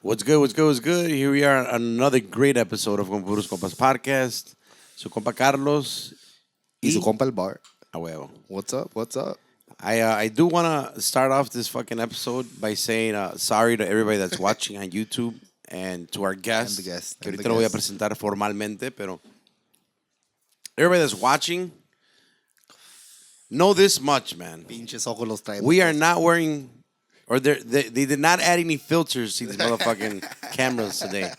What's good? What's good? What's good? Here we are, another great episode of Puros Compas podcast. Su compa Carlos Y su compa el bar. a huevo. What's up? What's up? I do want to start off this fucking episode by saying sorry to everybody that's watching on YouTube and to our guest. And the guest. Que And ahorita the lo voy a guest. presentar formalmente, pero everybody that's watching, know this much, man. Pinches ojos los traemos. We are not wearing, or they did not add any filters to these motherfucking cameras today.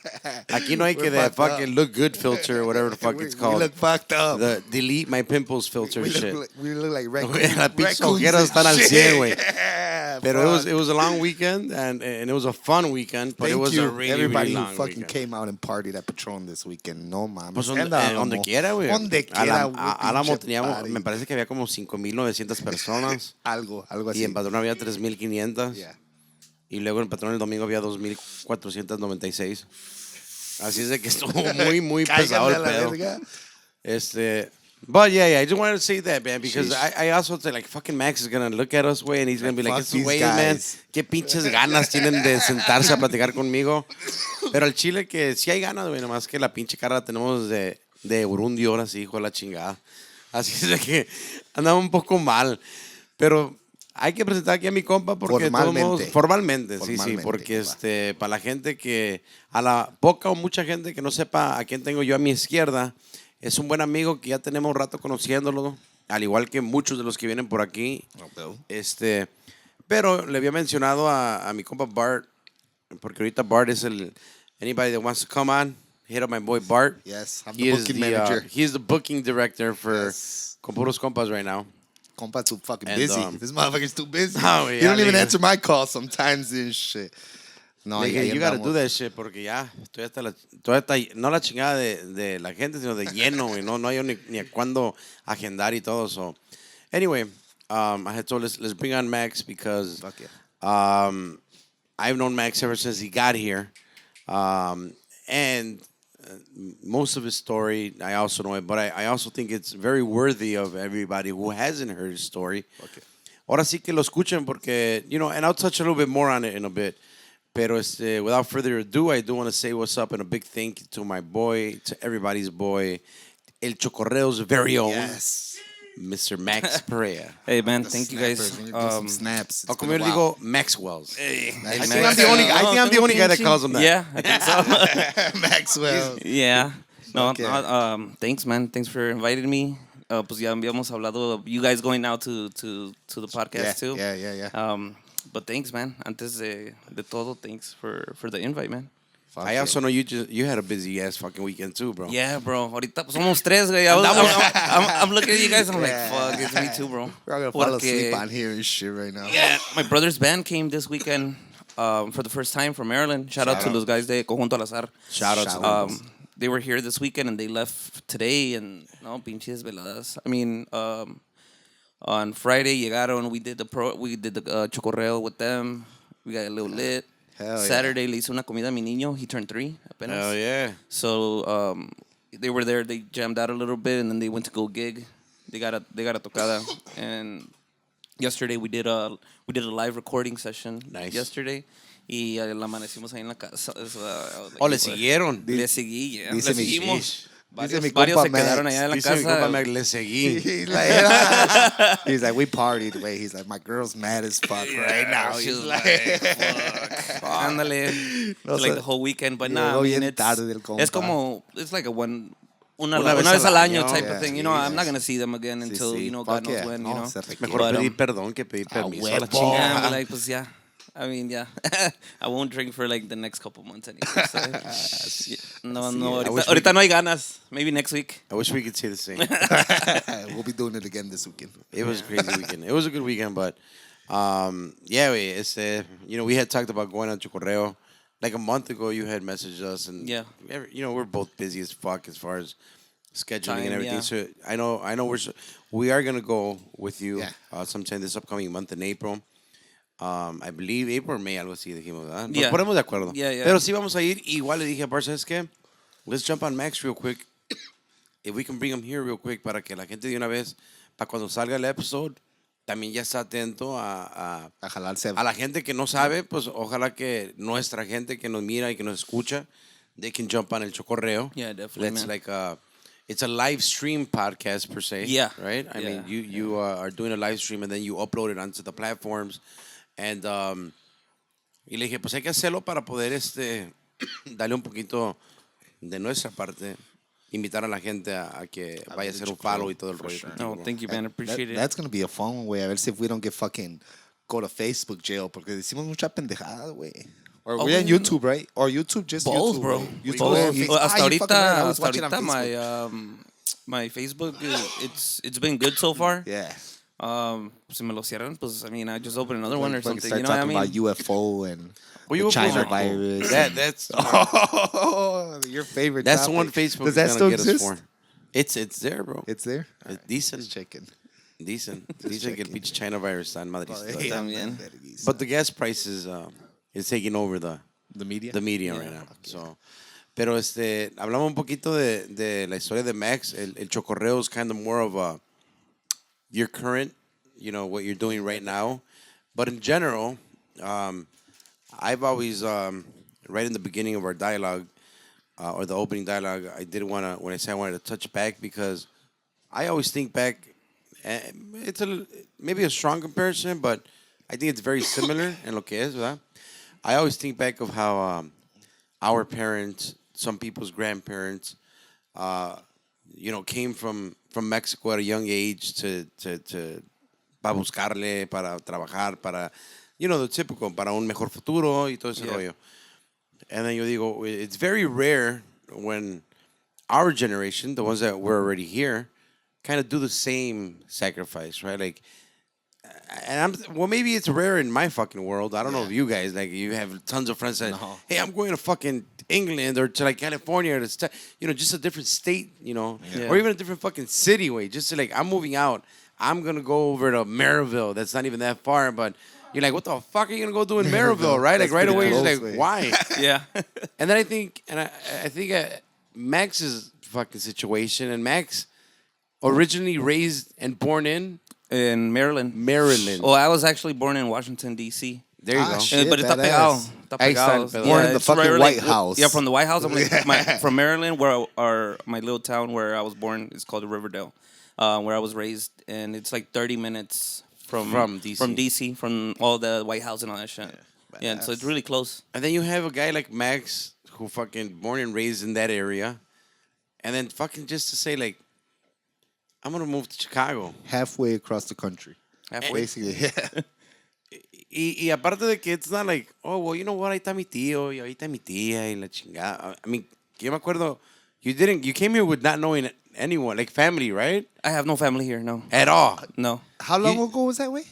Aquí no hay que We're the fucked fucking up. look good filter or whatever the fuck we, it's called. We look fucked up. The delete my pimples filter we, shit. we look like Las pinches raccoons ojeras and están al shit. 100, güey. Yeah, Pero fuck. it was a long weekend and it was a fun weekend, but Thank it was you, a really, everybody really who long fucking weekend. came out and partied at Patron this weekend. No mames. Pues Andábamos. donde quiera, güey. Donde quiera, güey. Álamo pinche teníamos, party. me parece que había como 5,900 personas Algo y así. en Padrón había 3,500. Yeah. Y luego en Patrón el domingo había 2,496. Así es de que estuvo muy pesado Cáiganle el a la pedo. verga. But yeah, I just wanted to say that, man, because Sheesh. I also think like fucking Max is gonna look at us, way, and he's gonna be like, Fuck "Estos these güeyes, man, guys." qué pinches ganas tienen de sentarse a platicar conmigo." Pero al chile que sí hay ganas, güey, nomás que la pinche cara la tenemos de Burundi ahora sí, hijo de la chingada. Así es de que andamos un poco mal, pero hay que presentar aquí a mi compa porque de todos modos, formalmente, sí, porque para la gente que, a la poca o mucha gente que no sepa a quién tengo yo a mi izquierda, es un buen amigo que ya tenemos un rato conociéndolo, al igual que muchos de los que vienen por aquí. Pero le había mencionado a mi compa Bart, porque ahorita Bart es anybody that wants to come on, hit up my boy Bart. Yes, I'm He the is booking manager. He's the booking director for Yes. Puros Compas right now. Compa's too fucking And, busy. This motherfucker's too busy. Oh, He yeah, don't even nigga. answer my calls sometimes and shit. No, Le dije, ya you gotta andamos. do that shit porque ya estoy hasta no la chingada de la gente, sino de lleno, güey. No hay ni a cuándo agendar y todo. So, anyway, I had told let's bring on Max because Fuck yeah. I've known Max ever since he got here. And most of his story, I also know it, but I also think it's very worthy of everybody who hasn't heard his story. Okay. Ahora sí que lo escuchen porque, and I'll touch a little bit more on it in a bit. Pero without further ado, I do want to say what's up and a big thank you to my boy, to everybody's boy, El Chokorreo's very own, Yes. Mr. Max Perea. Hey man, The thank you snappers, guys. when you're doing some snaps. O It's como been yo a le while. digo, Maxwell's. Hey, I Max- think I'm the only guy that calls him that. Yeah, I think so. Maxwell. Yeah. No, Okay. thanks, man. Thanks for inviting me. Pues ya habíamos hablado of you guys going out to the podcast too. Yeah. But thanks, man. Antes de todo, thanks for the invite, man. Fuck I yeah. also know you had a busy ass fucking weekend too, bro. Yeah, bro. Ahorita pues somos tres, güey. I'm looking at you guys and I'm like, fuck, it's me too, bro. We're gonna fall Porque- asleep on here and shit right now. Yeah, my brother's band came this weekend for the first time from Maryland. Shout out to los guys de Conjunto Al Azar. Shout out to Shout them. out. They were here this weekend and they left today and no pinches veladas. I mean, on Friday llegaron. We did the Chokorreo with them. We got a little lit. Hell yeah. Saturday le hice una comida a mi niño. He turned 3 apenas. Hell yeah. So they were there. They jammed out a little bit and then they went to go gig. They got a tocada and yesterday we did a live recording session. Nice. Yesterday. Y la amanecimos ahí en la casa. Le siguieron. Le seguí, yeah. Dice Le mi- seguimos. dice mi Varios compa se quedaron Max. allá en la Dice mi casa. compa Max, le seguí. He's like, we partied. Wait, he's like, my girl's mad as fuck right now. She He's was like, fuck. Ándale. No, Like so- the whole weekend, but Yo nah, I voy mean, bien tarde del compa. it's como, it's like una Una vez vez al al año año. type Yeah, of thing. sí, I'm sí. not going to see them again Sí, until, sí. God Fuck knows yeah. when, No, se requiere. Mejor But, pedir perdón que pedir permiso a la huevo. chingada. Yeah, but like, pues, yeah. I mean, yeah. I won't drink for like the next couple months anyway. So. No, I wish we ahorita no hay ganas. Maybe next week. I wish we could say the same. We'll be doing it again this weekend. It was a crazy weekend. It was a good weekend, but yeah, it's we had talked about going on Chokorreo like a month ago. You had messaged us, and Yeah. we're both busy as fuck as far as scheduling Time, and everything. yeah. So I know we are gonna go with you Yeah. sometime this upcoming month in April. I believe April or May, algo así dijimos, ¿verdad? Nos Yeah. ponemos de acuerdo. Yeah. Pero sí vamos a ir. Igual le dije a Bart, ¿sabes qué? Let's jump on Max real quick. If we can bring him here real quick para que la gente de una vez, para cuando salga el episode, también ya está atento A jalarse. a la gente que no sabe, pues ojalá que nuestra gente que nos mira y que nos escucha, they can jump on el Chokorreo. Yeah, definitely, That's man. like it's a live stream podcast per se. Yeah. Right? I mean, you are doing a live stream and then you upload it onto the platforms. And, y le dije, pues hay que hacerlo para poder darle un poquito de nuestra parte, invitar a la gente a que vaya a hacer un follow y todo el rollo. No, thank you, man. Appreciate it. That's going to be a fun way. A ver si we don't get fucking go to Facebook jail porque decimos mucha pendejada, güey. Or we're on YouTube, right? Or YouTube, just Both, YouTube, bro. right? YouTube Both. and Facebook. Hasta You fucking right. I was ahorita, watching on Facebook. my Facebook, it's been good so far. Yeah. Si me lo cierran, pues, I mean, I just open another one or Fucking something. start You know what I talking mean? about UFO and Well, the UFOs China are cool. virus. That's Oh, your favorite that's the topic. one Facebook Does that is still gonna get exist? us for. It's there, bro. It's there? It's decent. Just checking. Decent. Dice que el pinche China virus está en Madrid. También. But the gas price is taking over the media? media right now. So, pero hablamos un poquito de la historia de Max. El Chokorreo is kind of more of your current, what you're doing right now. But in general, I've always, right in the beginning of our dialogue, or the opening dialogue, I did want to, when I said I wanted to touch back, because I always think back, it's maybe a strong comparison, but I think it's very similar en lo que es, ¿verdad? I always think back of how our parents, some people's grandparents, came from Mexico at a young age para buscarle, para trabajar, para, the typical, para un mejor futuro y todo ese rollo. And then yo digo, it's very rare when our generation, the ones that were already here, kind of do the same sacrifice, right? Like, maybe it's rare in my fucking world. I don't know if you guys, like, you have tons of friends that, hey, I'm going to fucking England or to like California, or just a different state, or even a different fucking city, way. Just to, like, I'm moving out. I'm going to go over to Maryville. That's not even that far, but you're like, what the fuck are you going to go do in Maryville, right? Like, right away, you're like, why? Yeah. And then I think Max's fucking situation, and Max originally raised and born in Maryland. Oh, I was actually born in Washington, D.C. There you go. Shit, But está pegado. Está Ahí está pegado. el pedo. Born in the it's fucking right, White House. Yeah, from the White House. I'm like, from Maryland, my little town where I was born is called Riverdale, where I was raised, and it's like 30 minutes from DC. From DC, from all the White House and all that shit. Yeah, so it's really close. And then you have a guy like Max who fucking born and raised in that area, and then fucking just to say, like, I'm gonna move to Chicago. Halfway across the country. Halfway. Basically, yeah. Y aparte de que it's not like, oh, well, you know what, ahí está mi tío, y ahí está mi tía, y la chingada. I mean, yo me acuerdo, you came here with not knowing anyone, like family, right? I have no family here, no. At all. No. How long ago was that way?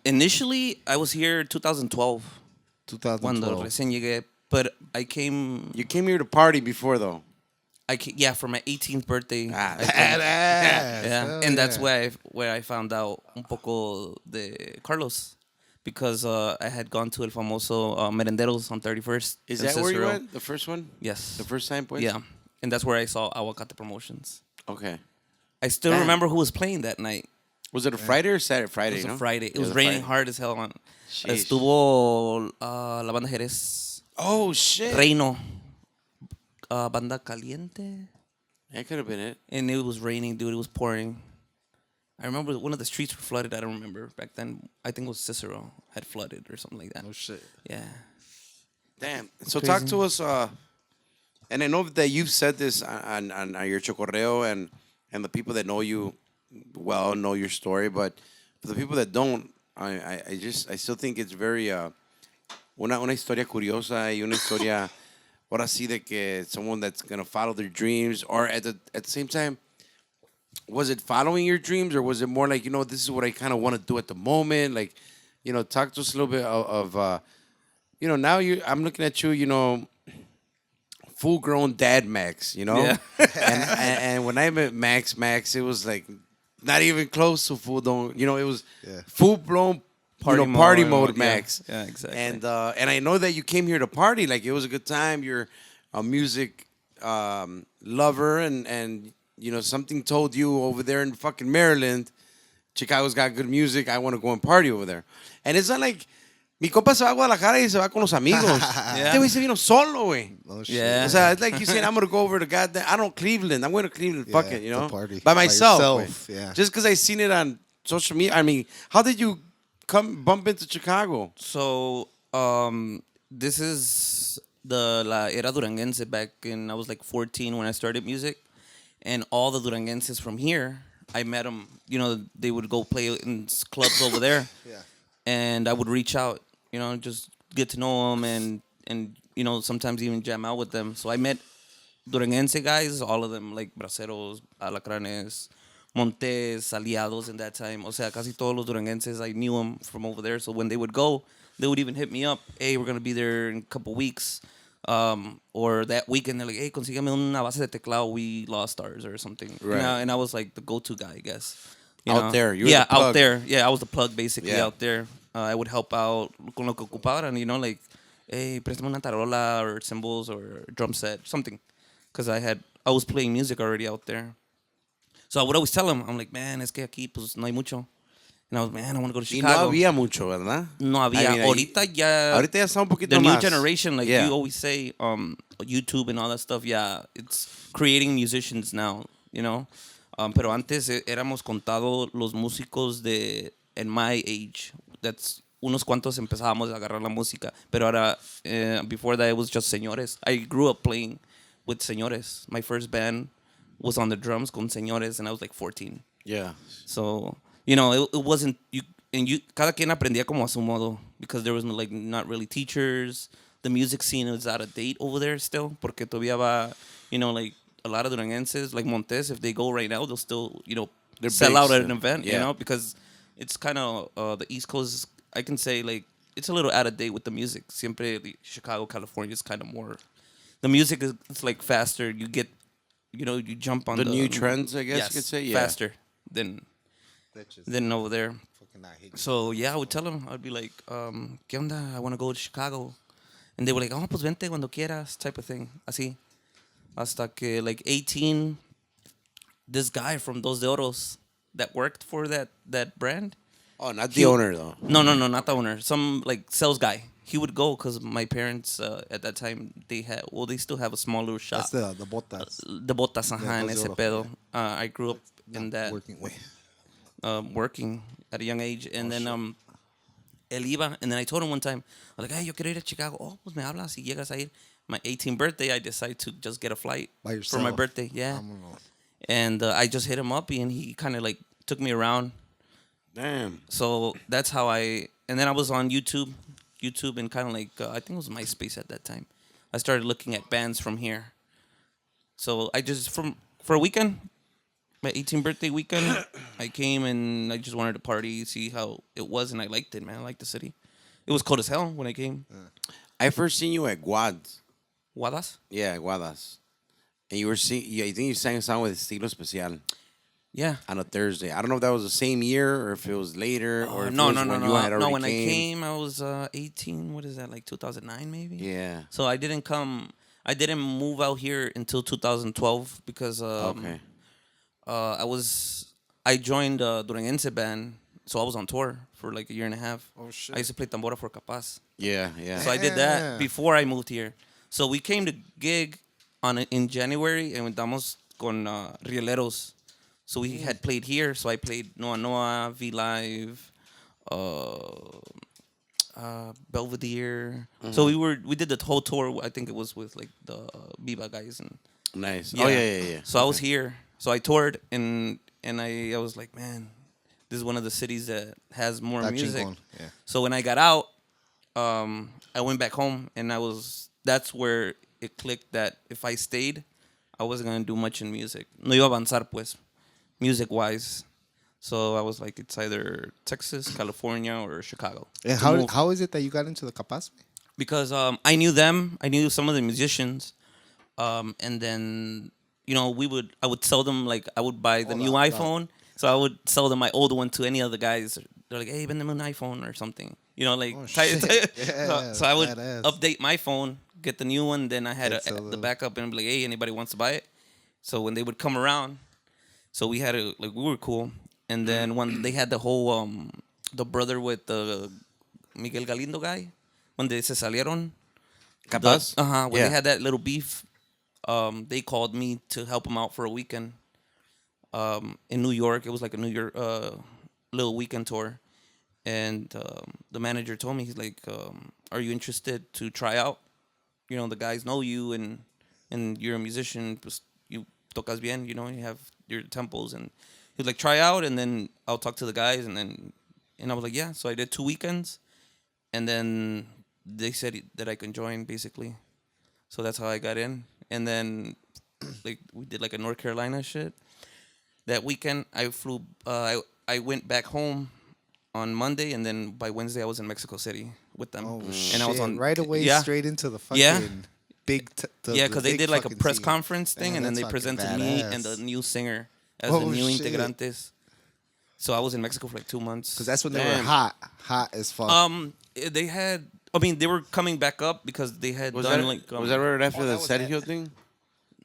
Initially, I was here 2012. Cuando 2012. recién llegué. But I came... You came here to party before, though. For my 18th birthday. Ah, I came. Yeah, and that's where I found out un poco de Carlos, because I had gone to El Famoso Merenderos on 31st. Is in that where you Cicero. went? The first one? Yes. The first time, pues? Yeah, and that's where I saw Aguacate Promotions. Okay. I still Damn. remember who was playing that night. Was it a Friday or Saturday? Friday, It was no? a Friday. It was a raining Friday. hard as hell. On. Sheesh. Estuvo la banda Jerez. Oh, shit. Reino. Banda Caliente. That could have been it. And it was raining, dude. It was pouring. I remember one of the streets were flooded. I don't remember. Back then, I think it was Cicero had flooded or something like that. Oh, shit. Yeah. Damn. So Crazy. talk to us, and I know that you've said this on your Chokorreo, and the people that know you well know your story, but for the people that don't, I still think it's very una historia curiosa y una historia ahora sí de que someone that's gonna follow their dreams, or at the same time, was it following your dreams, or was it more like, this is what I kind of want to do at the moment? Like, talk to us a little bit of now I'm looking at you, full grown dad Max, Yeah. and when I met Max, it was like not even close to full blown, it was full blown party mode Max. Yeah, exactly. And I know that you came here to party, like it was a good time. You're a music lover, and something told you over there in fucking Maryland Chicago's got good music. I want to go and party over there. And it's not like, mi compa se va a Guadalajara y se va con los amigos. Este güey se vino solo, güey. Oh, shit. Yeah. O sea, it's like you saying, I'm going to go over to goddamn, I don't know, Cleveland. I'm going to Cleveland. Fuck it, you to know? party. By By myself. yourself, güey. yeah. Just because I seen it on social media. I mean, how did you bump into Chicago? So, this is la era duranguense back in, I was like 14 when I started music. And all the duranguenses from here, I met them, you know, they would go play in clubs over there. Yeah. And I would reach out, you know, just get to know them and you know, sometimes even jam out with them. So I met duranguense guys, all of them, like braceros, alacranes, montes, aliados in that time. O sea, casi todos los duranguenses, I knew them from over there. So when they would go, they would even hit me up. Hey, we're going to be there in a couple weeks. Or that weekend, they're like, hey, consígame una base de teclado. We lost ours or something. Right. And I was like the go-to guy, I guess. You Out know? there. You were yeah, the plug. out there. Yeah, I was the plug basically Yeah. out there. I would help out con lo que ocuparan, you know, like, hey, préstame una tarola or cymbals or drum set, something. Because I was playing music already out there. So I would always tell them, I'm like, man, es que aquí pues no hay mucho. And I was, man, I want to go to Y Chicago. no había mucho, ¿verdad? No había. I mean, Ahorita ya. Ahorita ya está un poquito The new más. generation, like Yeah. you always say, YouTube and all that stuff, yeah, it's creating musicians now, you know. Pero antes éramos contados los músicos de, in my age, that's unos cuantos empezábamos a agarrar la música. Pero ahora, before that, it was just señores. I grew up playing with señores. My first band was on the drums con señores, and I was like 14. Yeah. So, you know, it wasn't cada quien aprendía como a su modo because there was no, like not really teachers. The music scene was out of date over there still porque todavía va, you know, like a lot of duranguenses like Montes, if they go right now, they'll still, you know, They're sell big out at still. an event, Yeah. you know, because it's kind of the East Coast, I can say like it's a little out of date with the music. Siempre Chicago, California is kind of more, the music is it's like faster. You get, you know, you jump on The new trends, I guess yes, you could say. Yeah. faster than over there. So yeah, I would tell them, I'd be like, ¿qué onda? I want to go to Chicago. And they were like, oh, pues vente cuando quieras, type of thing. Así. Hasta que like 18, this guy from Dos de Oros that worked for that brand. Oh, not the owner, though. No, not the owner. Some like sales guy. He would go because my parents at that time, they still have a small little shop. That's the botas. The botas, ajá, en Dos de ese Oro. pedo. I grew up in that. Working way. Working at a young age. And then él iba. And then I told him one time, I was like, hey, yo quiero ir a Chicago. Oh, pues me hablas si llegas a ir. My 18th birthday, I decided to just get a flight By for my yourself? birthday. Yeah. Vámonos. And I just hit him up and he kind of like took me around. Damn. So that's how and then I was on YouTube and kind of like, I think it was MySpace at that time. I started looking at bands from here. So I just, for a weekend, my 18th birthday weekend, I came and I just wanted to party, see how it was, and I liked it, man. I liked the city. It was cold as hell when I came. I first seen you at Guads. Guadas? Yeah, Guadas. And you were I think you sang a song with Estilo Especial Yeah. on a Thursday. I don't know if that was the same year or if it was later or if No. it was when you had already When came. I came, I was 18. What is that, like 2009 maybe? Yeah. So I didn't move out here until 2012 because Okay. I joined a Duranguense band, so I was on tour for like a year and a half. Oh, shit. I used to play tambora for K-Paz. Yeah, yeah. So I did that before I moved here. So we came to gig in January and damos con Rieleros. So we had played here. So I played Noa Noa, V Live, Belvedere. So we did the whole tour. I think it was with like the Viva guys and Nice. Oh, yeah. So I was here. So I toured and I was like, man, this is one of the cities that has more That music. chingon, yeah. So when I got out, I went back home and that's where it clicked that if I stayed, I wasn't gonna do much in music. No iba a avanzar pues, music wise. So I was like, it's either Texas, California, or Chicago. And to move. how is it that you got into the K-Paz? Because I knew them. I knew some of the musicians. And then, you know, I would sell them, like, I would buy the new iPhone. So I would sell them my old one to any other guys. They're like, hey, vendeme an iPhone or something. You know, like, Yeah, so I would badass. update my phone, get the new one. Then I had And sell the them. backup and be like, hey, anybody wants to buy it? So when they would come around, so we had we were cool. And then when they had the whole the brother with the Miguel Galindo guy, when they se salieron, K-Paz? when they had that little beef, they called me to help them out for a weekend. In New York, it was like a New York little weekend tour, and the manager told me, he's like, "Are you interested to try out? You know, the guys know you, and you're a musician. Pues, you tocas bien, you know, you have your tempos." And he's like, "Try out, and then I'll talk to the guys." And I was like, "Yeah." So I did 2 weekends, and then they said that I can join basically. So that's how I got in. And then like we did like a North Carolina shit. That weekend I flew. I went back home on Monday, and then by Wednesday I was in Mexico City with them. Oh and shit! I was on Right away, yeah, straight into the fucking Yeah. big. Yeah, because they big did like a fucking press scene. conference thing, Man, and then that's they fucking presented me and badass. the new singer as Oh, the new shit. integrantes. So I was in Mexico for like 2 months. Because that's when they were Damn. hot as fuck. They had. I mean, they were coming back up because they had Was done that, like. was that right after the that was that. Sergio thing?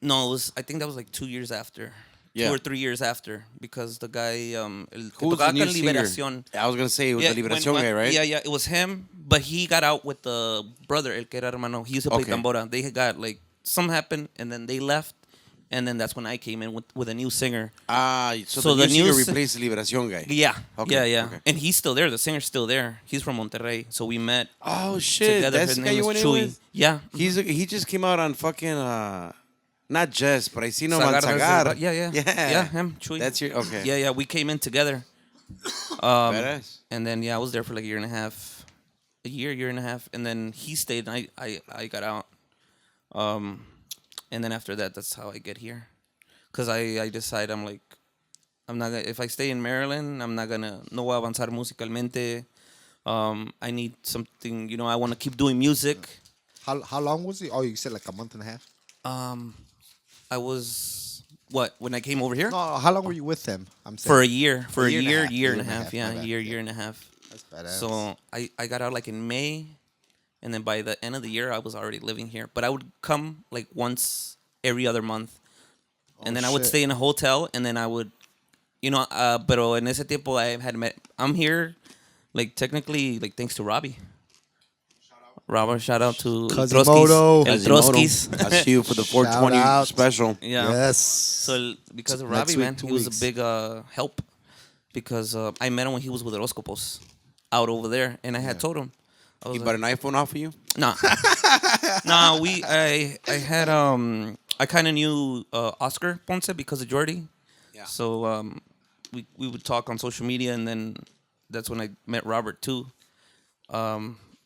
No, it was. I think that was like 2 years after. Yeah. 2 or 3 years after, because the guy el que Who was the tocaba new con singer? Liberación. I was gonna say it was the Liberación guy, right? Yeah, it was him, but he got out with the brother, el que era hermano. He used to play Okay. tambora. They had got like something happened, and then they left, and then that's when I came in with a new singer. Ah, so, So the the new singer new si- replaced the Liberación guy. Yeah, Okay, yeah, okay. and he's still there. The singer's still there. He's from Monterrey, so we met Oh shit, together. that's His the guy name you is went in Chuy. with? Yeah, He just came out on fucking not Just, but I seen him on Sagar Sagar. Reserva- yeah, him, Chuy. That's your okay. Yeah, we came in together. Badass. And then I was there for like a year and a half, year and a half, and then he stayed, and I got out. And then after that, that's how I get here, cause I decide I'm like, I'm not gonna, if I stay in Maryland, I'm not gonna no voy a avanzar musicalmente. I need something, I want to keep doing music. How long was it? Oh, you said like a month and a half. I was when I came over here No, how long were you with them? I'm saying for a year, year and a my half, yeah, bad. year and a half. That's badass. So I got out like in May, and then by the end of the year, I was already living here. But I would come like once every other month, and then I would shit. stay in a hotel, and then I would, pero en ese tiempo I'm here, like technically, like thanks to Robbie. Robert, shout out to Quasimodo. El Troskis. I see you for the 420 out. special. Yeah. Yes. So because of Next Robbie, week, man, 2 he was weeks. a big help, because I met him when he was with Roscopos out over there, and I had told him. I was He like, bought an iPhone off of you? nah, I had I kind of knew Oscar Ponce because of Jordy. Yeah. So we would talk on social media, and then that's when I met Robert too.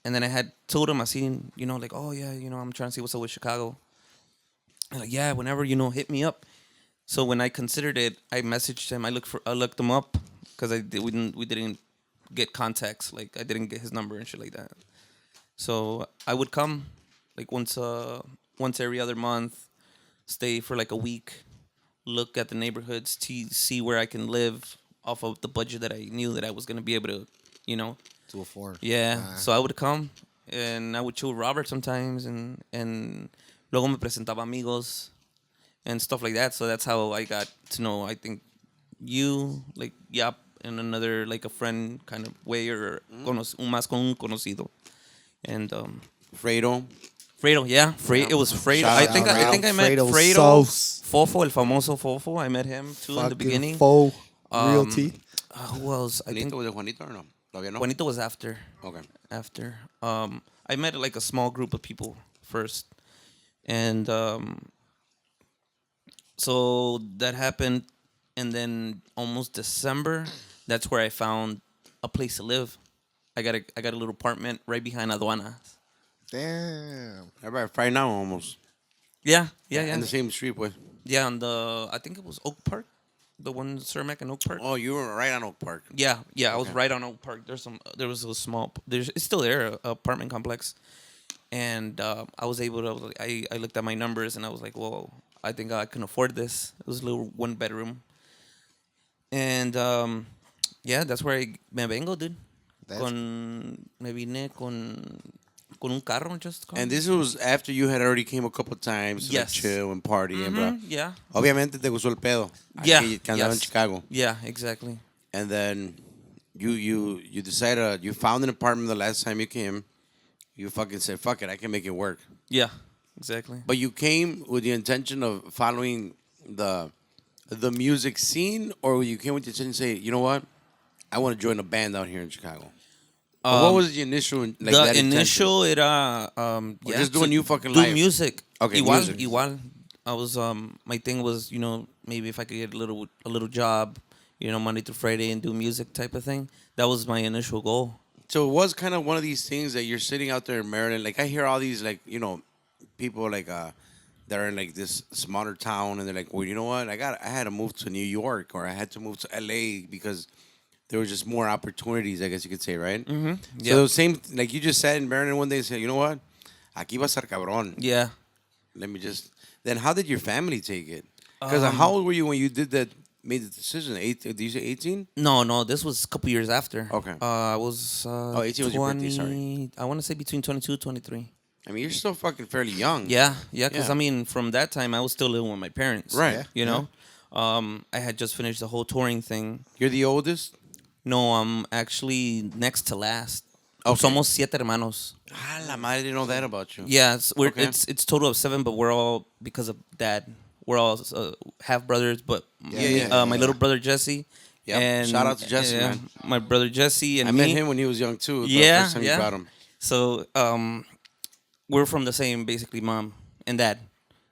And then I had told him, I seen, like, oh yeah, I'm trying to see what's up with Chicago. And like, yeah, whenever, hit me up. So when I considered it, I messaged him. I looked him up, because we didn't get contacts. Like, I didn't get his number and shit like that. So I would come like once every other month, stay for like a week, look at the neighborhoods to see where I can live off of the budget that I knew that I was gonna be able to, To afford. Yeah. So I would come, and I would chill with Robert sometimes, and luego me presentaba amigos and stuff like that. So that's how I got to know, I think, you, like, Yap, and another, like, a friend kind of way, or más con un conocido. And Fredo. Fredo, yeah. It was Fredo. Shout I out think to I think I met Fredo Fredo. Sauce. Fofo, el famoso Fofo. I met him too in the beginning. Faux realty. Who else? I think Juanito, was it Juanito or no? Todavía no? Juanito was after. Okay. After. I met like a small group of people first, and so that happened, and then almost December, that's where I found a place to live. I got a little apartment right behind Aduanas. Damn. Right now, almost. Yeah. In the same street, pues. Yeah, on I think it was Oak Park, the one Cermak and Oak Park. Oh, you were right on Oak Park. Yeah, I was right on Oak Park. There was a small, it's still there, a apartment complex, and I was able to. I looked at my numbers, and I was like, whoa, I think I can afford this. It was a little 1 bedroom, and yeah, that's where me vengo, dude. Me vine con un carro, just. And this was after you had already came a couple times to like, Yes. chill and party and blah. Yeah. Obviamente te gustó el pedo. Yeah. Que andaba en Chicago. Yeah, exactly. and then you decided you found an apartment the last time you came. You fucking said, "Fuck it, I can make it work." Yeah, exactly. But you came with the intention of following the music scene, or you came with the intention to say, "You know what? I want to join a band out here in Chicago." Or what was the initial like The that initial intention? era, Or just doing you fucking do live? music. Okay, igual, music. igual. I was my thing was maybe if I could get a little job, Monday through Friday and do music type of thing. That was my initial goal. So it was kind of one of these things that you're sitting out there in Maryland. Like I hear all these like people like that are in like this smaller town, and they're like, well, you know what? I had to move to New York, or I had to move to LA because there was just more opportunities. I guess you could say, right? Mm-hmm. Yeah. So the same, like you just said in Maryland one day, said, you know what? Aquí va a ser cabrón. Yeah. Let me just. Then how did your family take it? Because how old were you when you did that? Made the decision. Did you say 18? No. This was a couple years after. Okay. I was 18 was your birthday, sorry. I want to say between 22, 23. I mean, you're still fucking fairly young. Yeah. Because Yeah. I mean, from that time, I was still living with my parents. Right. You know, I had just finished the whole touring thing. You're the oldest? No, I'm actually next to last. Okay. Somos 7 hermanos. Ah, la madre, I didn't know that about you. Yeah, Okay. it's total of 7, but we're all because of dad. We're all half brothers, but my little brother Jesse. Yep. And Shout out to Jesse, man. My brother Jesse and I me. met him when he was young too. Yeah, First time yeah. you brought him. So we're from the same basically mom and dad.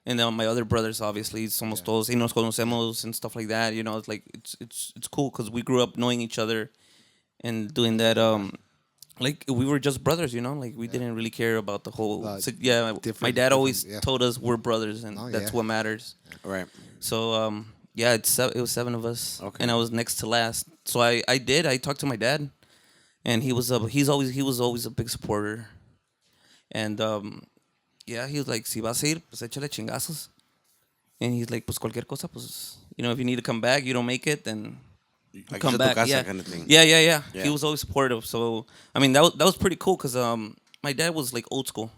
And then my other brothers, obviously, somos todos y nos conocemos and stuff like that. It's like it's cool because we grew up knowing each other and doing that. Like we were just brothers, like we didn't really care about the whole. My dad always told us we're brothers, and that's what matters. Right. So it was 7 of us, Okay. and I was next to last. So I talked to my dad, and he was always a big supporter, and he was like, si vas a ir, pues échale chingazos, and he's like, pues cualquier cosa, pues if you need to come back, you don't make it, then. Like Come back, casa yeah. kind of thing. Yeah. He was always supportive. So I mean, that was pretty cool because my dad was like old school,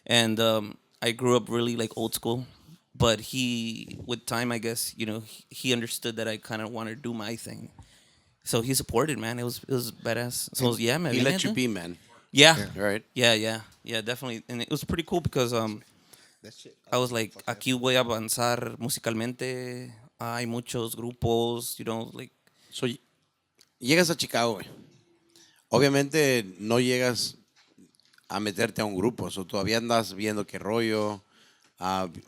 and I grew up really like old school. But he, with time, I guess he understood that I kind of wanted to do my thing. So he supported, man. It was badass. So yeah, man. He let you be, man. Yeah. Right. Yeah, definitely. And it was pretty cool because I was like, aquí voy a avanzar musicalmente. Hay muchos grupos, like. So, llegas a Chicago, güey. Obviamente no llegas a meterte a un grupo. So, todavía andas viendo qué rollo,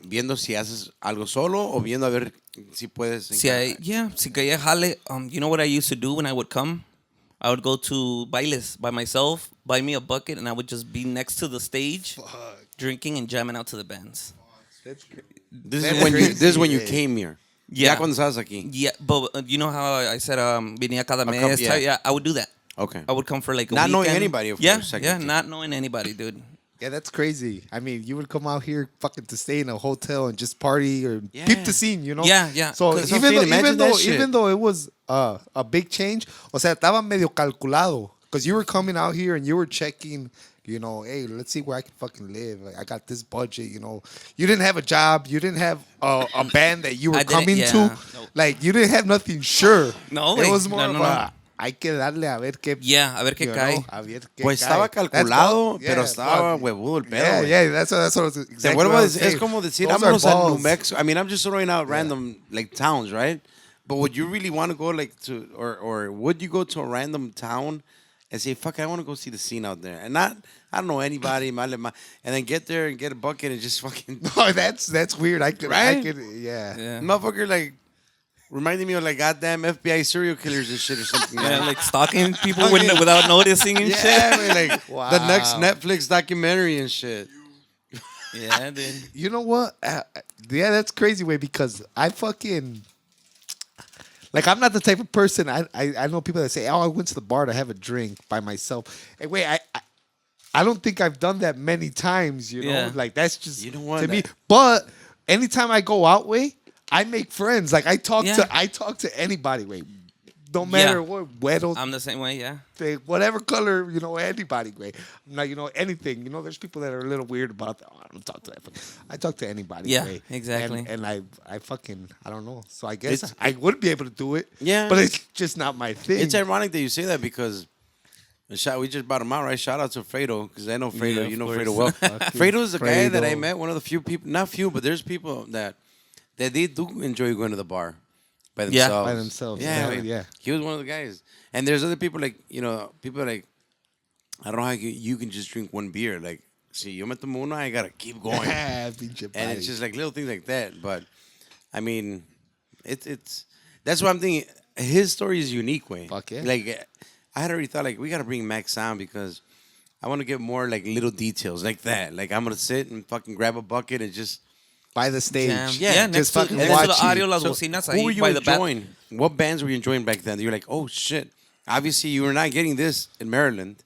viendo si haces algo solo o viendo a ver si puedes. Si caía jale. You know what I used to do when I would come? I would go to bailes by myself, buy me a bucket, and I would just be next to the stage, drinking and jamming out to the bands. This is when you came here. Yeah. Ya cuando estabas aquí. Yeah, but you know how I said venía cada mes? yeah. I would do that. Okay. I would come for like a Not weekend. knowing anybody, of course. Yeah, not knowing anybody, dude. Yeah, that's crazy. I mean, you would come out here fucking to stay in a hotel and just party or Yeah. peep the scene, Yeah. So That's what I'm saying, imagine that shit. even though it was a big change, o sea, estaba medio calculado. Because you were coming out here and you were checking, hey, let's see where I can fucking live. Like, I got this budget, You didn't have a job. You didn't have a band that you were coming to. Nope. Like, you didn't have nothing sure. No, It güey. was more No. of a, hay que darle a ver qué... Yeah, a ver qué cae. A ver qué Pues cae. estaba calculado, That's pero balls. estaba Yeah, huevudo el pedo. Yeah, güey. that's what I was Te exactly vuelvo what I a was decir, es saying. como decir, Those are vámonos a New balls. Mexico. I mean, I'm just throwing out random like towns, right? But would you really want to go like to, or would you go to a random town and say, fuck, I want to go see the scene out there, and I don't know anybody, and then get there and get a bucket and just fucking No, that's weird. I could, Right? Yeah. motherfucker like reminding me of like goddamn FBI serial killers and shit or something. Yeah, like stalking people without noticing and shit. Yeah, man, like Wow. the next Netflix documentary and shit. Yeah, dude. You know what? Yeah, that's crazy way because I fucking like I'm not the type of person. I know people that say, "Oh, I went to the bar to have a drink by myself." Hey, wait, I don't think I've done that many times. Yeah. Like that's just You know what? to me. But anytime I go out, way I make friends. Like I talk Yeah. to anybody. Wait, no matter Yeah. what, güero, I'm the same way, yeah. whatever color, anybody, güey. I'm not, anything. There's people that are a little weird about that. Oh, I don't talk to that. I talk to anybody, Yeah, güey. exactly. And I fucking, I don't know. So I guess It's- I would be able to do it. Yeah. But it's just not my thing. It's ironic that you say that because we just brought him out, right? Shout out to Fredo because I know Fredo. Yeah, You of know course. Fredo well. Fredo's the guy that I Fredo. met. One of the few people, not few, but there's people that they do enjoy going to the bar by Yeah. themselves. By themselves, Yeah, yeah, man. yeah. He was one of the guys. And there's other people like people like I don't know how you can just drink one beer. Like, see, yo me tomo uno, I gotta keep going. Pinche And buddy. it's just like little things like that. But I mean, it's that's what I'm thinking. His story is unique, way. Fuck yeah. Like I had already thought like we gotta bring Max on because I want to get more like little details like that. Like I'm gonna sit and fucking grab a bucket and just. by the stage. Jam. Yeah, Yeah, just next to, fucking next to watch the you. audio, las So, bocinas who were ahí you by the back. enjoying? What bands were you enjoying back then? You're like, oh shit. Obviously, you were not getting this in Maryland.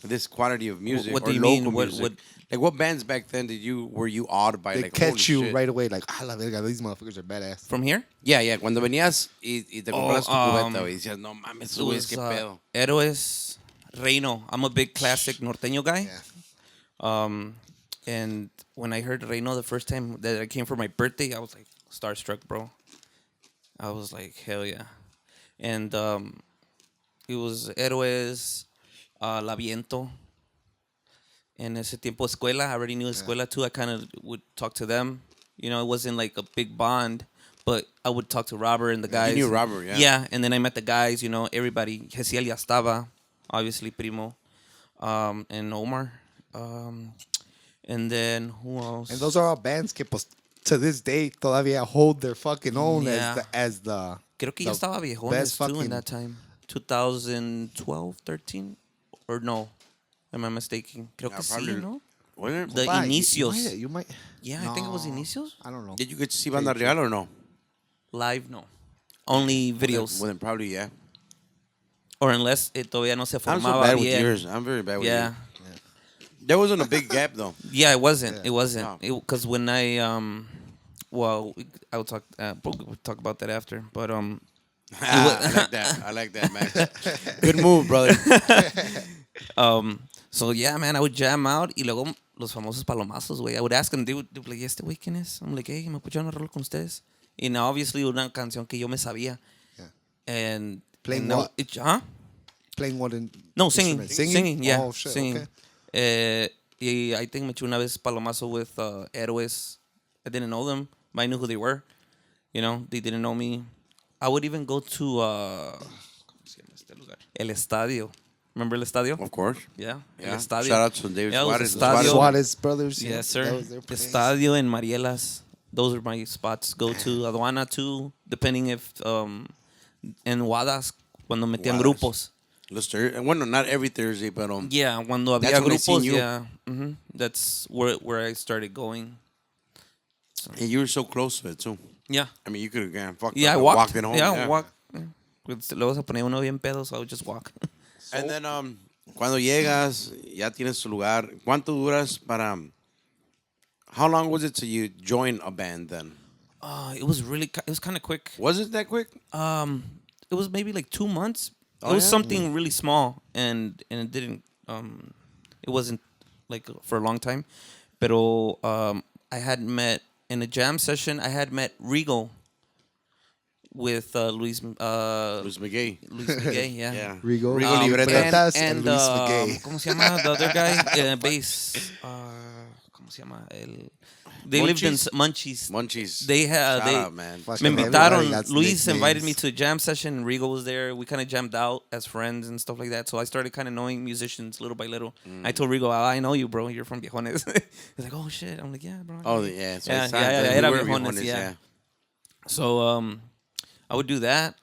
This quality of music. What or do you local mean? What- music. what- Like what bands back then were you awed by? They like catch holy you shit. right away, like, la verga, these motherfuckers are badass. From here? Yeah, yeah. Cuando venías y te compras tu cubeta, güey, decías, no mames, It esos güeyes, was qué pedo. Héroes, Reino. I'm a big classic norteño guy. Yeah. And when I heard Reino the first time that I came for my birthday, I was like starstruck, bro. I was like, hell yeah. And it was Héroes, La Viento. En ese tiempo, Escuela. I already knew Escuela too. I kind of would talk to them. It wasn't like a big bond, but I would talk to Robert and the guys. You knew Robert, yeah. Yeah, and then I met the guys, everybody. Gesiel ya estaba, obviously, Primo, and Omar. And then who else? And those are all bands que, pues, to this day, todavía hold their fucking own Yeah. as the Creo que ya the estaba viejones best too in fucking- that time. 2012, 13? Or no? Am I mistaken? Creo que probably- sí, ¿no? Was it? The Bah, Inicios. You might. Yeah, I think it was No, Inicios. I don't know. Did you get to see Banda Real or no? Live, no. Only videos. Well, then probably, yeah. Or unless todavía no se I'm so formaba bad with bien. years. I'm very bad with Yeah. years. There wasn't a big gap, though. Yeah, it wasn't. It wasn't. No. Because when I I'll talk. We'll talk about that after. But I like that. I like that, Max. Good move, brother. So yeah, man, I would jam out y luego los famosos palomazos, güey. I would ask them, they would be like, ¿este güey quién es? I'm like, hey, me puedo echar una rola con ustedes. Y now, obviously, una canción que yo me sabía. Yeah. And Playing and now what? Huh? Playing what in? No, singing. instrument? Singing, yeah. Oh shit. Singing. Okay. Y I think me eché una vez palomazo with Héroes. I didn't know them, but I knew who they were. They didn't know me. I would even go to ¿cómo se llama este lugar? El Estadio. Remember El Estadio? Of course. Yeah. Yeah. El Estadio. Shout out to David Yeah, it was Suarez. Estadio. Suarez brothers. Yes, sir. That was their place. Estadio and Marielas. Those are my spots. Go to Aduana too, depending if en Guadas cuando metían Guadas. grupos. Bueno, not every Thursday, but Yeah, cuando había That's when I seen grupos, you. yeah. That's where I started going. and you were so close to it too. Yeah. I mean, you could have fucked Yeah, I up and walked. walked it home. Yeah, I walked. Pues, luego se ponía uno bien pedo, so I would just walk. And then, cuando llegas, ya tienes tu lugar. ¿Cuánto duras para? How long was it till you join a band then? It was kind of quick. Was it that quick? It was maybe like 2 months. Oh, It was yeah? something really small, and it didn't. It wasn't like for a long time. Pero I had met in a jam session. I had met Regal with Luis Luis Miguel. Miguel, yeah. Yeah. Rigo. Rigo Libretas. and Luis Miguel. ¿Cómo se llama the other guy? Bass. ¿Cómo se llama? They lived in Munchies. Munchies. They had. Shout They out, man. Fucking me everybody invitaron. got Luis invited me nicknames. to a jam session, and Rigo was there. We kind of jammed out as friends and stuff like that. So I started kind of knowing musicians little by little. I told Rigo, I know you, bro. You're from Viejones. He's like, oh shit. I'm like, yeah, bro. Oh, yeah. So Yeah, it sounds yeah, like era we were Viejones, Viejones, yeah. So I would do that.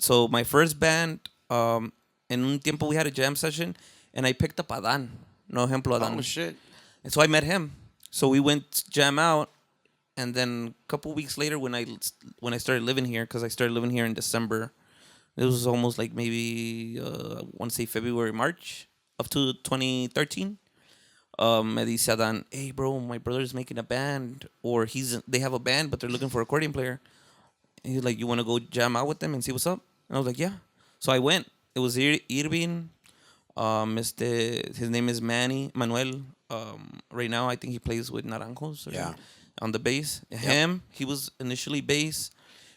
So my first band, en un tiempo we had a jam session, and I picked up Adan. No ejemplo Adan. Oh, shit. And so I met him. So we went to jam out, and then a couple weeks later, when I started living here, because I started living here in December, it was almost like maybe I want to say February, March of 2013. Me dice Adan, hey bro, my brother's making a band, or they have a band, but they're looking for an accordion player. And he's like, you want to go jam out with them and see what's up? And I was like, yeah. So I went. It was Irving. His name is Manuel. Right now, I think he plays with Naranjos. Yeah. On the bass. Him, he was initially bass,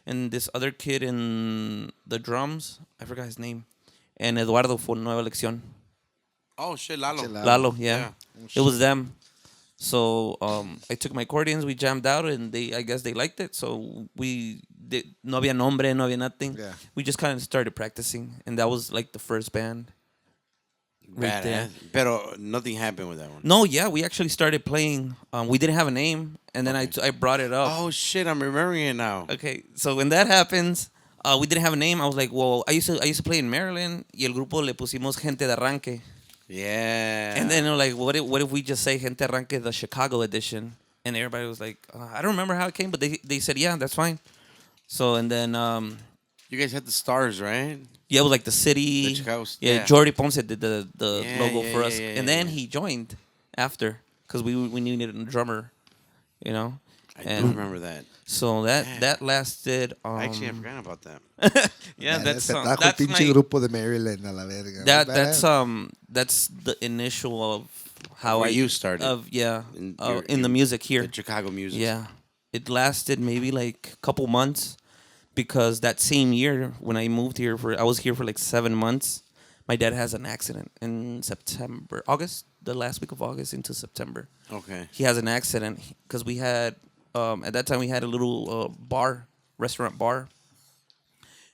and this other kid in the drums, I forgot his name, and Eduardo for Nueva Lección. Oh shit, Lalo. Lalo, yeah. Yeah. It was them. So I took my accordions, we jammed out, and I guess they liked it. So we did, no había nombre, no había nothing. Yeah. We just kind of started practicing, and that was like the first band. Right there. Pero nothing happened with that one. No, yeah, we actually started playing. We didn't have a name, and then I brought it up. Oh shit, I'm remembering it now. Okay, so when that happens, we didn't have a name. I was like, well, I used to play in Maryland, y el grupo le pusimos Gente de Arranque. Yeah. And then like, what if we just say Gente Arranque, the Chicago edition? And everybody was like, I don't remember how it came, but they said, yeah, that's fine. So, and then, you guys had the stars, right? yeah, it was like the city. The Chicago, yeah, yeah. Jordi Ponce did the Yeah, logo yeah, for yeah, us. yeah, And yeah, then yeah. he joined after because we needed a drummer, you know? I do remember that. So that lasted. Actually, I forgot about that. Yeah, Man, that's se trajo el that's pinche my, grupo de Maryland a la verga. that's the initial of how Where I you started. In the music here. The Chicago music. Yeah, it lasted maybe like a couple months because that same year when I moved here I was here for like 7 months. My dad has an accident in August, the last week of August into September. Okay. He has an accident because we had at that time we had a little restaurant bar,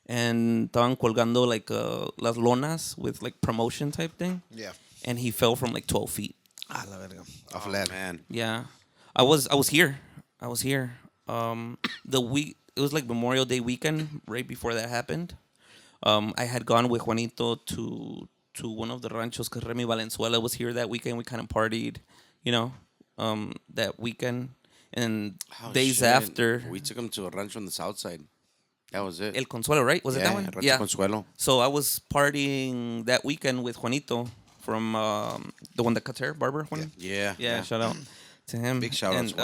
and estaban colgando like las lonas with like promotion type thing, Yeah. and he fell from like 12 feet. A la verga. Off Oh, lead. man. Yeah, I was here. The week it was like Memorial Day weekend right before that happened. I had gone with Juanito to one of the ranchos because Remy Valenzuela was here that weekend. We kind of partied, you know, that weekend. And Oh, days shit. after, We took him to a ranch on the south side. That was it. El Consuelo, right? Was it that one? Rancho Consuelo. So I was partying that weekend with Juanito from the one that cuts hair, barber Juan. Yeah. Yeah, shout out to him. Big shout out and, to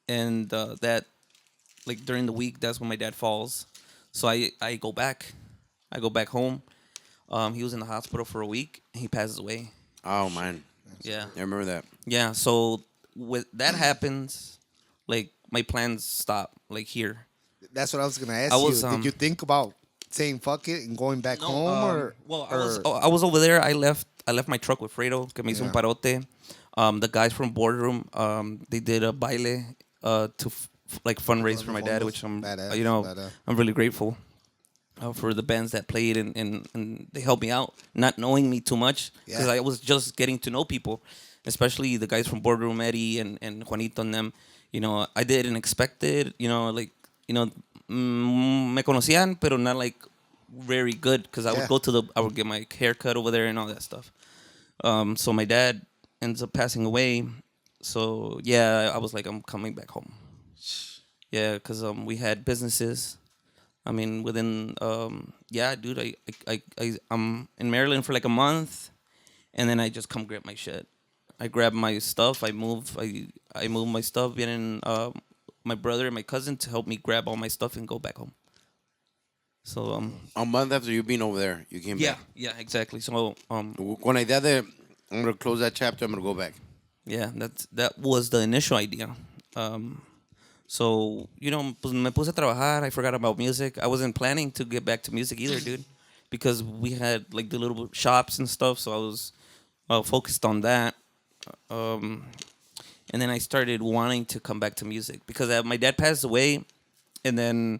Juanito. That like during the week, that's when my dad falls. So I go back. I go back home. He was in the hospital for a week. And he passes away. Oh, man. Yeah. I remember that. Yeah. So with that happens, like my plans stop. Like here. That's what I was gonna ask I was, you. Did you think about saying fuck it and going back home or? Well, or- I was over there. I left my truck with Fredo, que me hizo un Yeah. parote. The guys from Boardroom, they did a baile to like fundraise for my dad, which I'm Badass, you know badass. I'm really grateful for the bands that played and they helped me out, not knowing me too much because Yeah. I was just getting to know people, especially the guys from Boardroom, Eddie and Juanito and them. You know, I didn't expect it. You know, like me conocían, pero not like very good because I Yeah. would I would get my hair cut over there and all that stuff. So my dad ends up passing away. So yeah, I was like, I'm coming back home. Yeah, because we had businesses. I mean, within yeah, dude, I'm in Maryland for like a month, and then I just come grab my shit. I grab my stuff. I move my stuff. Vienen my brother and my cousin to help me grab all my stuff and go back home. So A month after you being over there, you came back. yeah, exactly. So Con la idea de, I'm going to close that chapter, I'm going to go back. yeah, that was the initial idea. So, you know, pues me puse a trabajar. I forgot about music. I wasn't planning to get back to music either, dude, because we had like the little shops and stuff. So I was focused on that. And then I started wanting to come back to music because my dad passed away, and then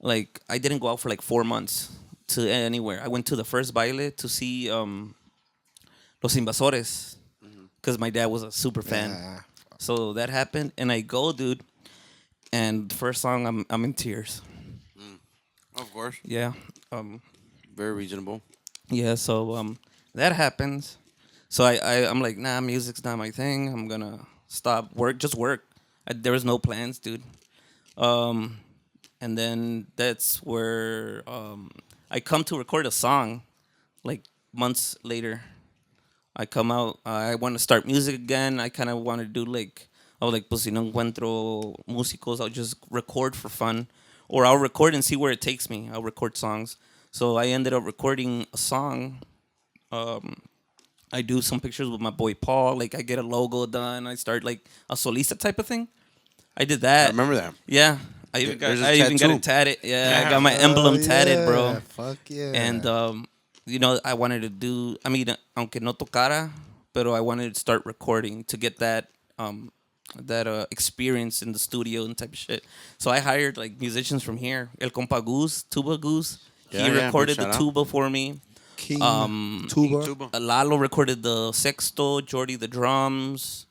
like I didn't go out for like 4 months to anywhere. I went to the first baile to see Los Invasores because my dad was a super fan. Yeah. So that happened, and I go, dude. And the first song, I'm in tears. Of course. Yeah, Very reasonable. yeah. So that happens. So I'm like, nah, music's not my thing. I'm gonna stop just work. There was no plans, dude. And then that's where I come to record a song, like months later. I come out. I want to start music again. I kind of want to do like. I was like, pues si no encuentro músicos, I'll just record for fun. Or I'll record and see where it takes me. I'll record songs. So I ended up recording a song. I do some pictures with my boy Paul. Like I get a logo done. I start like a solista type of thing. I did that. I remember that. Yeah. I even There's a I even got tattoo. it tatted. Yeah, I got my emblem tatted, bro. Yeah, fuck yeah. And I wanted to do. I mean, aunque no tocara, pero I wanted to start recording to get that experience in the studio and type of shit. So I hired like musicians from here. El compa Goose, Tuba Goose. Yeah, He yeah, recorded big the shout out. tuba for me. King King Tuba. Tuba. Lalo recorded the sexto. Jordy the drums.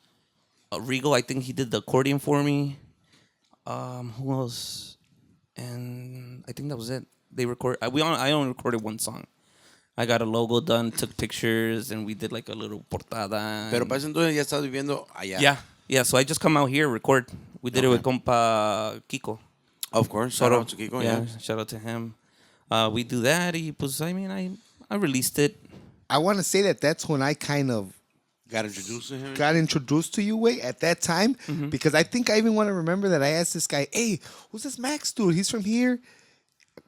Rigo, I think he did the accordion for me. Who else? And I think that was it. They record. I only recorded one song. I got a logo done, took pictures, and we did like a little portada. Pero para ese entonces ya estás viviendo allá. Yeah. So I just come out here, record. We did it with compa Kiko. Of course. Shout out to Kiko. Yeah. Shout out to him. We do that. Pues, I mean, I released it. I want to say that's when I kind of Got introduced to him. got introduced to you, way at that time, because I think I even want to remember that I asked this guy, "Hey, who's this Max dude? He's from here."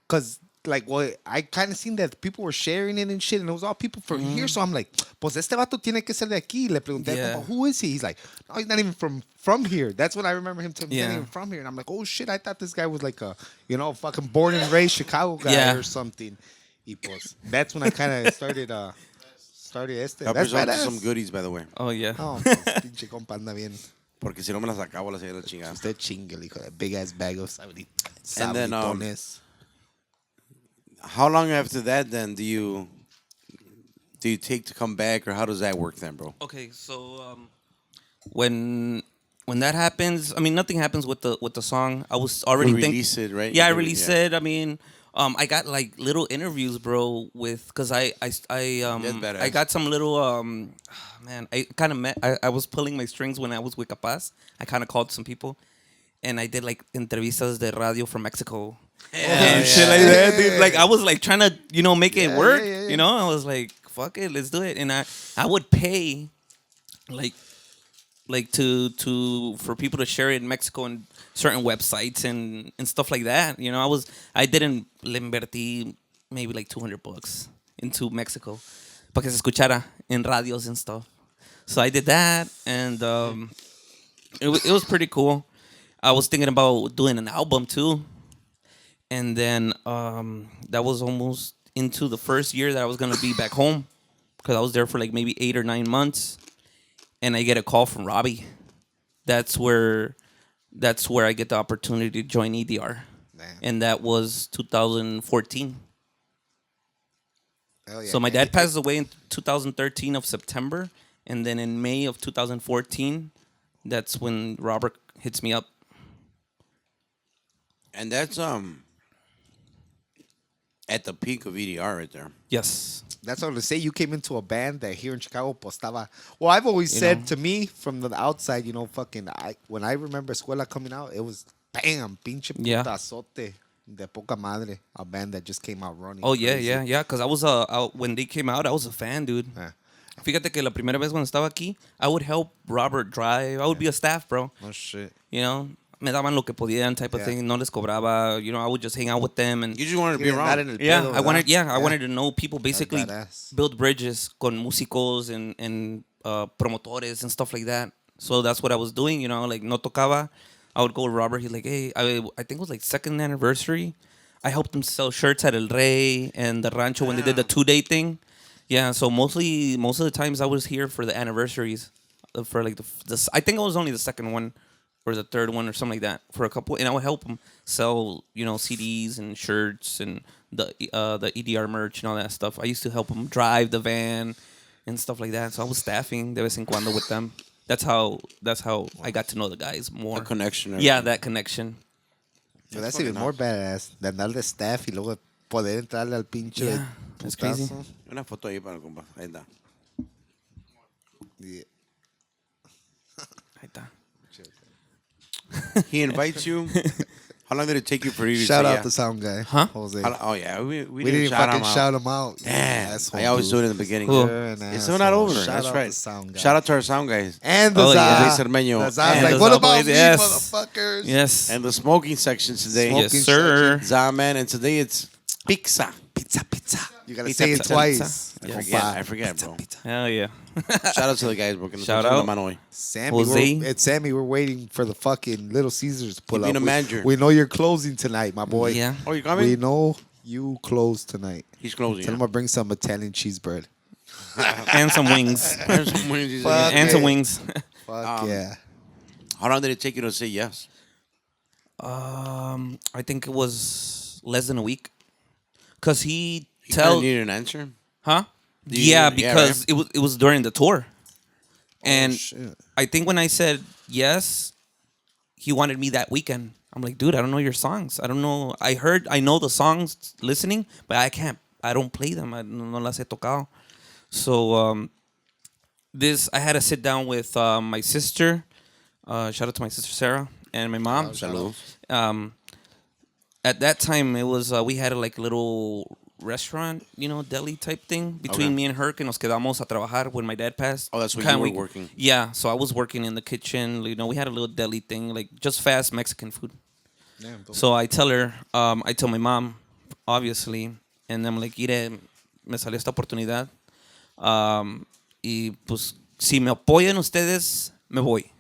Because I kind of seen that people were sharing it and shit, and it was all people from here. So I'm like, "Pues este vato tiene que ser de aquí." Le pregunté, Yeah. "Who is he?" He's like, "No, he's not even from here." That's when I remember him telling me, "He's not Yeah. even from here." And I'm like, "Oh shit, I thought this guy was like a fucking born and raised Chicago guy Yeah. or something." Y pues, that's when I kind of started este. I That's present badass. some goodies, by the way. Oh, yeah. No, pues, pinche compa anda bien. Porque si no me las acabo, las seguiré la chingada. Usted chingue, hijo de big ass bag of And then, sabritones. How long after that then do you take to come back, or how does that work then, bro? Okay, so when that happens, I mean, nothing happens with the song. I was already You thinking. release it, right? Yeah, I You do, released yeah. it. I mean, I got like little interviews, bro, with because I badass. got some little man. I kind of met. I was pulling my strings when I was with K-Paz. I kind of called some people, and I did like entrevistas de radio from Mexico. And shit like that, dude. Like I was like trying to, make it work. yeah. You know, I was like, fuck it, let's do it. And I would pay like to for people to share it in Mexico and certain websites and stuff like that. You know, I didn't le invertí maybe like $200 into Mexico para que se escuchara en radios and stuff. So I did that, and it was pretty cool. I was thinking about doing an album too. And then that was almost into the first year that I was going to be back home, because I was there for like maybe 8 or 9 months. And I get a call from Robbie. That's where I get the opportunity to join EDR. Damn. And that was 2014. Hell yeah. So my dad passes away in 2013 of September. And then in May of 2014, that's when Robert hits me up. And that's at the peak of EDR right there. Yes. That's what I was say. You came into a band that here in Chicago postaba. Well, I've always said to me from the outside, when I remember Escuela coming out, it was bam, pinche Yeah. putazote de poca madre, a band that just came out running. Oh, yeah, crazy. yeah. Because I was when they came out, I was a fan, dude. Yeah. Fíjate que la primera vez cuando estaba aquí, I would help Robert drive. I would be a staff, bro. No shit. You know, me daban lo que podían type of Yeah. thing. No les cobraba. You know, I would just hang out with them. And You just wanted to be Not around. in el yeah, pedo, I wanted. ¿verdad? Yeah, I wanted to know people. Basically, badass. build bridges con músicos and promotores and stuff like that. So that's what I was doing. You know, like no tocaba. I would go with Robert. He's like, hey, I think it was like second anniversary. I helped them sell shirts at El Rey and the Rancho when they did the 2-day thing. Yeah, so most of the times I was here for the anniversaries, for like I think it was only the second one or the third one or something like that for a couple, and I would help them sell, CDs and shirts and the EDR merch and all that stuff. I used to help them drive the van and stuff like that. So I was staffing de vez en cuando with them. That's how I got to know the guys more. A connection. Yeah, that connection. So that's even more badass than dar de staff y luego poder entrarle al pinche Yeah, that's crazy. putazo. Una foto ahí para el compa. Ahí está. Yeah. Ahí está. He invites you. How long did it take you for you to Shout say out yeah? the sound guy, Huh? Jose. Oh yeah, we We didn't even shout fucking him out. shout him out. Damn, Asshole, I always dude. do it in the beginning. Cool. You're an It's still not asshole. over. Shout That's out right. the sound guy. Shout out to our sound guys And the Oh, yeah. Zaz. Luis Cermeño. The Zaz, And like, the what Zaz about boys, me, yes. motherfuckers? Yes. and the smoking section today. Smoking Yes, sir. Zaman, and today it's pizza. pizza. You gotta Pizza, say it pizza, twice. I forget, bro. Hell yeah. Shout out to the guys, bro. Que nos Shout echan la out. mano hoy. Sammy, Jose. it's Sammy. We're waiting for the fucking Little Caesars to pull Keep up. being a manager. We know you're closing tonight, my boy. Yeah. Oh, you coming? We know you close tonight. He's closing. Tell him I'll bring some Italian cheese bread. And some wings. There's some wings. Fuck. And some Okay. wings. Fuck yeah. How long did it take you to say yes? I think it was less than a week. Cause he You tell, needed an answer. huh? You- Yeah, yeah, because it was during the tour, and shit. I think when I said yes, he wanted me that weekend. I'm like, dude, I don't know your songs. I don't know. I know the songs listening, but I don't play them. I no las he tocado. So I had to sit down with my sister. Shout out to my sister Sarah and my mom. Saludos. At that time, it was we had a little restaurant, deli type thing between Okay. me and her. Que nos quedamos a trabajar when my dad passed. Oh, that's when Kinda you were working. Yeah, so I was working in the kitchen. We had a little deli thing, like just fast Mexican food. So I tell her, I tell my mom, obviously, and I'm like, mire, me salió esta oportunidad. Y pues, si me apoyan ustedes, me voy.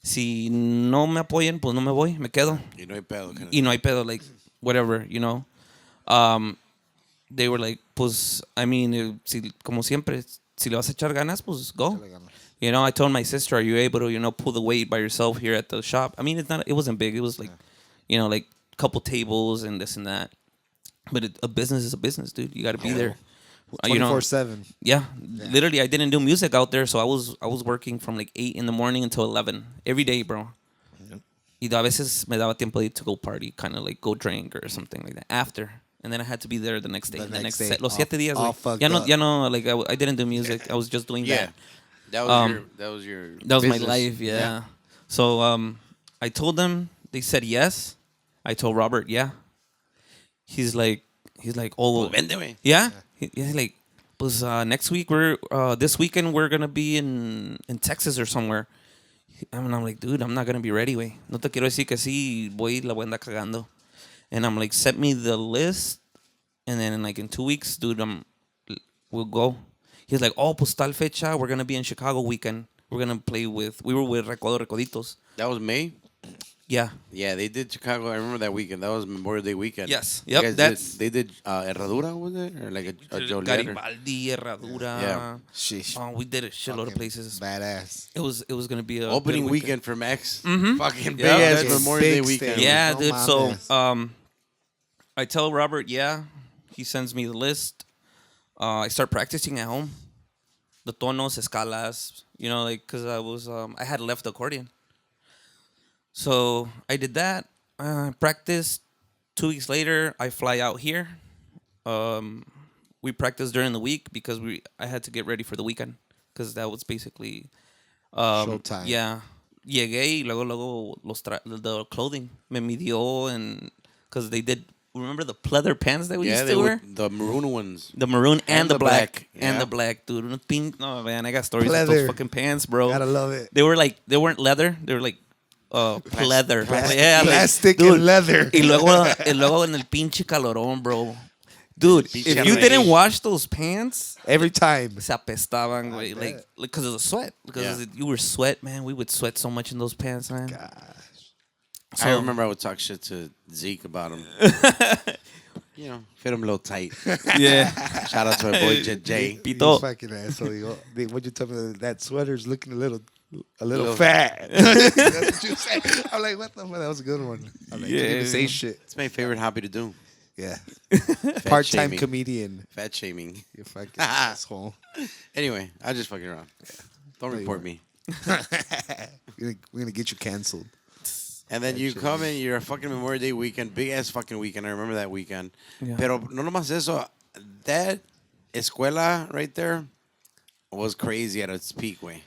Si no me apoyan, pues no me voy, me quedo. Y no hay pedo. Y no hay pedo, like, whatever, They were like, pues, I mean, como siempre, si le vas a echar ganas, pues go. I told my sister, are you able to, pull the weight by yourself here at the shop? I mean, it wasn't big. It was like, like a couple tables and this and that. But a business is a business, dude. You got to be there. 24/7. Yeah, literally, I didn't do music out there, so I was working from like 8 in the morning until 11 every day, bro. Y a veces me daba tiempo to go party, kind of like go drink or something like that after. And then I had to be there the next day. The next set. day, Los 7 días. all güey. fucked Ya no, up. ya no, like I didn't do music. I was just doing Yeah. that. That was your That was my business. life, yeah. So I told them, they said yes. I told Robert, yeah. He's like, oh, Vende, güey. yeah. He's like, pues next week this weekend we're gonna be in Texas or somewhere. And I'm like, dude, I'm not gonna be ready, güey. No te quiero decir que sí, la voy a andar cagando. And I'm like, send me the list, and then in 2 weeks, dude, we'll go. He's like, oh, pues tal fecha, we're gonna be in Chicago weekend. We were with Recoditos. That was May? Yeah. Yeah, they did Chicago. I remember that weekend. That was Memorial Day weekend. Yes. You Yep. guys they did Herradura, was it? Or like a Joliet? Garibaldi, Herradura. Yeah. Sheesh. We did a shitload of places. Badass. It was gonna be a Opening good weekend for Max. Mhm. Fucking big Yeah, ass that's Memorial Day big weekend. stage. Yeah, No dude. So mames. I tell Robert, yeah. He sends me the list. I start practicing at home. The tonos, escalas, because I had left the accordion. So I did that. Practiced. 2 weeks later, I fly out here. We practiced during the week because I had to get ready for the weekend because that was basically Showtime. Yeah, llegué y luego the clothing me midió and because they did. Remember the pleather pants that we used they to wear? the maroon ones. The maroon and the black. Yeah. And the black, dude. No, man, I got stories of those Pleather. fucking pants, bro. Gotta love it. They weren't leather. They were like pleather. Plastic, Yeah, like, plastic dude. and leather. Y luego en el pinche calorón, bro. Dude, Pinche if you rey. didn't wash those pants, Every time. se apestaban, güey. Like, because of the sweat. Because you were sweat, man. We would sweat so much in those pants, man. I remember I would talk shit to Zeke about him. Fit him a little tight. Yeah. Shout out to my boy J. You Pito. fucking asshole. What'd you tell me? That sweater's looking a little Little- fat. That's what you said. I'm like, what the fuck? That was a good one. I'm like, you didn't even say shit. It's my favorite hobby to do. Yeah. Fat Part-time shaming. comedian. Fat shaming. You fucking asshole. Anyway, I just fucking around. Don't report me. We're gonna get you canceled. And then you come in, you're a fucking Memorial Day weekend, big ass fucking weekend. I remember that weekend. Yeah. Pero no nomás eso, that escuela right there was crazy at its peak, way.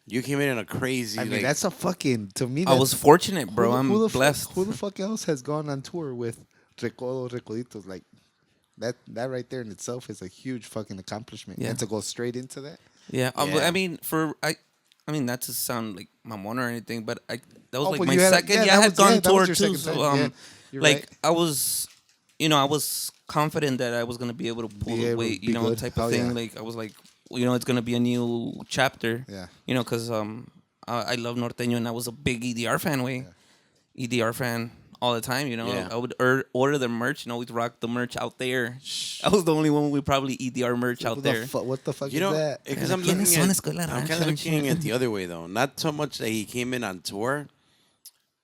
You came in a crazy. I mean, like, that's a fucking, to me, I was fortunate, bro. I'm the blessed. Who the fuck else has gone on tour with Recoditos? Like, that right there in itself is a huge fucking accomplishment. Yeah. And to go straight into that. Yeah. Yeah. I mean, not to sound like mamon or anything, but that was Oh, like but my you had- second. yeah, Yeah, I that had was- gone yeah, that tour was your too. second So time. Yeah, you're like right. I was, I was confident that I was gonna be able to pull Be the able to weight, be you know, good. type Hell of thing. yeah. Like I was like, it's gonna be a new chapter. Yeah. You know, because I love norteño and I was a big EDR fan. EDR fan all the time. You know, Yeah. I would order the merch. You know, we'd rock the merch out there. I was the only one with probably EDR merch out there. What the fuck You is know, that? because Yeah, I'm ¿quiénes looking son at, Escuela de I'm kind Rancho of and looking shit? at the other way though. Not so much that he came in on tour,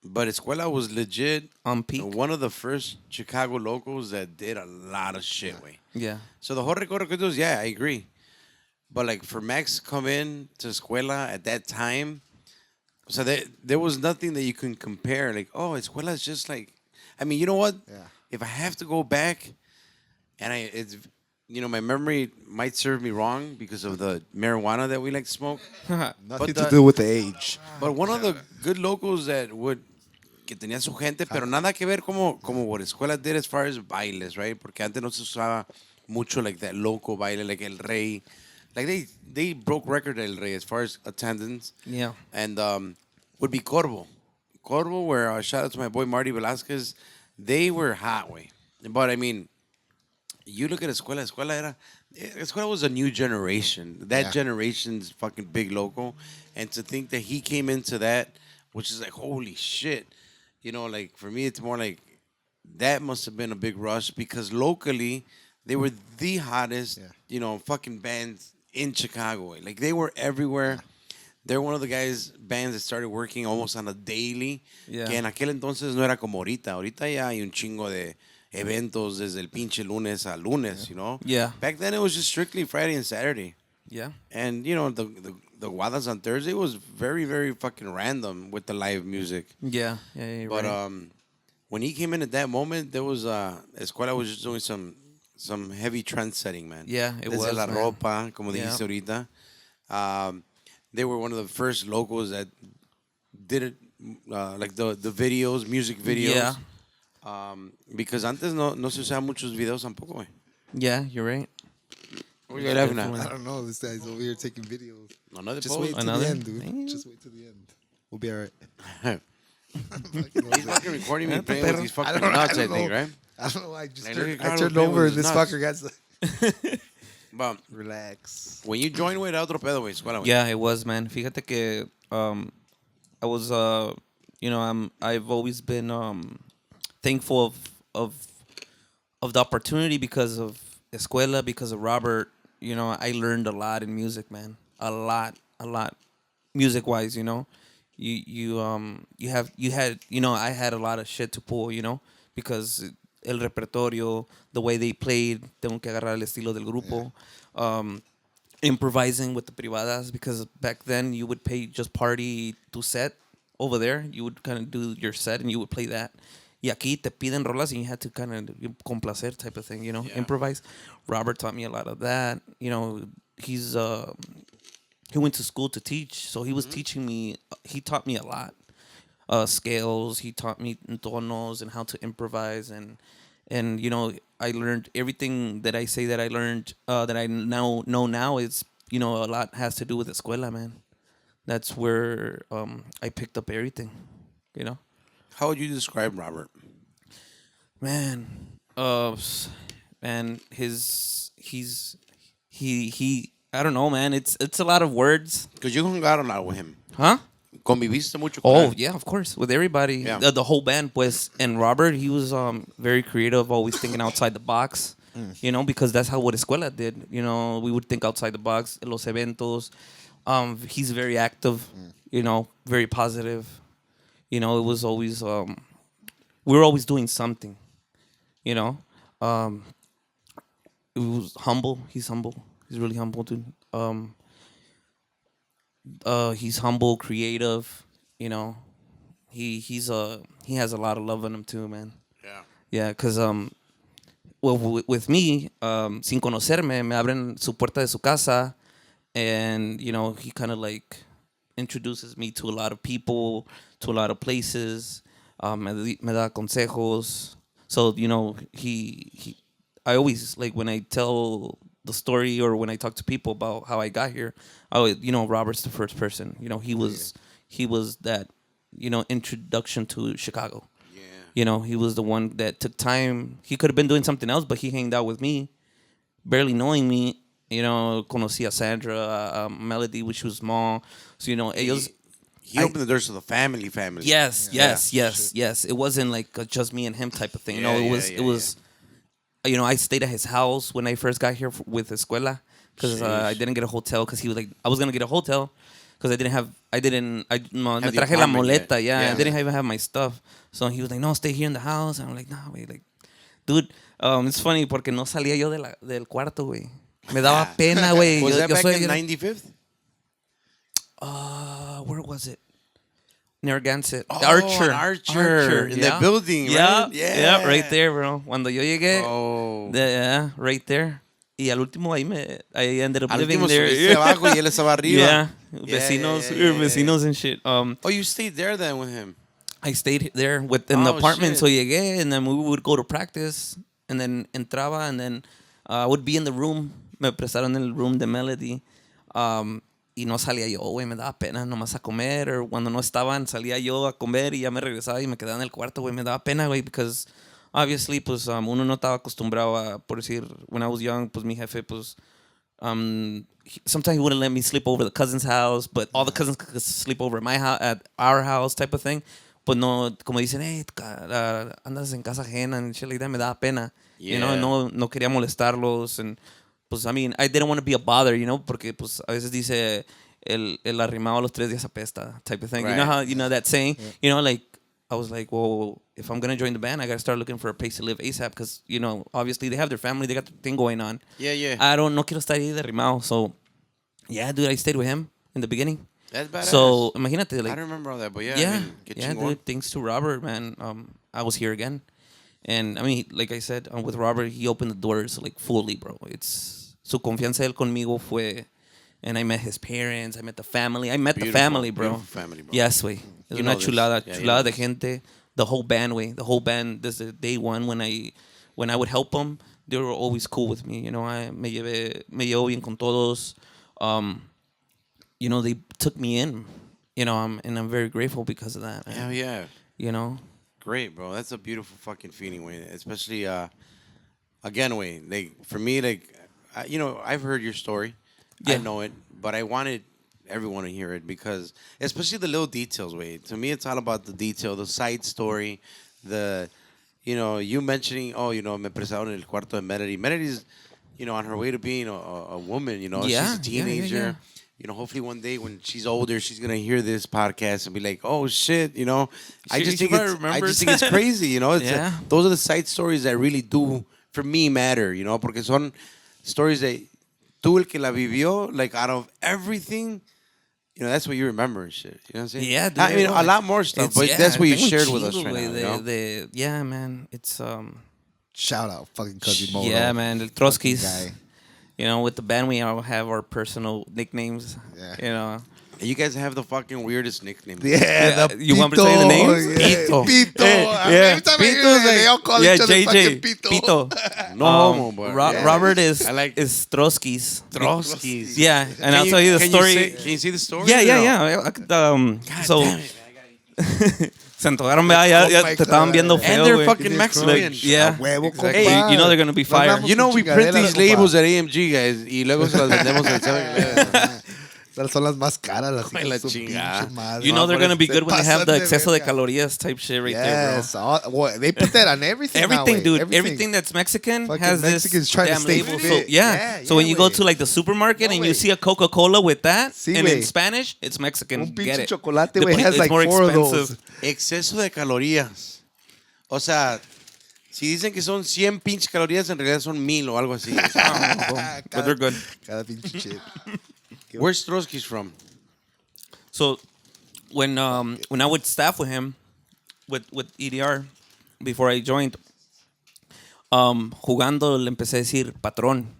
but Escuela was legit On peak. one of the first Chicago locals that did a lot of shit, way. Yeah. So the whole recorridos, yeah, I agree. But like for Max to come in to Escuela at that time, so there was nothing that you can compare. Like, oh, Escuela is just like, I mean, you know what? Yeah. If I have to go back, and my memory might serve me wrong because of the marijuana that we like to smoke. Nothing the- to do with the age. But one of the good locals que tenía su gente, pero nada que ver como what Escuela did as far as bailes, right? Porque antes no se usaba mucho like that local baile, like El Rey. Like they broke record El Rey as far as attendance. Yeah. And would be Corvo. Corvo, where shout out to my boy Marty Velasquez, they were hot, way. But I mean, you look at Escuela was a new generation. That Yeah. generation's fucking big local. And to think that he came into that, which is like, holy shit. You know, like for me, it's more like that must have been a big rush because locally, they were the hottest, fucking bands in Chicago. Like they were everywhere. They're one of the bands that started working almost on a daily. Yeah. Que en aquel entonces no era como ahorita. Ahorita ya hay un chingo de eventos desde el pinche lunes a lunes, you know? Yeah. Back then it was just strictly Friday and Saturday. Yeah. And, the Guadas on Thursday was very, very fucking random with the live music. Yeah. Yeah. You're But right. when he came in at that moment, there was Escuela was just doing some heavy trend setting, man. Yeah, it Desde was, la man. ropa, como Yeah. dijiste ahorita. They were one of the first locals that did it, like the videos, music videos. Yeah. Because antes no se usaban muchos videos tampoco, güey. Yeah, you're right. What are you laughing Definitely. at? I don't know. This guy's over here taking videos. Another Just pose? wait till Another? the end, dude. Damn. Just wait till the end. We'll be all right. He's fucking recording me playing with these fucking I don't know, nuts, I I don't think, know. right? I don't know why. Like, look at I Carlos turned playing over with and his this nuts. fucker got like, But relax. when you join, güey, era otro pedo, güey. Escuela, güey. Yeah, it was, man. Fíjate que I was I've always been thankful of the opportunity because of Escuela, because of Robert. You know, I learned a lot in music, man. A lot, music wise. You know, I had a lot of shit to pull. You know, because el repertorio, the way they played, tengo que agarrar el estilo del grupo. Improvising with the privadas, because back then you would pay just party to set over there. You would kind of do your set and you would play that. Y aquí te piden rolas and you had to kind of complacer type of thing, you know, Yeah. improvise. Robert taught me a lot of that. You know, he went to school to teach, so he was teaching me. He taught me a lot, scales. He taught me tonos and how to improvise, and you know, I learned everything that I say that I learned that I now know now is, you know, a lot has to do with Escuela, man. That's where I picked up everything, you know. How would you describe Robert? Man, man, he I don't know, man. It's a lot of words, Because you hung out a lot with him. huh? Conviviste mucho con Oh él. yeah, of course, with everybody, Yeah. the whole band, pues. And Robert, he was very creative, always thinking outside the box. You know, because that's how what Escuela did. You know, we would think outside the box. Los eventos, he's very active. You know, very positive. You know, it was always we were always doing something. You know, it was humble. He's humble. He's really humble, dude. He's humble, creative. You know, he has a lot of love in him too, man. Yeah. Yeah, cause with me, sin conocerme, me abren su puerta de su casa, and you know, he kind of like introduces me to a lot of people, to a lot of places. Me da consejos. So you know, I always, like, when I tell the story or when I talk to people about how I got here, you know, Robert's the first person. You know, he was that, you know, introduction to Chicago. Yeah. You know, he was the one that took time. He could have been doing something else, but he hanged out with me, barely knowing me. You know, conocí a Sandra, Melody, which was small. So, you know, ellos... He opened the doors to the family. Yes. It wasn't like just me and him type of thing. It was. You know, I stayed at his house when I first got here with Escuela because I didn't get a hotel because he was like, I was gonna get a hotel because me traje la moleta. I didn't even have my stuff. So he was like, no, stay here in the house. And I'm like, nah, wait, like, dude, it's funny porque no salía yo del cuarto, güey. Me daba pena, güey. Was that back in 95th? Where was it? Narragansett. Oh, Archer. In that building, right? Yeah, right there, bro. Cuando yo llegué, right there. Y al último I ended up living there. Abajo y él estaba arriba. Vecinos and shit. Oh, you stayed there then with him? I stayed there in the apartment. Shit. So llegué, and then we would go to practice, and then entraba, and then I would be in the room. Me prestaron el room de Melody. Y no salía yo, güey, me daba pena nomás a comer. O cuando no estaban, salía yo a comer y ya me regresaba y me quedaba en el cuarto, güey. Me daba pena, güey, because obviously, pues, uno no estaba acostumbrado a, por decir, when I was young, pues, mi jefe, pues, sometimes he wouldn't let me sleep over the cousin's house, but all the cousins could sleep over at my house, at our house type of thing. Pues no, como dicen, hey, andas en casa ajena and shit like that, me daba pena. You know, no quería molestarlos and... Pues, I mean, I didn't want to be a bother, you know, porque, pues, a veces dice el arrimado a los 3 días apesta type of thing. Right. You know how, you know that saying? Yeah. You know, like, I was like, well, if I'm going to join the band, I got to start looking for a place to live ASAP because, you know, obviously they have their family, they got their thing going on. Yeah. No quiero estar ahí de arrimado. So, yeah, dude, I stayed with him in the beginning. That's badass. So, imagínate, like. I don't remember all that, but yeah. Yeah, I mean, dude, thanks to Robert, man, I was here again. And, I mean, like I said, with Robert, he opened the doors, like, fully, bro. Su confianza él conmigo fue, and I met his parents, I met the family. I met the family, bro. Family, bro. Yes, güey. Es una chulada de gente. The whole band, güey. The whole band, desde day one, when I would help them, they were always cool with me. You know, me llevo bien con todos. You know, they took me in. You know, and I'm very grateful because of that. Hell yeah. You know? Great, bro. That's a beautiful fucking feeling, way. Especially, again, way. Like, for me, like, you know, I've heard your story. Yeah. I know it, but I wanted everyone to hear it because, especially the little details, way. To me, it's all about the detail, the side story, you know, you mentioning, oh, you know, me prestaron en el cuarto de Melody. Melody's, you know, on her way to being a woman, you know, she's a teenager. Yeah. You know, hopefully one day when she's older, she's gonna hear this podcast and be like, "Oh shit," you know. I just think it's crazy, you know. Those are the side stories that really do for me matter, you know, porque son stories that tú el que la vivió, like out of everything, you know, that's what you remember and shit. You know what I'm saying? Yeah, dude, I mean, a lot more stuff, but that's what you shared with us right now. Yeah, man. It's shout out fucking Quasimodo. Yeah, man. El Trotsky's. You know, with the band, we all have our personal nicknames. Yeah. You know. You guys have the fucking weirdest nicknames. Yeah, you want me to say the names? Yeah. Pito. Every time Pito's like, they all call each other fucking Pito. No homo, but Robert is Trotsky's. Trotsky's. Yeah, and I'll tell you the story. Can you see the story? Yeah. So se antojaron, ya te estaban viendo feo. And they're fucking Mexican. Yeah. Hey, you know they're gonna be fired. You know we print these labels at AMG, guys, y luego se las vendemos al 7-Eleven. Son las más caras, las la chingada. You know they're gonna be good when they have the exceso de calorías type shit right there, bro. They put that on everything. Everything, dude. Everything that's Mexican fucking has Mexicans this trying damn to stay label. fit. So when you go to like the supermarket and you see a Coca-Cola with that, and in Spanish, it's Mexican. Un Get it. chocolate, güey, has like 4 of those. Exceso de calorías. O sea, si dicen que son 100 pinches calorías, en realidad son 1000 o algo así. But they're good. Cada pinche shit. Where's Trotsky's from? So when I would staff with him with EDR before I joined, jugando le empecé a decir patrón.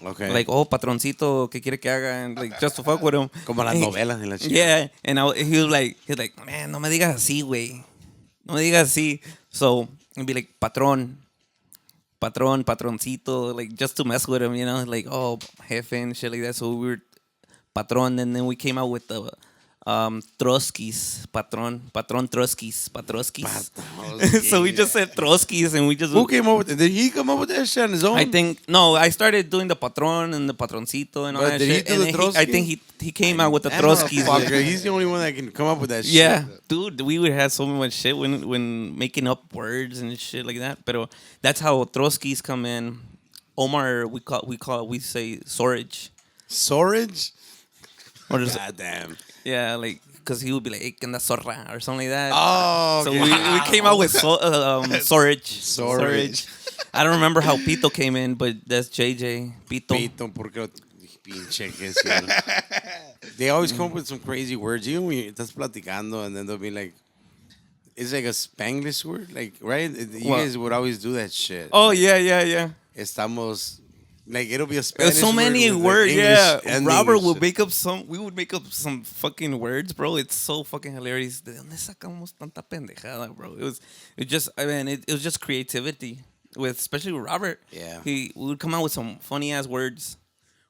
Okay. Like, oh, patroncito, ¿qué quiere que haga? And like, just to fuck with him. Como las novelas en la chica. Yeah, and he was like, man, no me digas así, güey. No me digas así. So I'd be like, patroncito, like just to mess with him, you know, like, oh, jefe and shit like that. So we were patron, and then we came out with the Trotsky's, patron Trotsky's. So we just said Trotsky's and we just. Who came up with it? Did he come up with that shit on his own? I think no. I started doing the patron and the patroncito and all But that did he shit. do And the then Trotsky? I think he came out with the That Trotsky's. motherfucker, he's the only one that can come up with that shit. Yeah, dude, we would have so much shit when making up words and shit like that. But that's how Trotsky's come in. Omar, we say storage. Storage? Or just, God damn. yeah, like because he would be like, "Hey, que anda zorra" or something like that. Oh, So okay. we came out with storage. Storage. I don't remember how Pito came in, but that's JJ. Pito. Pito, porque pinche que sí. They always come up with some crazy words. Even when you estás platicando and then they'll be like, it's like a Spanglish word, like, right? You What? guys would always do that shit. Oh, yeah. Estamos, like, it'll be a There's Spanish so many word with, words, like, yeah. English ending Robert and would shit. make up we would make up some fucking words, bro. It's so fucking hilarious. ¿De dónde sacamos tanta pendejada, bro? It was just creativity especially with Robert. Yeah. We would come out with some funny ass words.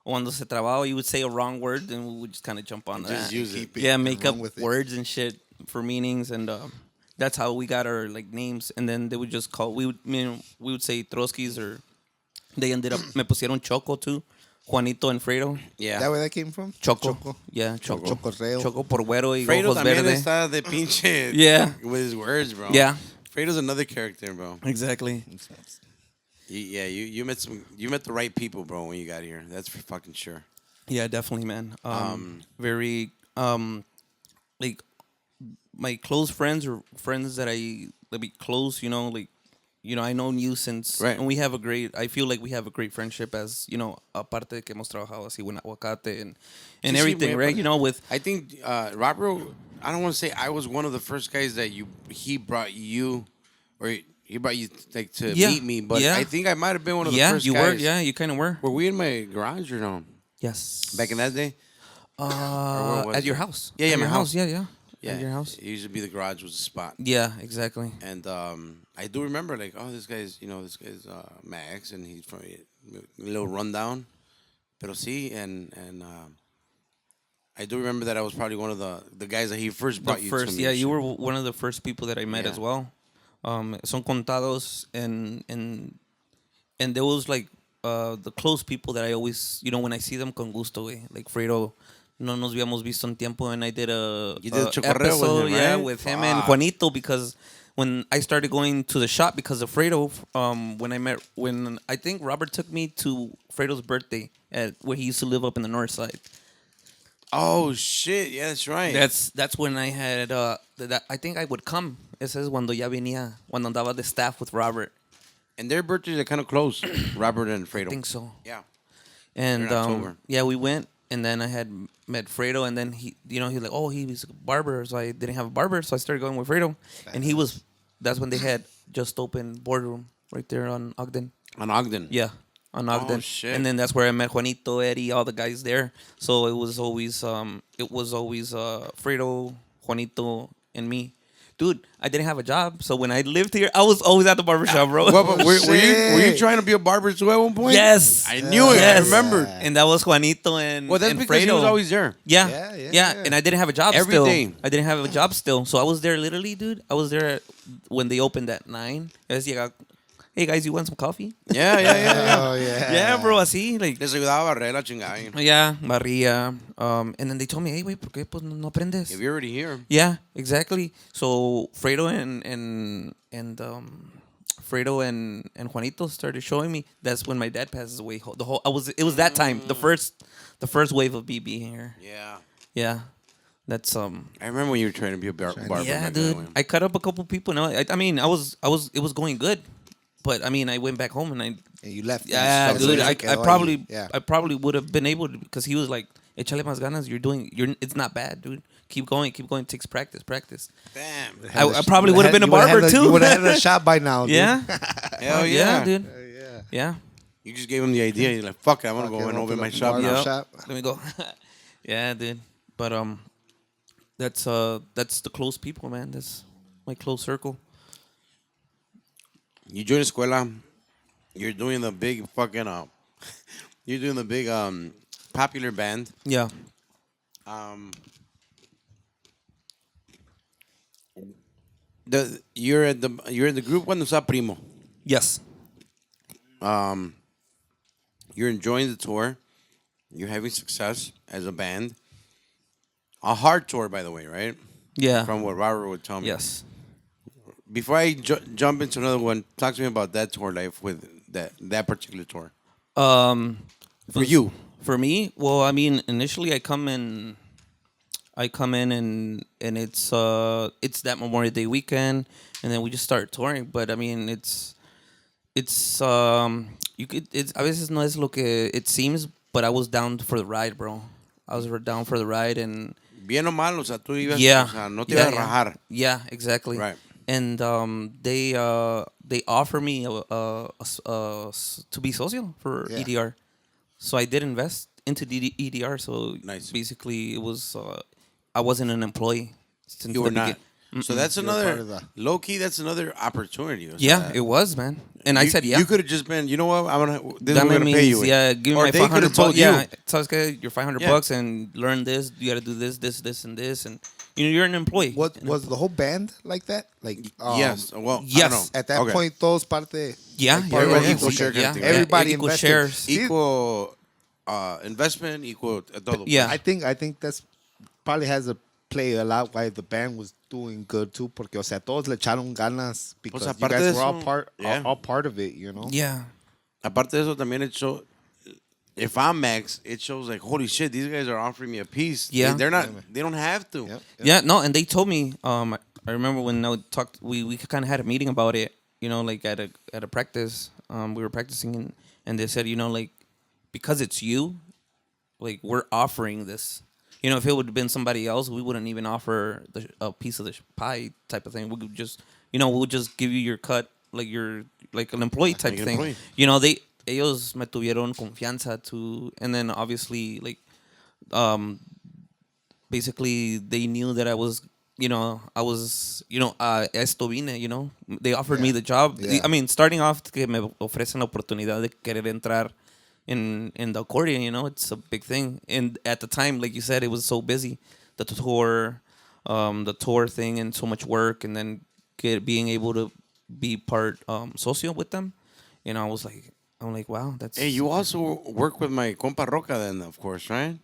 Cuando se trababa, you would say a wrong word, and we would just kind of jump on Just that. use it. Yeah, make up run with it. words and shit for meanings, and that's how we got our like names. And then they would just call. We would say Trotsky's, or they ended up me pusieron Choco too, Juanito and Fredo. Yeah. That where that came from? Choco. Yeah, Choco. Chokorreo. Choco por güero y Fredo ojos también verde. está de pinche. Yeah. With his words, bro. Yeah. Fredo's another character, bro. Exactly. You met the right people, bro, when you got here. That's for fucking sure. Yeah, definitely, man. Very like my close friends or friends that be close, I known you since, Right. and I feel like we have a great friendship as, aparte de que hemos trabajado así en aguacate and Sí, everything, sí, right? but- With I think Robert, I don't want to say I was one of the first guys that he brought you, or he brought you like to Yeah, meet me, but yeah. I think I might have been one of the yeah, first you guys. were, yeah, you kind of were. Were we in my garage or no? Yes. Back in that day? where was At your it? house. Yeah, At my your house. Yeah. Yeah, At your house. It used to be the garage was the spot. Yeah, exactly. And I do remember, like, oh, this guy's Max, and he's from a little rundown. Pero sí, and I do remember that I was probably one of the guys that he first brought you to me. Yeah, you were one of the first people that I met Yeah. as well. Son contados, and there was like the close people that I always, when I see them con gusto, güey. Like Fredo, no nos habíamos visto en tiempo, and I did You did Chokorreo with episode, him, yeah, right? with him and Fuck. Juanito, because when I started going to the shop because of Fredo, when I think Robert took me to Fredo's birthday at where he used to live up in the north side. Oh shit! Yeah, that's right. That's when I had I think I would come. Ese es cuando ya venía, cuando andaba de staff with Robert. And their birthdays are kind of close, Robert and Fredo. I think so. Yeah. And They're in October. yeah, we went, and then I had met Fredo, and then he's like, oh, he was a barber, so I didn't have a barber, so I started going with Fredo, and that's when they had just opened boardroom right there on Ogden. On Ogden. Yeah, on Ogden. Oh, shit. And then that's where I met Juanito, Eddie, all the guys there. So it was always Fredo, Juanito, and me. Dude, I didn't have a job, so when I lived here, I was always at the barbershop, bro. Well, but were you Shit. trying to be a barber too at one point? Yes. I knew it. Yes. I remembered. And that was Juanito and Well, that's and because he Fredo. was always there. Yeah. And I didn't have a job Every still. day. I didn't have a job still. So I was there literally, dude. I was there when they opened at 9. Hey, guys, you want some coffee? Yeah. Oh, yeah. Yeah, bro, así. Like, Les ayudaba a barrer la chingada. yeah, Maria. And then they told me, hey, güey, ¿por qué pues no aprendes? If you're already here. Yeah, exactly. So Fredo and Juanito started showing me. That's when my dad passes away. It was that time. The first wave of BB here. Yeah. Yeah. That's I remember when you were trying to be a barber. yeah, back dude. then. I cut up a couple people. No, I mean, it was going good, but I mean, I went back home and And you left. yeah, So dude. se I quedó probably ahí. Yeah. I probably would have been able to, because he was like, "Échale más ganas. It's not bad, dude. Keep going. It takes practice. Damn. I probably would have been a You would've barber had too. You would have had a shop by now. Dude. Yeah. Hell yeah, yeah. dude. Yeah. Yeah. You just gave him the idea. You're like, fuck it, I'm gonna Fuck go it, and I'll open open my up a shop barber now. Yep. shop. Let me go. Yeah, dude. But that's the close people, man. That's my close circle. You join Escuela, you're doing the big fucking you're doing the big popular band. Yeah. You're in the group cuando está primo. Yes. You're enjoying the tour. You're having success as a band. A hard tour, by the way, right? Yeah. From what Robert would tell me. Yes. Before I jump into another one, talk to me about that tour life with that particular tour. For you. For me, well, I mean, initially I come in and it's that Memorial Day weekend, and then we just start touring. But I mean, it's you could it's a veces no es lo que it seems, but I was down for the ride, bro. I was down for the ride, and Bien o mal, o sea, tú ibas, yeah, o sea, no te yeah, ibas a rajar. yeah, exactly. Right. And they offer me to be socio for Yeah. EDR, so I did invest into EDR. So Nice. basically, it was I wasn't an employee since You the were not. begin- So that's You were part another of the- low key. That's another opportunity. O sea, Yeah, it was, man. And I said, yeah. You could have just been. You know what? This is That what we're gonna pay you. means, yeah, give me Or my they could 500 have told bucks. you. Yeah, so it's good. You're 500 Yeah. bucks and learn this. You got to do this, and this, and you're an employee. What And- was the whole band like that? Like Yes. Well, yes. I don't know. At that Okay. point, todos parte. Yeah, like, yeah, everybody yeah, equal yeah, share kind of yeah, thing, yeah, right? Everybody equal invested. shares. Equal investment, equal todo. Yeah. I think that's probably has a play a lot why the band was doing good too, porque o sea todos le echaron ganas because you aparte guys de were all eso, part yeah. all part of it, you know. Yeah, Aparte de eso, también it shows. If I'm Max, it shows like, holy shit, these guys are offering me a piece. Yeah. They're not. They don't have to. Yep. yeah. No, and they told me. I remember when I talked. We kind of had a meeting about it. You know, like at a practice. We were practicing, and they said, you know, like because it's you, like we're offering this. You know, if it would have been somebody else, we wouldn't even offer a piece of the pie type of thing. We could just, you know, we'll just give you your cut, like you're like an employee type Like an thing. employee. You know, ellos me tuvieron confianza to, and then obviously like, basically they knew that I was, esto vine, you know, they offered me Yeah. the job. Yeah. I mean, starting off que me ofrecen la oportunidad de querer entrar in the accordion, you know, it's a big thing. And at the time, like you said, it was so busy, the tour thing, and so much work, and then being able to be part socio with them. You know, I'm like, wow, that's Hey, you also work with my compa Roca then, of course, right?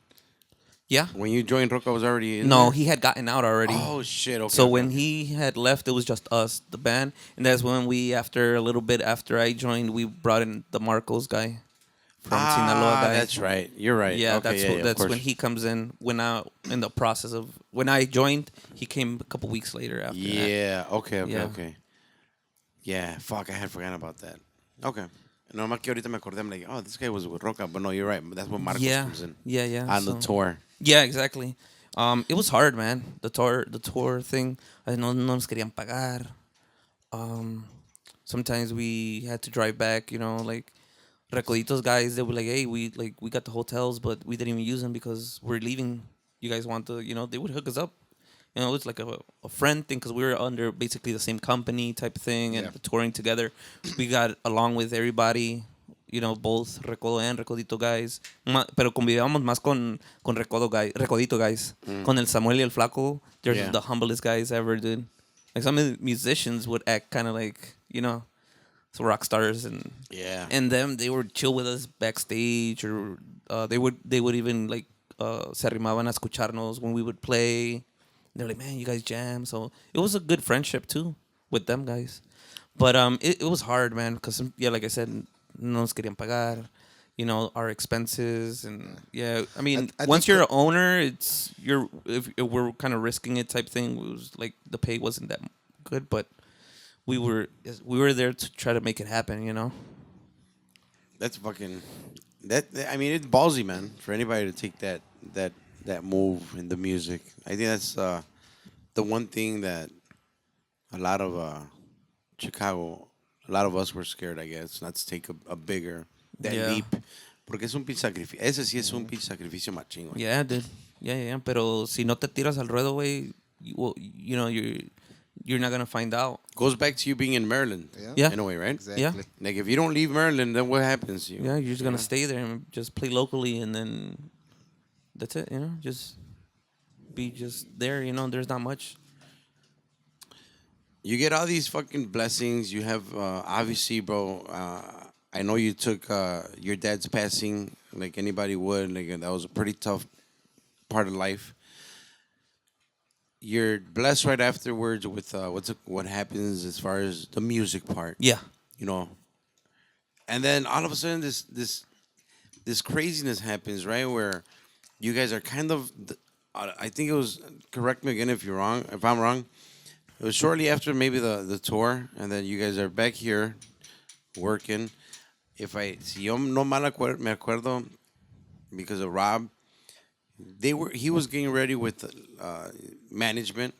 yeah. When you joined, Roca was already in No, there? he had gotten out already. Oh, shit. Okay. So okay, when okay. he had left, it was just us, the band, and that's when after a little bit after I joined, we brought in the Marcos guy from Sinaloa guy. That's right. You're right. Yeah, Okay, that's of when course. he comes in. When in the process of when I joined, he came a couple weeks later after that. Yeah. Okay. Yeah. Okay. Yeah. Fuck. I had forgotten about that. Okay. No, más que ahorita me acordé. I'm like, oh, this guy was with Roca, but no, you're right. That's when Marcos Yeah, comes in yeah. on the so- tour. Yeah, exactly. It was hard, man. The tour thing. No nos querían pagar. Sometimes we had to drive back. You know, like Recoditos guys. They were like, "Hey, we got the hotels, but we didn't even use them because we're leaving. You guys want to?" You know, they would hook us up. You know, it's like a friend thing because we were under basically the same company type of thing and Yeah. touring together. We got along with everybody. You know, both Recodo and Recodito guys. Pero convivíamos más con Recodito guys. Con el Samuel y el Flaco. They're Yeah. the humblest guys ever, dude. Like some of the musicians would act kind of like, you know, some rock stars, and Yeah. them, they would chill with us backstage, or they would even like se arrimaban a escucharnos when we would play. They're like, man, you guys jam. So it was a good friendship too with them guys. But it was hard, man, because yeah, like I said, no nos querían pagar, you know, our expenses, and yeah, I mean, I once think you're an owner, if we're kind of risking it type thing. It was like the pay wasn't that good, but we were there to try to make it happen, you know. That's fucking. I mean, it's ballsy, man, for anybody to take that move in the music. I think that's the one thing that a lot of Chicago, a lot of us were scared, I guess, not to take a bigger Yeah. leap. Porque es un pinche sacrificio. Ese sí es un pinche sacrificio machín, güey. Yeah, dude. Yeah. Pero si no te tiras al ruedo, güey, you know, you're not gonna find out. Goes back to you being in Maryland, Yeah. in a way, right? Exactly. Yeah. Like if you don't leave Maryland, then what happens to you? Yeah, you're just gonna stay there and just play locally, and then that's it. You know, just be just there. You know, there's not much. you get all these fucking blessings. You have obviously, bro. I know you took your dad's passing like anybody would. Like that was a pretty tough part of life. You're blessed right afterwards with what happens as far as the music part. Yeah. You know, and then all of a sudden this craziness happens, right? Where you guys are kind of. I think it was. Correct me again if you're wrong. If I'm wrong, it was shortly after maybe the tour, and then you guys are back here working. If I si yo no mal me acuerdo because of Rob, he was getting ready with management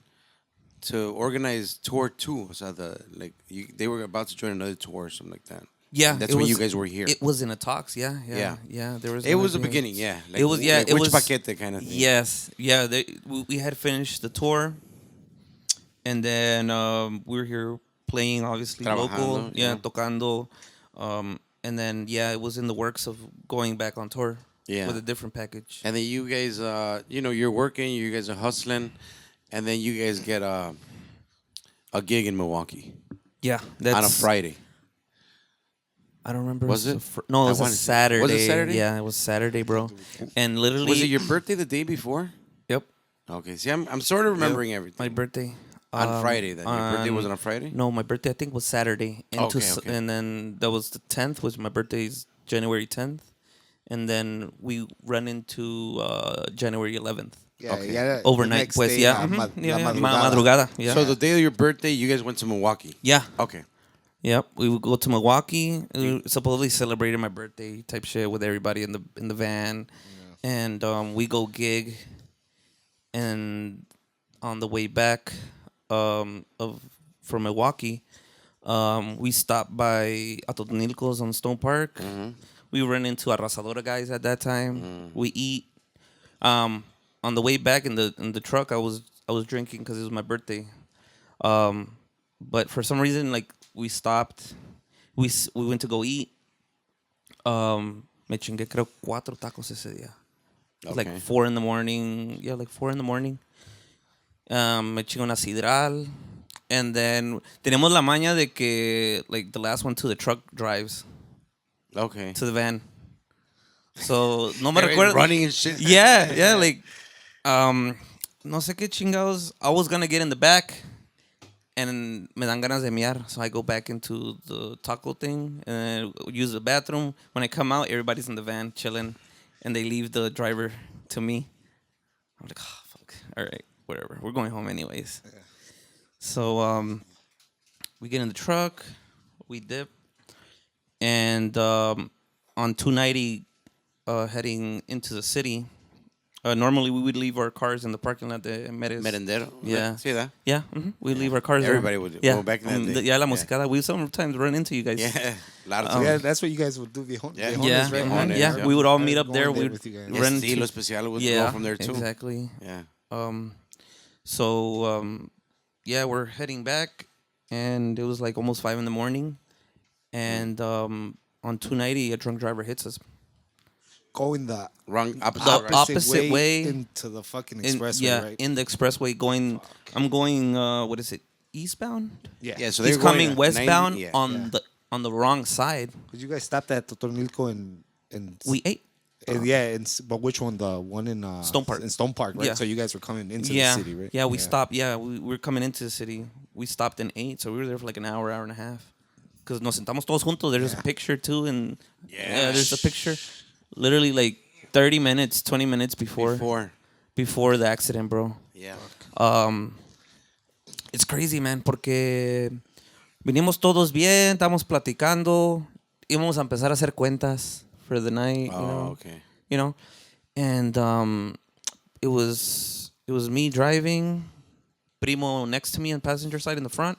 to organize tour two. So they were about to join another tour or something like that. Yeah, That's when you guys were here. It was in the talks. Yeah, yeah, Yeah. yeah. There was. It was the gonna be- beginning, yeah. Like, it was. Yeah, like it which was. paquete kind of thing. Yes, yeah. We had finished the tour, and then we were here playing, obviously local. Trabajando, Yeah, yeah. tocando. And then it was in the works of going back on tour. Yeah. With a different package. And then you guys, you're working, you guys are hustling, and then you guys get a gig in Milwaukee Yeah, that's on a Friday. I don't remember. Was it? No, I it was a wanna say- Saturday. was it Saturday? Yeah, it was Saturday, bro. And literally, Was it your birthday the day before? Yep. Okay, see, I'm sort of remembering everything. My birthday. On Friday, then. Your birthday wasn't on Friday? No, my birthday I think was Saturday. Okay. And then that was the 10th, which my birthday is January 10th. And then we run into January 11th. Yeah, Okay. yeah. Overnight, next pues, day, yeah. la Mhm. ma- Yeah, la yeah. madrugada. Madrugada, yeah. So the day of your birthday, you guys went to Milwaukee. Yeah. Okay. Yep, we would go to Milwaukee. We supposedly celebrated my birthday type shit with everybody in the van, and we go gig. And on the way back, from Milwaukee, we stopped by Atotonilco's on Stone Park. Mm-hmm. We ran into Arrasadora guys at that time. We eat. On the way back in the truck, I was drinking because it was my birthday. But for some reason, like we stopped. We went to go eat. Me chingué creo 4 tacos ese día. It was Okay. like 4 in the morning. Yeah, like 4 in the morning. Me chingué una sidral. And then tenemos la maña de que like the last one to the truck drives Okay. to the van. So no me Everybody's recuerdo. running and shit. Yeah, like no sé qué chingados. I was gonna get in the back, and me dan ganas de miar, so I go back into the taco thing and use the bathroom. When I come out, everybody's in the van chilling, and they leave the driver to me. I'm like, oh fuck, all right, whatever. We're going home anyways. Yeah. So we get in the truck, we dip, and on 290, heading into the city. Normally, we would leave our cars in the parking lot de Meres. Merendero. Yeah. See that? Yeah, we leave our cars there. Everybody would. Yeah, Well, back in that day. yeah, la Yeah. musicada. We sometimes run into you guys. Yeah. A lot of So times. yeah, that's what you guys would do. Viejones, Yeah. Yeah, right? Viejones, yeah. yeah. We would all I meet was up there. going We'd with you guys. run Estilo to, especial would yeah, go from there too. exactly. Yeah. So we're heading back, and it was like almost 5 in the morning, and on 290, a drunk driver hits us. Going the Wrong. The Opposite. opposite way into the fucking In, expressway, right? in the expressway going. I'm going. What is it? Eastbound. Yeah. So He's they're going coming at westbound 90, yeah. on the wrong side. Because you guys stopped at Totonilco and We ate. but which one? The one in Stone Park. In Stone Park, right? Yeah. So you guys were coming into Yeah, the city, right? yeah. We stopped. Yeah, we were coming into the city. We stopped in 8, so we were there for like an hour and a half. Because nos sentamos todos juntos. There's a picture too, and Yeah. there's a picture. Literally like 30 minutes, 20 minutes before the accident, bro. Yeah. It's crazy, man, porque vinimos todos bien, estamos platicando, íbamos a empezar a hacer cuentas for the night, Oh, okay. you know, and it was me driving, Primo next to me on passenger side in the front,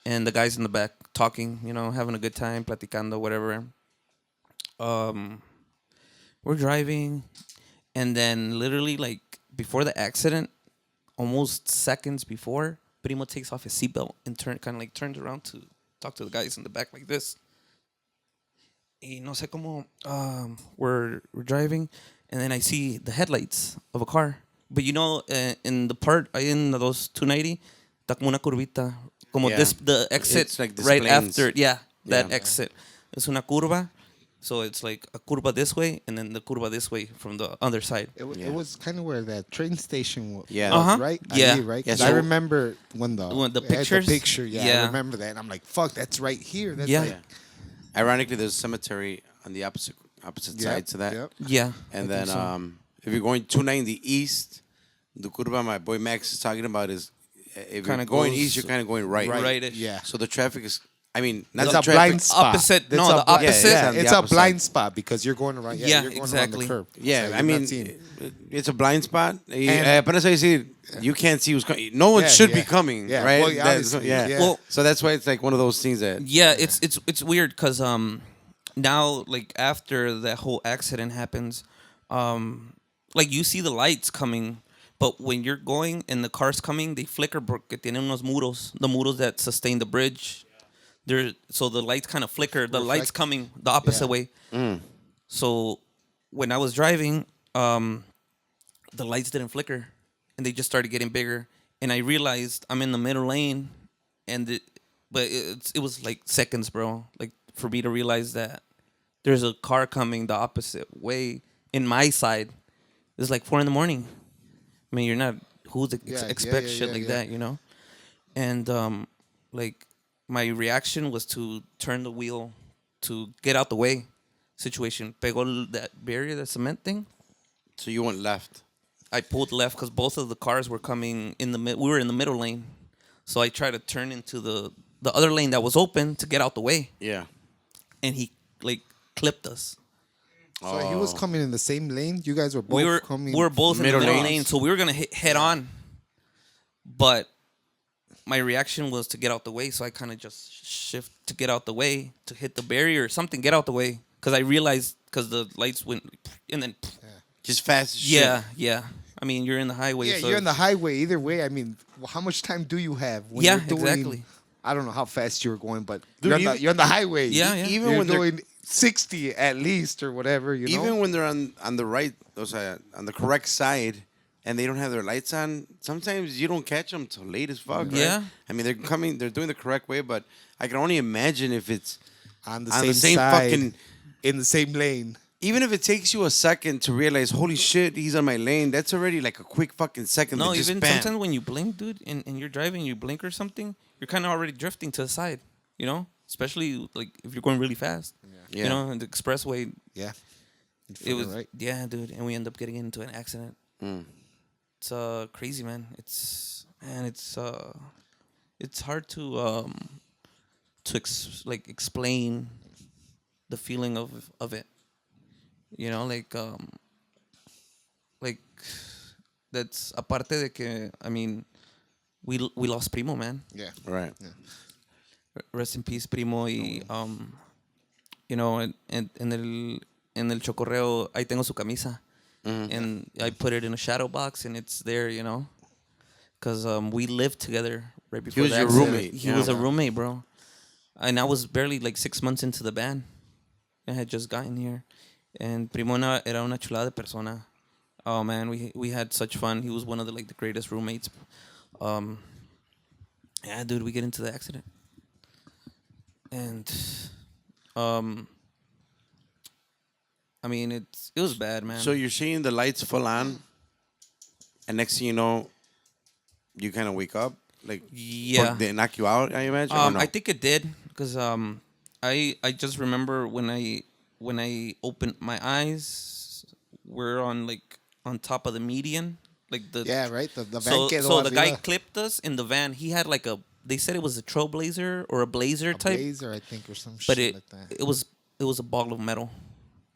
and the guys in the back talking, having a good time, platicando, whatever. We're driving, and then literally like before the accident, almost seconds before, Primo takes off his seatbelt and turns around to talk to the guys in the back like this. Y no sé cómo, we're driving, and then I see the headlights of a car. But in the part in those 290, está como una curvita. Como Yeah. this, the exit It's like this right planes. after. Yeah, that Yeah. exit. Es una curva. So it's like a curva this way and then the curva this way from the other side. Yeah. It was kind of where that train station was, Yeah. Uh-huh. right? Yeah. Ahí, right? Yeah, 'Cause I so- remember when the it had pictures? the picture, yeah, I Yeah. remember that. And I'm like, fuck, that's right here. That's Yeah. like, Yeah. Ironically, there's a cemetery on the opposite side to that. Yep. Yeah. And I then think so. if you're going 290 east, the curva my boy Max is talking about is if Kinda you're going goes east, you're kind of going right. Right-ish. Yeah. So the traffic is, I mean, not It's the a traffic. blind spot. Opposite- It's no, a the bli- opposite. Yeah, on the it's a opposite blind side. spot because you're going around. Yeah, Yeah, you're going exactly. around the curb. Yeah, So I you're mean, not seeing- it's a blind spot. And- Apenas I see, you can't see who's coming. No one Yeah, should be yeah. coming, Yeah, right? well, obviously, yeah. Well- so that's why it's like one of those things that. Yeah, it's weird because now like after that whole accident happens, like you see the lights coming, but when you're going and the car's coming, they flicker porque tienen unos muros, the muros that sustain the bridge. So the lights kind of flicker. The lights coming the opposite way. So when I was driving, the lights didn't flicker, and they just started getting bigger. And I realized I'm in the middle lane, but it was like seconds, bro. Like for me to realize that there's a car coming the opposite way in my side. It's like 4 a.m. I mean, you're not who's expect shit like that, you know? And like my reaction was to turn the wheel to get out the way. Situation pegó that barrier, that cement thing. So you went left. I pulled left because both of the cars were coming in the we were in the middle lane, so I tried to turn into the other lane that was open to get out the way, Yeah. and he like clipped us. So he was coming in the same lane. You guys were both We coming. were both in the middle middle lanes. lane, so we were gonna hit head on. But my reaction was to get out the way, so I kind of just shift to get out the way to hit the barrier or something, get out the way, because I realized because the lights went and then Just fast as shit. yeah. I mean, you're in the highway. Yeah, so you're in the highway. Either way, I mean, how much time do you have? When Yeah, you're doing, exactly. I don't know how fast you were going, but Dude, you're on the highway. Yeah, yeah. Even You're when they're doing 60 at least or whatever, you know? even when they're on the right, on the correct side, and they don't have their lights on, sometimes you don't catch them till late as fuck. Right? Yeah. I mean, they're doing the correct way, but I can only imagine if it's on the on same, the same side, fucking. in the same lane. Even if it takes you a second to realize, holy shit, he's on my lane, that's already like a quick fucking second. No, to just even bam. sometimes when you blink, dude, and you're driving, you blink or something, you're kind of already drifting to the side, you know? Especially like if you're going really fast, Yeah. you know, in the expressway. Yeah. It was right. yeah, dude, and we end up getting into an accident. Mm. It's crazy, man. It's hard to explain the feeling of it. You know, like that's aparte de que I mean, we lost Primo, man. Yeah. Right. Rest in peace, Primo. Y you know, en el Chokorreo ahí tengo su camisa, and I put it in a shadow box, and it's there, you know, because we lived together right before. was the your accident. roommate, He yeah. was a roommate, bro, and I was barely like 6 months into the band. I had just gotten here, and Primo era una chulada de persona. Oh man, we had such fun. He was one of the greatest roommates. Yeah, dude, we get into the accident. And I mean it was bad, man. So you're seeing the lights full on, and next thing you know, you kind of wake up, like yeah. they knock you out. I imagine. or no? I think it did because I just remember when I opened my eyes, we're on top of the median, like the Yeah, right. The van so quedó the guy arriba. clipped us in the van. He had they said it was a trailblazer or a blazer A type, blazer, I think, or some but shit like that. it was a ball of metal.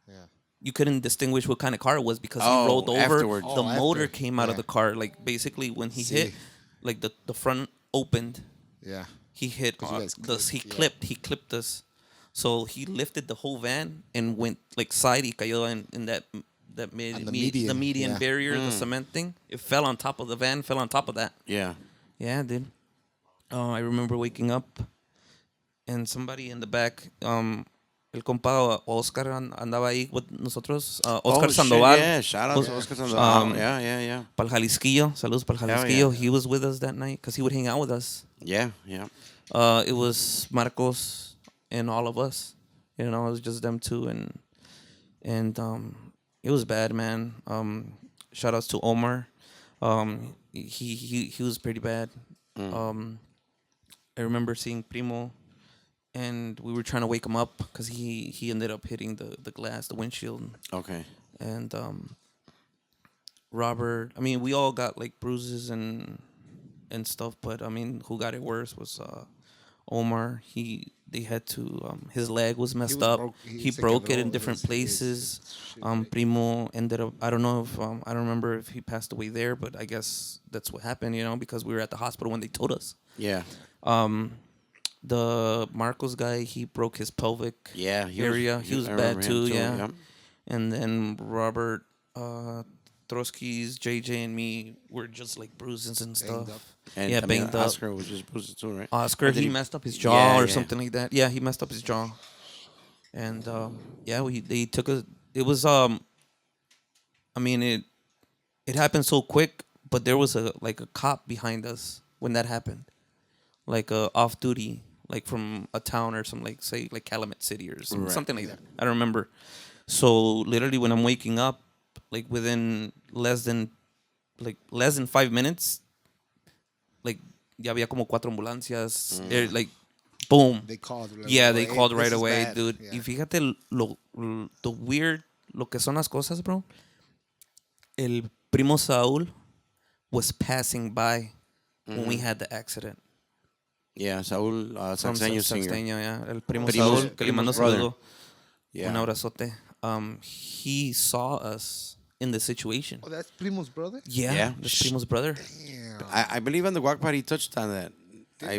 Yeah. You couldn't distinguish what kind of car it was because Oh, he rolled over. afterwards. The Oh, motor after. came out of Yeah. the car. Like basically when he See. hit, like the front opened. Yeah. He hit 'Cause you guys he clipped us. So he lifted the whole van and went like side y cayó in that On the the median, median yeah. barrier, the cement thing. It fell on top of the van, fell on top of that. Yeah. Yeah, dude. Oh, I remember waking up and somebody in the back el compa Oscar andaba ahí with nosotros. Oscar Oh, shit, Sandoval. yeah, shout out to Oscar Sandoval. Yeah. Pal Jalisquillo. Saludos pal Hell Jalisquillo. yeah. He was with us that night because he would hang out with us. Yeah. It was Marcos and all of us. You know, it was just them two, and it was bad, man. Shout outs to Omar. He was pretty bad. I remember seeing Primo, and we were trying to wake him up because he ended up hitting the glass, the windshield, Okay. and Robert. I mean, we all got like bruises and stuff, but I mean, who got it worse was Omar. They had to his leg was messed up. He broke it in different places. Primo ended up. I don't know if I don't remember if he passed away there, but I guess that's what happened. You know, because we were at the hospital when they told us. Yeah. The Marcos guy, he broke his pelvic area. He was bad too. Yeah. And then Robert, Trotsky's, JJ, and me were just like bruises and stuff. And yeah, banged up. Oscar was just bruised too, right? Oscar, he messed up his jaw or something like that. Yeah, he messed up his jaw. And they took a. It was I mean it happened so quick, but there was a cop behind us when that happened, like off duty, like from a town or some say Calumet City or something like that. I don't remember. So literally when I'm waking up, like within less than 5 minutes, like ya había como 4 ambulancias, like boom. They called. They called right away, bad. dude. Yeah. Y fíjate the weird, lo que son las cosas, bro. El primo Saúl was passing by when we had the accident. Yeah, Saúl Saxeño singer. Saxeño, yeah. El primo Primo's- Saúl, que le mando Primo's brother. saludo. Yeah. Un abrazote. He saw us in the situation. Oh, that's Primo's brother. Yeah. That's Primo's brother. Damn. I believe on the walk part he touched on that. I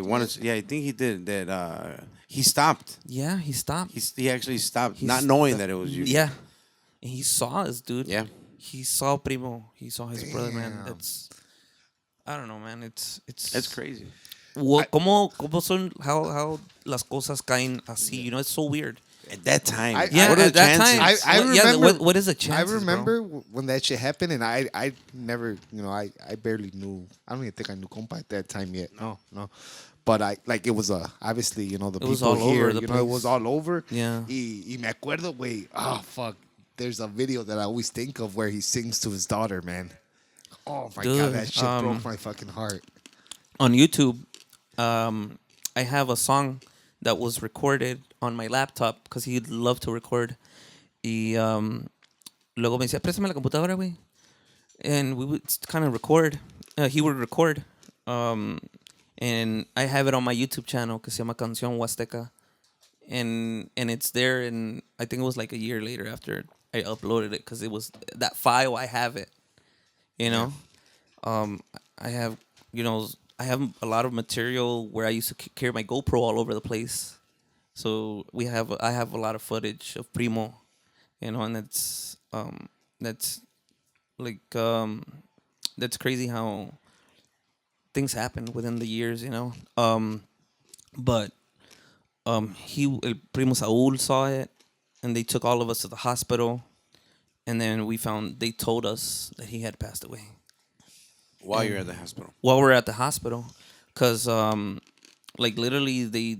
think he did that. He stopped. Yeah, he stopped. He actually stopped, He not knowing that it was you. Yeah. And he saw us, dude. Yeah. He saw Primo. He saw his brother, man. Damn. That's, I don't know, man. It's That's crazy. ¿Cómo son how las cosas caen así? You know, it's so weird. At that time, Yeah, what are at the that chances? time. I What- yeah, remember. what is the I chances, remember when that shit happened, and I never, I barely knew. I don't even think I knew compa at that time yet. No. But it was obviously, the It was people all here, over the it place. was all over. Yeah. Y me acuerdo, wait, oh fuck. There's a video that I always think of where he sings to his daughter, man. Oh my Dude, god, that shit broke my fucking heart. On YouTube, I have a song that was recorded on my laptop because he loved to record. Y luego me decía, préstame la computadora, güey. And we would kind of record. He would record. And I have it on my YouTube channel que se llama Canción Huasteca. And it's there, and I think it was like a year later after I uploaded it because it was that file. I have it, I have, I have a lot of material where I used to carry my GoPro all over the place. So I have a lot of footage of Primo, and that's like that's crazy how things happen within the years, but. El primo Saúl saw it, and they took all of us to the hospital, and then they told us that he had passed away While you're at the hospital. while we're at the hospital, because literally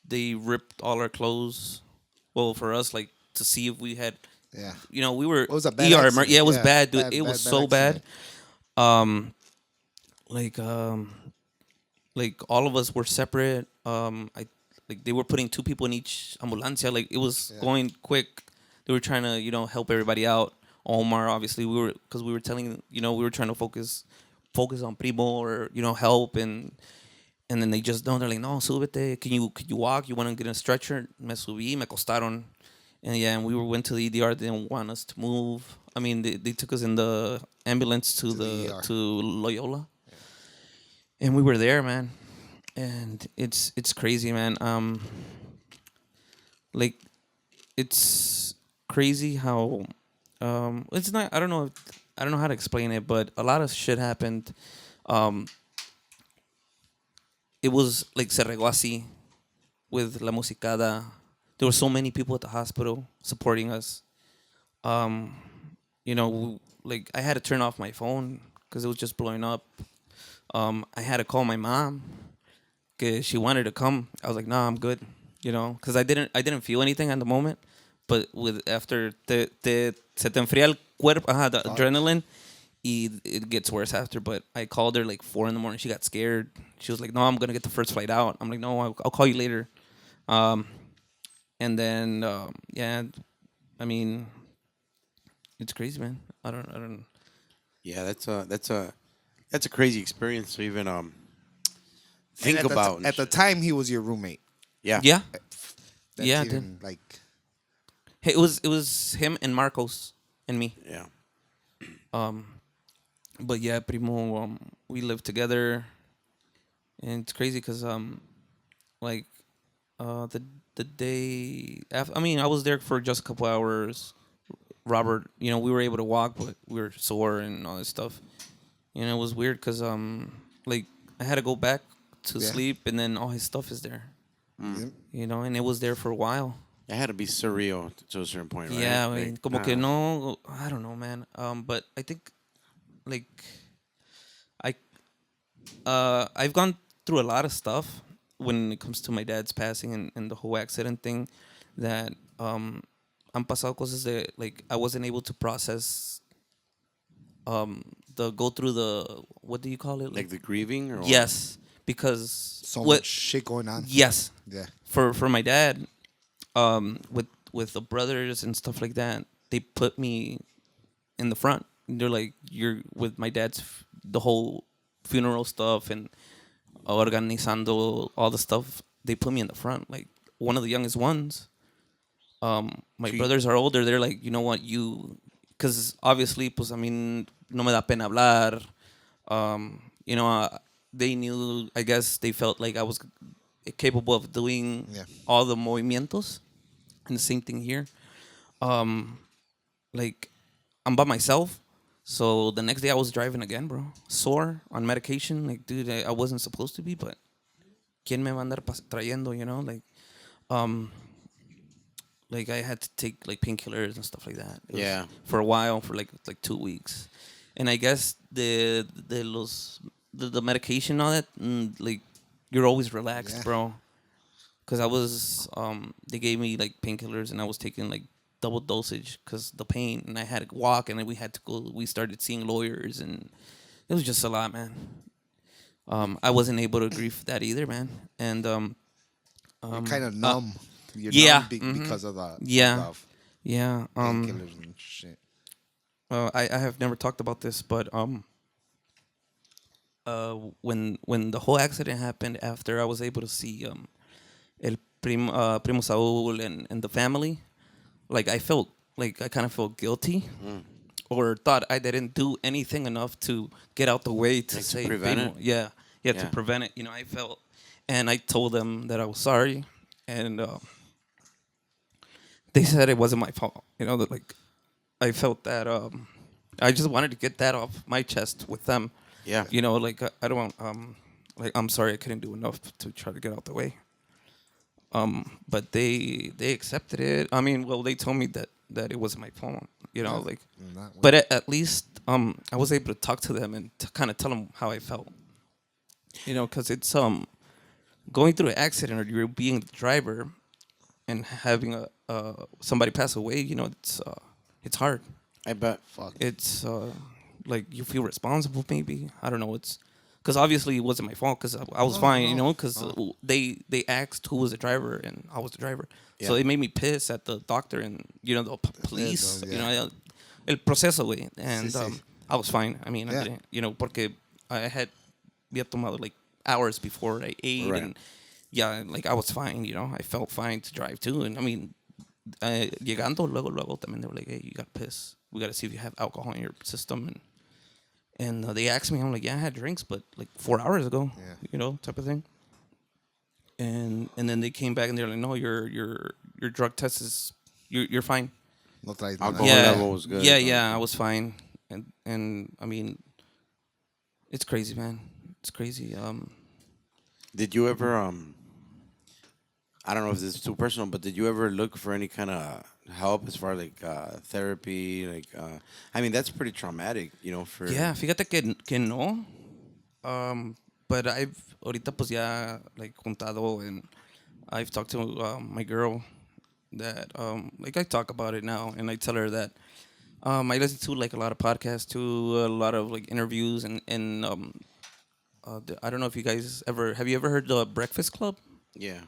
they ripped all our clothes. Well, for us, to see if we had, Yeah. we were It was a bad ER. accident. Yeah, it was Yeah, bad, dude. bad- It was bad so bad. accident. Like all of us were separate. They were putting 2 people in each ambulancia. Like it was going quick. They were trying to, help everybody out. Omar, obviously, we were telling, we were trying to focus on Primo or, help, and then they just don't. They're like, no, súbete. Can you walk? You want to get in a stretcher? Me subí, me acostaron. And we went to the EDR. They didn't want us to move. I mean, they took us in the ambulance to Loyola. And we were there, man. And it's crazy, man. It's crazy how it's not. I don't know how to explain it, but a lot of shit happened. It was like se regó así with la musicada. there were so many people at the hospital supporting us. Um, like I had to turn off my phone because it was just blowing up. I had to call my mom because she wanted to come. I was like, nah, I'm good, because I didn't feel anything at the moment, but with after se te enfría el cuerpo, the adrenaline, y it gets worse after. But I called her like 4 in the morning. She got scared. She was like, no, I'm gonna get the first flight out. I'm like, no, I'll call you later. Um, and then yeah, I mean, it's crazy, man. I don't. Yeah, that's a crazy experience to even And think about. and at the shit. time, he was your roommate. Yeah. Yeah, That's yeah, even, dude. like, Hey, it was him and Marcos and me. Yeah. Um, but yeah, primo, we lived together, and it's crazy because like the day after, I mean, I was there for just a couple hours. Robert, we were able to walk, but we were sore and all this stuff. It was weird because like I had to go back to yeah. sleep, and then all his stuff is there. Yeah. And it was there for a while. It had to be surreal to a certain point, right? Yeah, I Like, mean, como que no, I don't know, man. But I think like I I've gone through a lot of stuff when it comes to my dad's passing and the whole accident thing. That han pasado cosas that like I wasn't able to process. The go through the, what do you call it? like the grieving or what? Yes, because So what? much shit going on. Yes, Yeah. for my dad, with the brothers and stuff like that, they put me in the front. They're like, you're with my dad's the whole funeral stuff and organizando all the stuff. They put me in the front, like one of the youngest ones. My So you- brothers are older. They're like, you know what, because obviously, pues a mí no me da pena hablar. They knew. I guess they felt like I was capable of doing Yeah. all the movimientos, and the same thing here. Um, like I'm by myself. So the next day I was driving again, bro. Sore on medication. Like, dude, I wasn't supposed to be, but ¿quién me va a andar trayendo, Um, like I had to take like painkillers and stuff like that. It was Yeah. for a while, for like 2 weeks. And I guess the medication on it, like you're always relaxed, Yeah. bro. Cause I was they gave me like painkillers and I was taking like double dosage because the pain, and I had to walk, and then we started seeing lawyers, and it was just a lot, man. I wasn't able to grieve that either, man. And You're kind of numb. You're yeah, numb because of the yeah, of yeah. the painkillers and shit. I have never talked about this, but when the whole accident happened, after I was able to see primo Saul and the family, like I felt like I kind of felt guilty, or thought I didn't do anything enough to get out the way to Like to say prevent primo. it? Yeah, yeah, to Yeah. prevent it. I felt, and I told them that I was sorry, and they said it wasn't my fault. That like I felt that I just wanted to get that off my chest with them. Yeah. Like I don't like I'm sorry I couldn't do enough to try to get out the way. But they accepted it. I mean, well, they told me that it wasn't my fault. Like, Not but at least I was able to talk to them and to kind of tell them how I felt. Because it's going through an accident, or you're being the driver and having somebody pass away. It's hard. I bet. fuck. It's like you feel responsible, maybe. I don't know. It's because obviously it wasn't my fault, because I was fine, because they asked who was the driver, and I was the driver. So Yeah. it made me piss at the doctor and the police, yeah. el proceso, güey. And Sí, sí. I was fine. I mean, I Yeah. didn't, porque I had había tomado like hours before I ate, Right. and yeah, like I was fine. I felt fine to drive too, and I mean, llegando luego también they were like, hey, you got to piss. We got to see if you have alcohol in your system, and they asked me, I'm like, yeah, I had drinks, but like 4 hours ago, type of thing. And then they came back and they're like, no, your drug test is you're fine. No traes Alcohol nada. level was good. Yeah, I was fine, and I mean, it's crazy, man. It's crazy. Did you ever I don't know if this is too personal, but did you ever look for any kind of help as far as like therapy? Like, I mean, that's pretty traumatic, for. Yeah, fíjate que no. Um, but I've ahorita pues ya like juntado and I've talked to my girl that like I talk about it now and I tell her that I listen to like a lot of podcasts, to a lot of like interviews and I don't know if you guys ever have you ever heard the Breakfast Club? Yeah.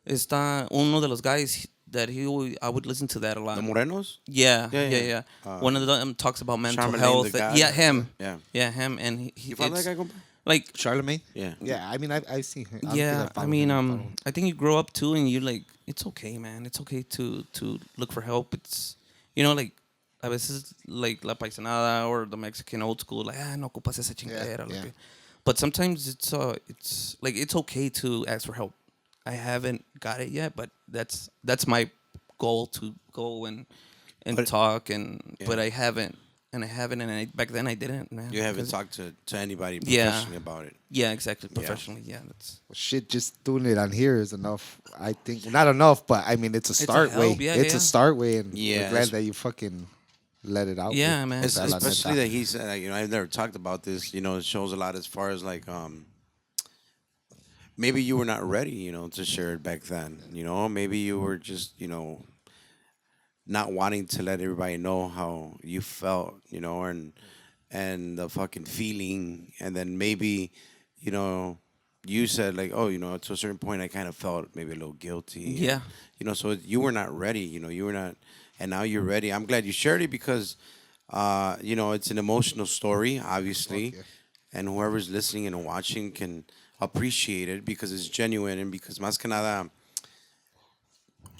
Está uno de los guys that I would listen to that a lot. The Morenos? Yeah, Yeah, yeah, yeah. yeah. One of them talks about mental Charlamagne health. the guy? Yeah, him. Yeah. Yeah, him. And You follow that it's guy, compa? like, Charlemagne. Yeah. Yeah, I mean, I see him. I don't think yeah. I follow mean, him. Follow him. I think you grow up too, and you like, it's okay, man. It's okay to look for help. It's, like, a veces like la paisanada or the Mexican old school, like, no ocupas esa chingadera. Yeah. Like, but sometimes it's like it's okay to ask for help. I haven't got it yet, but that's my goal to go and But- talk but Yeah. I haven't and back then I didn't, man. You haven't 'Cause- talked to anybody Yeah. professionally about it. Yeah, exactly. Professionally, yeah. That's Well, shit, just doing it on here is enough. I think not enough, but I mean, it's a a start way. help, yeah, It's yeah. a start way, and Yeah, we're glad that you fucking let it out. Yeah, man. Es- Esa la especially neta. that he said, like, I've never talked about this. It shows a lot as far as like, maybe you were not ready, to share it back then. Maybe you were just, not wanting to let everybody know how you felt, and the fucking feeling, and then maybe, you said like, oh, to a certain point, I kind of felt maybe a little guilty. Yeah. So you were not ready. You were not, and now you're ready. I'm glad you shared it because, it's an emotional story, obviously, Fuck and whoever's listening and watching can appreciate it because it's genuine and because más que nada,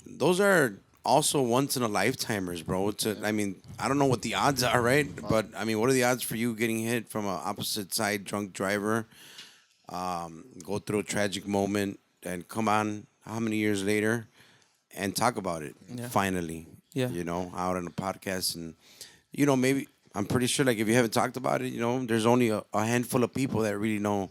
those are also once in a lifetimers, bro. I mean, I don't know what the odds are, right? But I mean, what are the odds for you getting hit from an opposite side drunk driver, go through a tragic moment, and come on, how many years later, and talk about it Yeah. finally? Yeah. Out on a podcast, and maybe I'm pretty sure, like, if you haven't talked about it, there's only a handful of people that really know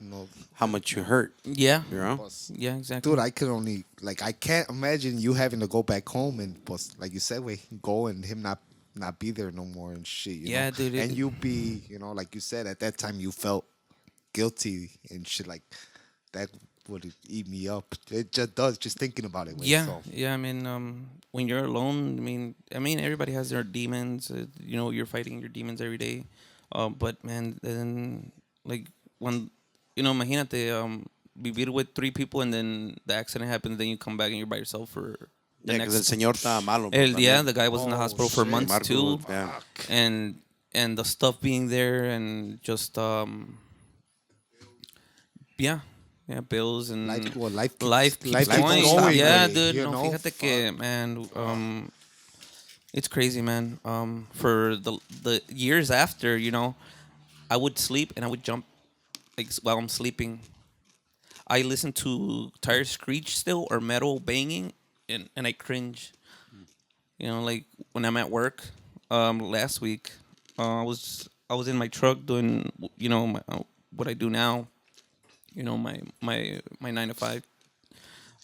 how much you hurt. yeah. Yeah, exactly. Dude, I could only I can't imagine you having to go back home and like you said, go and him not be there no more and shit. Yeah, know? dude, And you be, like you said, at that time you felt guilty and shit like that would eat me up. It just does just thinking about it. Yeah, So. yeah. I mean, when you're alone, I mean, everybody has their demons. You're fighting your demons every day. But man, then like when imagínate, vivir with three people and then the accident happens, then you come back and you're by yourself for the Yeah, because next. el señor estaba malo. bro, Yeah, también. the guy was in the Oh, hospital for shit. months Marco, too, yeah. and the stuff being there and just yeah. Yeah, bills and Life keeps life keeps going, going. Yeah, güey, dude. you No, know? fíjate que, man, it's crazy, man. For the years after, I would sleep and I would jump like while I'm sleeping. I listen to tires screech still or metal banging, and I cringe. Like when I'm at work. Last week, I was in my truck doing what I do now. My 9 to 5.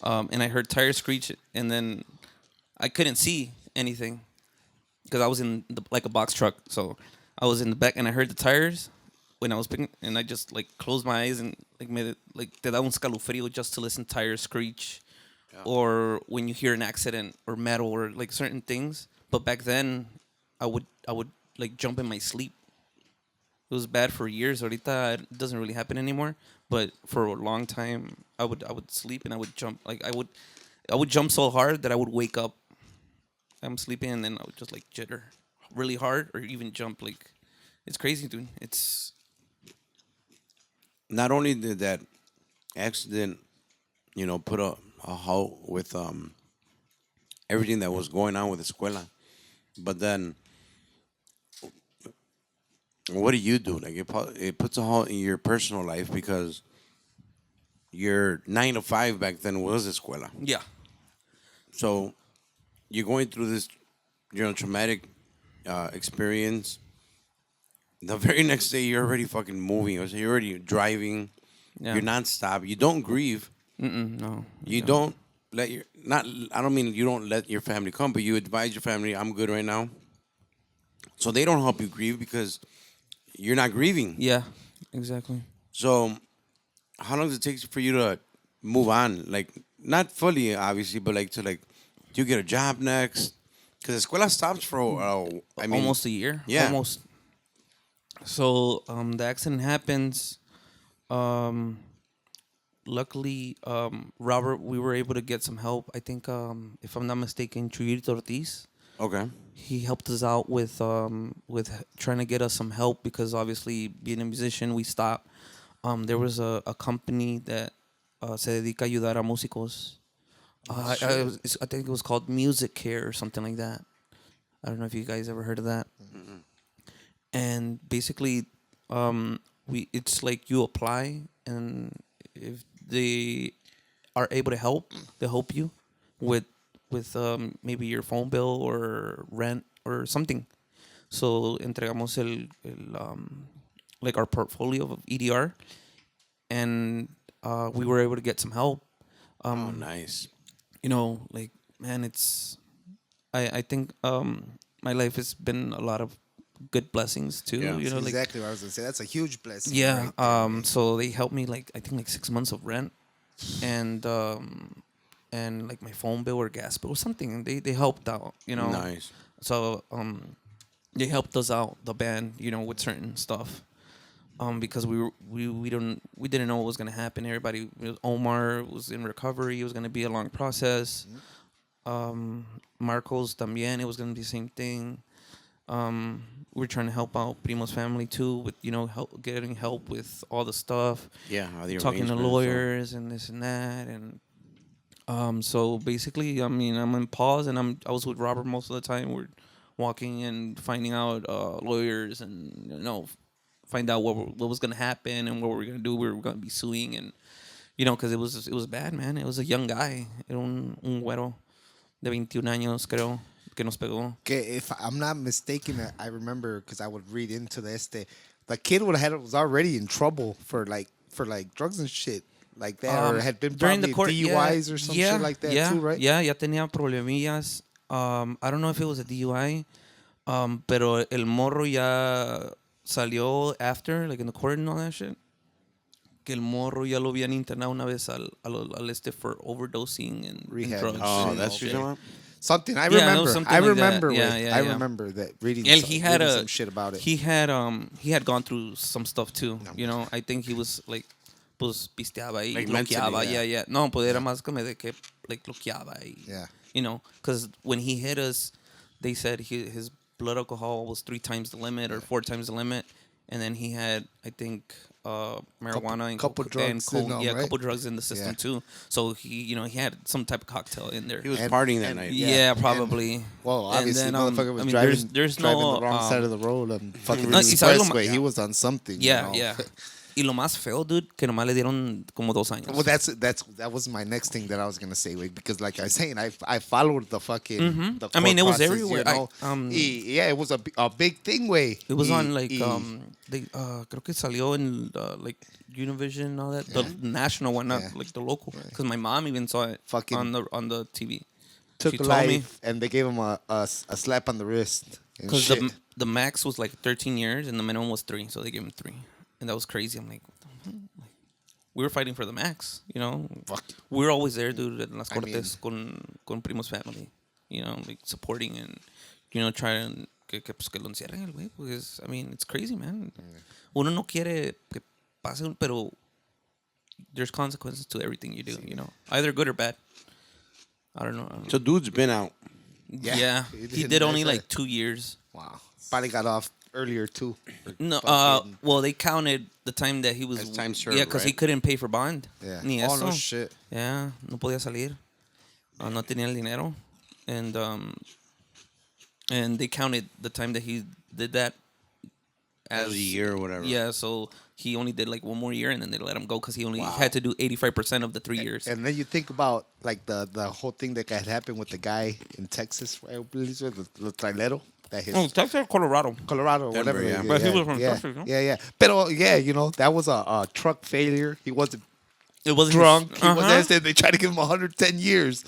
And I heard tires screech, and then I couldn't see anything because I was in like a box truck. So I was in the back, and I heard the tires when I was picking, and I just like closed my eyes and like made it like te da un escalofrío just to listen to tires screech, or when you hear an accident or metal or like certain things. But back then, I would like jump in my sleep. It was bad for years. Ahorita it doesn't really happen anymore. But for a long time, I would sleep and I would jump. Like I would jump so hard that I would wake up. I'm sleeping and then I would just like jitter really hard or even jump. Like it's crazy, dude. It's Not only did that accident, put a halt with everything that was going on with Escuela, but then what do you do? Like it puts a halt in your personal life because your 9 to 5 back then was Escuela. yeah, So you're going through this, traumatic experience. The very next day, you're already fucking moving. Or so you're already driving. yeah. You're nonstop. You don't grieve. No. You don't let your not. I don't mean you don't let your family come, but you advise your family. I'm good right now, so they don't help you grieve because you're not grieving. Yeah, exactly. So how long does it take for you to move on? Like not fully, obviously, but like to like, do you get a job next? Because escuela stops for. I mean, Almost a year. yeah. Almost. So the accident happens. Um, Luckily, Robert, we were able to get some help. I think, if I'm not mistaken, Chuyito Ortiz. Okay. He helped us out with trying to get us some help because obviously being a musician, we stopped. There was a company that se dedica a ayudar a músicos. I think it was called Music Care or something like that. I don't know if you guys ever heard of that. And basically, we it's like you apply, and if they are able to help, they help you with maybe your phone bill or rent or something. So entregamos like our portfolio of EDR, and we were able to get some help. Oh, nice. You know, like, man, it's I think my life has been a lot of good blessings too. Yeah. You know, like, exactly what I was gonna say. That's a huge blessing. yeah. right there, man. So they helped me like I think like 6 months of rent, and like my phone bill or gas bill or something. And they helped out. You know. Nice. So they helped us out, the band, you know, with certain stuff. Because we didn't know what was gonna happen. Everybody, Omar was in recovery. It was gonna be a long process. Marcos también. It was gonna be the same thing. We were trying to help out Primo's family too, with getting help with all the stuff. Yeah. The Talking to arrangements, so- lawyers and this and that, and so basically, I mean, I'm in pause, and I was with Robert most of the time. We're walking and finding out lawyers, and find out what was gonna happen and what we were gonna do. We were gonna be suing, and because it was bad, man. It was a young guy, era un güero de 21 años, creo, que nos pegó. Okay, if I'm not mistaken, I remember because I would read into the kid was already in trouble for drugs and shit like that, or had been during the probably court, DUIs or some shit like that too, right? Yeah, ya tenía problemillas. I don't know if it was a DUI, pero el morro ya salió after, like in the court and all that shit. Que el morro ya lo habían internado una vez al for overdosing and Rehab. drugs. Oh, and that's shit. what you're talking about? Something I Yeah, no, remember. something I like that. remember. Yeah. I remember that reading. And he had reading some shit about it. He had gone through some stuff too. I think he was like, pues pisteaba y Like mentally, loqueaba. yeah. Yeah. No, pues era más como de que like loqueaba y Yeah. because when he hit us, they said his blood alcohol was 3 times the limit or 4 times the limit, and then he had, I think, marijuana and couple drugs in them, a right? couple drugs in the system too. So he had some type of cocktail in there. He was partying that night. Yeah, probably. Well, And obviously, then, motherfucker was there's driving no the wrong side of the road and fucking no, the y sabe lo expressway. He was on something. Yeah, you know? yeah. Y lo más feo, dude, que nomás le dieron como 2 años. Well, that was my next thing that I was gonna say, wait, because like I was saying, I followed the fucking. The I mean, court it was process, everywhere. Yeah, it was a big thing, way. It was on like creo que salió in like Univision and all that, the national one, not like the local. Because my mom even saw it Fucking on the TV. took She a told me. life, and they gave him a slap on the wrist. Because the max was like 13 years and the minimum was 3, so they gave him 3, and that was crazy. I'm like, what the fuck? Like, we were fighting for the max, Fuck. We were always there, dude, in las I mean- cortes con Primo's family, like supporting and trying que lo encierren el güey, because I mean it's crazy, man. Uno no quiere que pase, pero there's consequences to everything you do, either good or bad. I don't know. So dude's been out. Yeah, he did only like 2 years. Wow. Probably got off earlier too. No, Fucking- well, they counted the time that he was. As time served, yeah, because he right? couldn't pay for bond. Yeah. Ni Oh eso. no shit. Yeah, no podía salir. No tenía el dinero, and they counted the time that he did that As a year or whatever. Yeah, so he only did like 1 more year, and then they let him go because he only had to do 85% of the 3 years. And then you think about like the whole thing that had happened with the guy in Texas, I believe, the trailero. That his Texas, Colorado. Colorado, Denver, whatever. yeah. But he was from yeah, Texas, no? yeah. But yeah, that was a truck failure. He wasn't It wasn't drunk. He Uh-huh. was and they try to give him 110 years.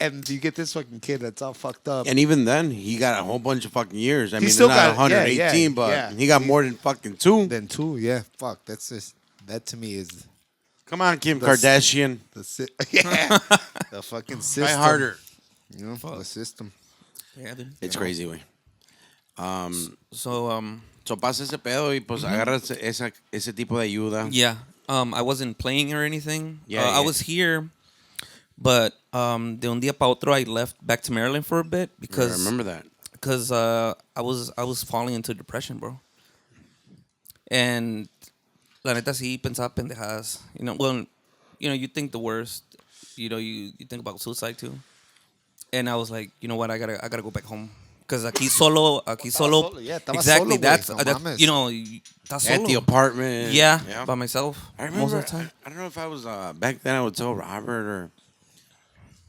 And you get this fucking kid that's all fucked up. And even then, he got a whole bunch of fucking years. I He mean, still not got- 118, yeah, but yeah. he got more than fucking 2. Then 2, yeah. Fuck, that's just, that to me is Come on, Kim That's- Kardashian. yeah, the fucking system. Try harder. You know, the system. Yeah, dude. It's crazy, güey. So So pasa ese pedo y pues agarras ese tipo de ayuda. yeah, I wasn't playing or anything. Yeah, I yeah. was here, but de un día para otro I left back to Maryland for a bit I because remember that. I was falling into depression, bro. And la neta sí pensaba pendejadas. You know, well, you know, you think the worst. You know, you think about suicide too. And I was like, you know what, I gotta go back home. Because aquí solo. solo, yeah, estaba exactly. solo, güey, That's no that, mames. you know, estás solo. At the apartment. Yeah, by myself. I remember, most of the time. I don't know if I was back then. I would tell Robert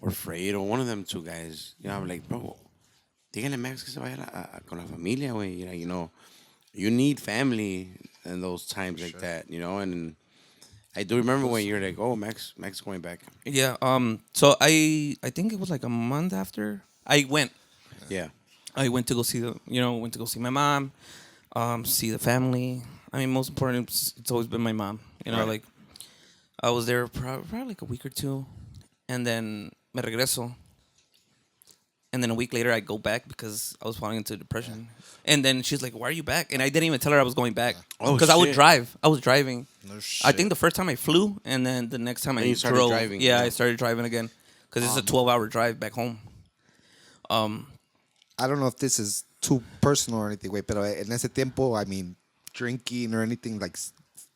or Fred or one of them two guys. You know, I'm like, bro, díganle a Max que se vaya con la familia, güey. You know, you need family in those times like that. You know, and I do remember when you're like, oh, Max going back. Yeah. So I think it was like a month after I went. Yeah. I went to go see my mom, see the family. I mean, most important, it's always been my mom. You know, Right. like I was there probably like a week or two, and then me regreso. And then a week later, I go back because I was falling into depression. And then she's like, "Why are you back?" And I didn't even tell her I was going back Oh, because I would shit. drive. I was driving. No I think the first time I flew, and then the next time Then I you started drove. driving, Yeah, yeah. I started driving again because it's a 12-hour drive back home. I don't know if this is too personal or anything, güey, pero en ese tiempo, I mean, drinking or anything, like,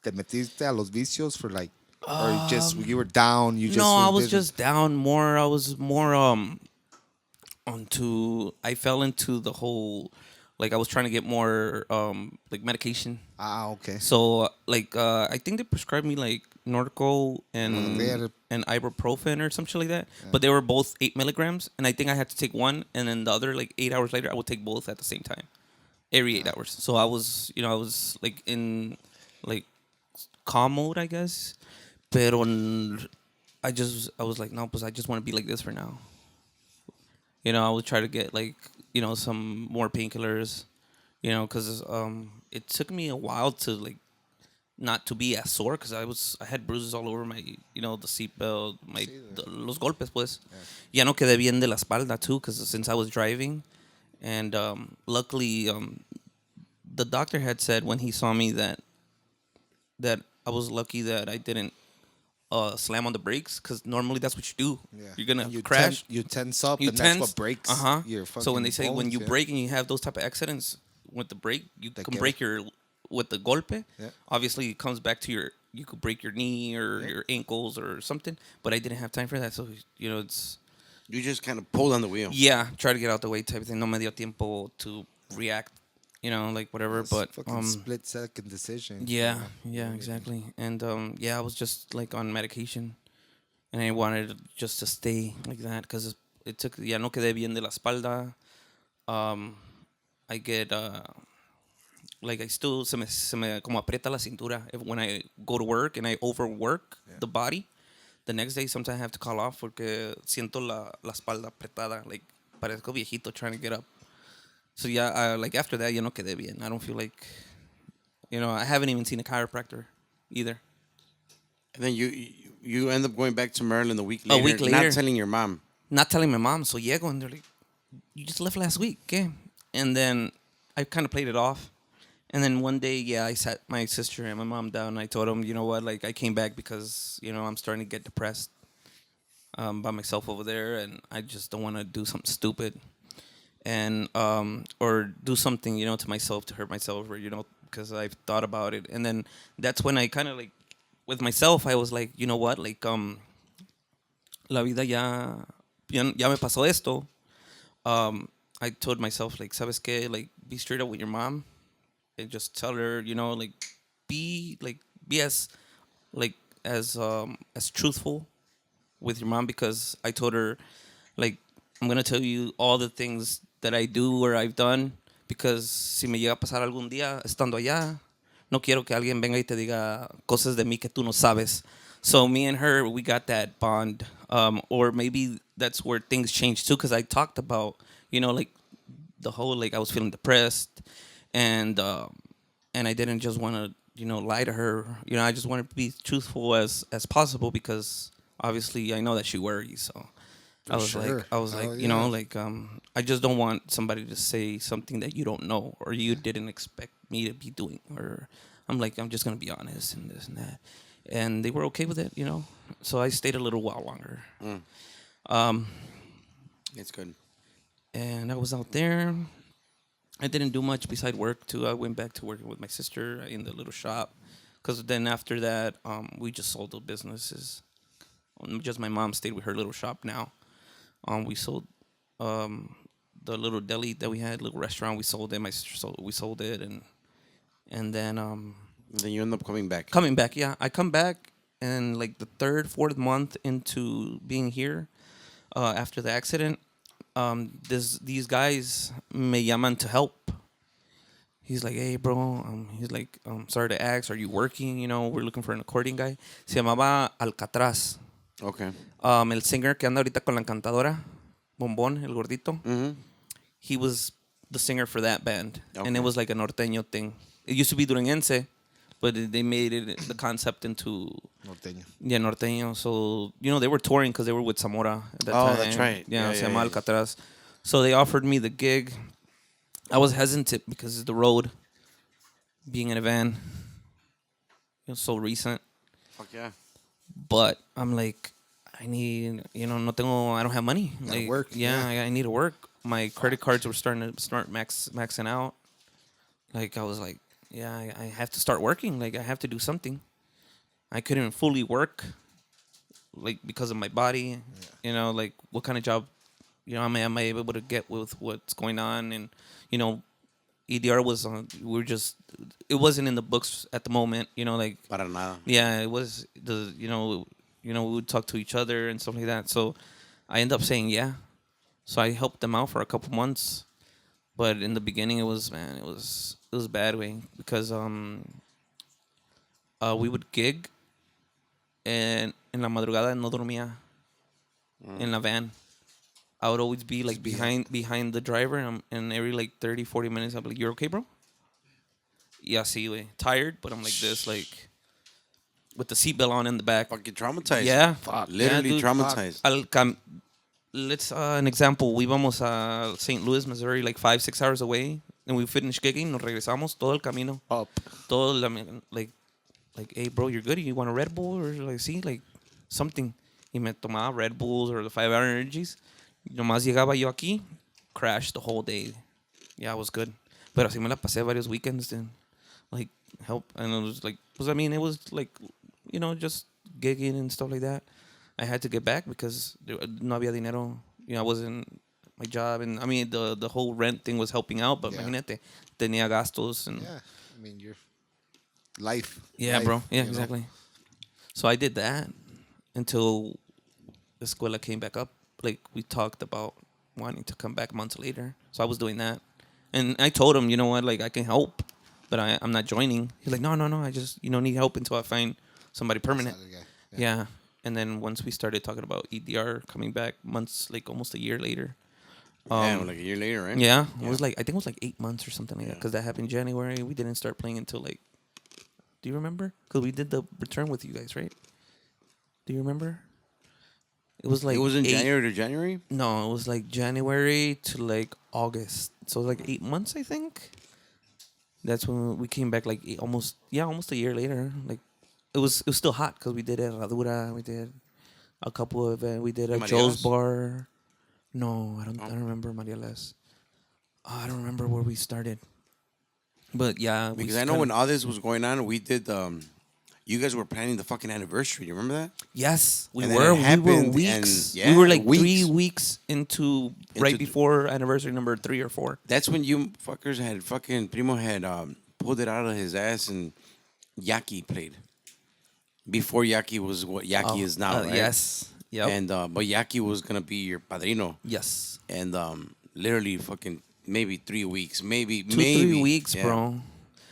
te metiste a los vicios for, like, or just, you were down, you just... No, I was didn't- just down more. I was more onto. I fell into the whole, like I was trying to get more like medication. Ah, okay. So like I think they prescribed me like Norco Yeah. and ibuprofen or some shit like that. But they were both 8 milligrams, and I think I had to take one, and then the other like 8 hours later I would take both at the same time, every 8 hours. So I was like in like calm mode, I guess. Pero I was like, no, pues I just want to be like this for now. You know, I would try to get like, you know, some more painkillers, you know, because it took me a while to like not to be as sore because I had bruises all over my, you know, the seatbelt, los golpes, pues. Ya no quedé bien de la espalda too because since I was driving, and luckily the doctor had said when he saw me that I was lucky that I didn't slam on the brakes because normally that's what you do. Yeah. You're gonna You crash. you tense up, You and tense. that's what breaks your fucking So when they say when bones, you yeah. brake and you have those type of accidents with the brake, you Te can queda. break your with the golpe. Yeah. Obviously, it comes back to you could break your knee or your ankles or something. But I didn't have time for that, so you know it's You just kind of pulled on the wheel. yeah, try to get out the way type of thing. No me dio tiempo to react, you know, like whatever. It's But fucking split second decision. yeah, yeah, exactly. And yeah, I was just like on medication, and I wanted just to stay like that because it took. Ya no quedé bien de la espalda. I get like I still se me como aprieta la cintura when I go to work and I overwork the body. The next day, sometimes I have to call off porque siento la espalda apretada, like parezco viejito trying to get up. So yeah, like after that, ya no quedé bien. I don't feel like, you know, I haven't even seen a chiropractor either. And then you end up going back to Maryland a week later. week Not later. telling your mom. Not telling my mom, so llego and they're like, "You just left last week, okay?" And then I kind of played it off. And then one day, yeah, I sat my sister and my mom down and I told them, you know what, like I came back because, you know, I'm starting to get depressed by myself over there and I just don't want to do something stupid and or do something, you know, to myself to hurt myself or, you know, because I've thought about it. And then that's when I kind of like, with myself, I was like, you know what, like la vida ya me pasó esto. I told myself, like, ¿sabes qué? Like, be straight up with your mom. And just tell her, you know, like, be as truthful with your mom because I told her, like, I'm going to tell you all the things that I do or I've done because si me llega a pasar algún día estando allá, no quiero que alguien venga y te diga cosas de mí que tú no sabes. So me and her, we got that bond. Or maybe that's where things changed too, because I talked about, like the whole like I was feeling depressed, and I didn't just want to lie to her. I just wanted to be truthful as possible because obviously I know that she worries. So Sure. I was Hell like, yeah. I just don't want somebody to say something that you don't know or you didn't expect me to be doing. Or I'm like, I'm just gonna be honest and this and that, and they were okay with it. So I stayed a little while longer. Mm, Um, it's good. and I was out there. I didn't do much beside work too. I went back to working with my sister in the little shop, because then after that, we just sold the businesses. Just my mom stayed with her little shop now. We sold um, the little deli that we had, little restaurant. We sold it. My sister sold. We sold it, and then Then you end up coming back. coming back. Yeah, I come back, and like the third, fourth month into being here, after the accident, these guys me llaman to help. He's like, hey, bro. He's like, sorry to ask, are you working? We're looking for an accordion guy. Se llamaba Alcatraz. Okay. El singer que anda ahorita con la encantadora, Bombón, el gordito. Mm-hmm. He was the singer for that band, and it Okay. was like a norteño thing. It used to be duranguense, but they made it the concept into Norteño. norteño. So they were touring because they were with Zamora at that Oh, time. that's right. Yeah, Yeah, se yeah, llama yeah. Alcatraz. So they offered me the gig. I was hesitant because it's the road, being in a van. It was so recent, Fuck yeah. but I'm like, I don't have money. Gotta Like, work, yeah, yeah. I need to work. My credit cards were starting to start maxing out. Like, I was like, yeah, I have to start working. Like, I have to do something. I couldn't fully work, like, because of my body. Like, what kind of job, am I able to get with what's going on? And, EDR was on, it wasn't in the books at the moment, like, Para nada. yeah, it was we would talk to each other and stuff like that. So I ended up saying yeah. So I helped them out for a couple months, but in the beginning it was bad way because we would gig and en la madrugada no dormía in la van. I would always be like be behind the driver, and every like 30, 40 minutes I'd be like, "You're okay, bro?" Yeah, see, way tired, but I'm like this, like with the seatbelt on in the back. Fucking traumatized. Yeah, Fuck. Literally yeah, dude. traumatized. Let's an example. We vamos a St. Louis, Missouri, like 5-6 hours away, and we finished gigging. Nos regresamos todo el camino. Up. Todo like, hey, bro, you're good. You want a Red Bull or like, see, like something. Y me tomaba Red Bulls or the 5-hour energies. Nomás llegaba yo aquí, crashed the whole day. Yeah, it was good. Pero así me la pasé varios weekends and like help, and it was like, it was like, just gigging and stuff like that. I had to get back because no había dinero. I wasn't my job, and the whole rent thing was helping out, but Yeah. imagínate, tenía gastos and Yeah. I mean, your life. yeah, life, bro. Yeah, you know? exactly. So I did that until the escuela came back up. Like, we talked about wanting to come back months later. So I was doing that. And I told him, you know what, like, I can help, but I'm not joining. He's like, no, I just, need help until I find somebody permanent. Solid guy. Yeah. And then once we started talking about EDR coming back months, like almost a year later. Damn, like a year later, right? Yeah. It was like, I think it was like 8 months or something like that, Yeah. because that happened in January. We didn't start playing until like, do you remember? Because we did the return with you guys, right? Do you remember? It was like It was in 8 January to January? No, it was like January to like August. So it was like 8 months, I think. That's when we came back, like almost a year later. Like it was still hot because we did Herradura, we did a couple of we did a Joe's Mariela's? Bar. No, I don't remember Mariela's. I don't remember where we started. But yeah, Because I know when all this was going on, we did. You guys were planning the fucking anniversary. You remember that? Yes, we And then were. it We were happened, weeks. and, We were yeah, like 3 weeks. weeks into right Into- before anniversary number 3 or 4. That's when you fuckers had fucking Primo had pulled it out of his ass and Yaki played. Before Yaki was what Yaki is now, right? Yes. Yep. And but Yaki was gonna be your padrino, yes. and literally fucking maybe 3 weeks, maybe 2-3 weeks, yeah. bro.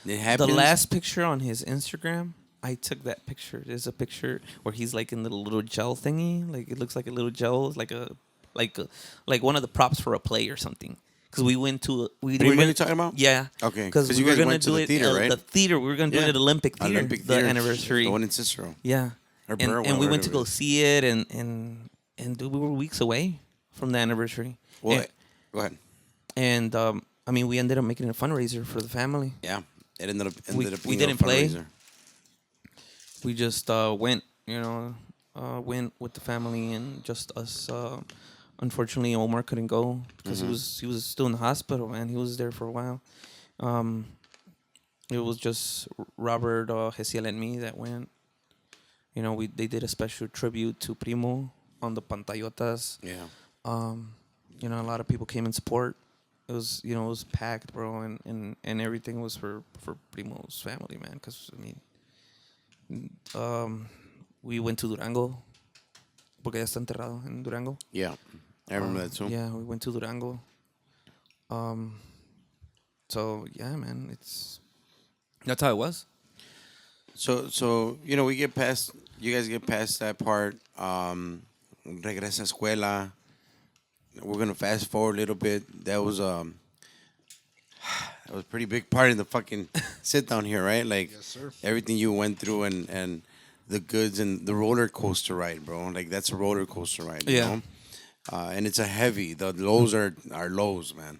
It The happened. last picture on his Instagram I took that picture. There's a picture where he's like in the little gel thingy. Like it looks like a little gel, like one of the props for a play or something. Because we went to we What are were you gonna talking about? Yeah. Okay, Because 'cause we you were guys gonna went to do the it theater, right? the theater. We were gonna do it at Olympic Theater. Olympic the Theater, anniversary. the one in Cicero. Yeah. Or And, Berwyn, and we went whatever to go it is. see it, and dude, we were weeks away from the anniversary. Well, go ahead. And I mean, we ended up making a fundraiser for the family. Yeah, it ended up We being didn't a play. fundraiser. We just went, went with the family and just us. Unfortunately, Omar couldn't go because he was still in the hospital, man. He was there for a while. It was just Robert, Hesiel, and me that went. You know, they did a special tribute to Primo on the Pantallotas. Yeah. You know, a lot of people came in support. It was, it was packed, bro, and everything was for Primo's family, man. Because I mean, we went to Durango, porque ya está enterrado en Durango. Yeah, I remember that too. Yeah, we went to Durango. So yeah, man, that's how it was. So we get past. You guys get past that part. Regresa a escuela. We're gonna fast forward a little bit. That was a pretty big part in the fucking sit down here, right? Like Yes, sir. everything you went through and the goods and the roller coaster ride, bro. Like that's a roller coaster ride, you Yeah. know? And it's a heavy. The lows are lows, man.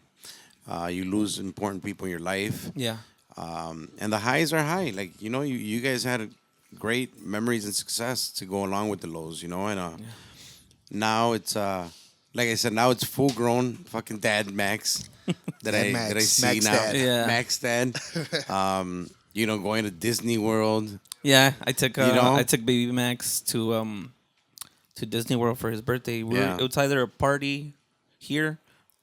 You lose important people in your life. Yeah. And the highs are high. Like, you guys had great memories and success to go along with the lows, and now it's like I said, now it's full grown fucking dad Max that I see Max now. dad. Yeah. Max dad. Going to Disney World. Yeah, I took know? I took baby Max to Disney World for his birthday. Yeah. It was either a party here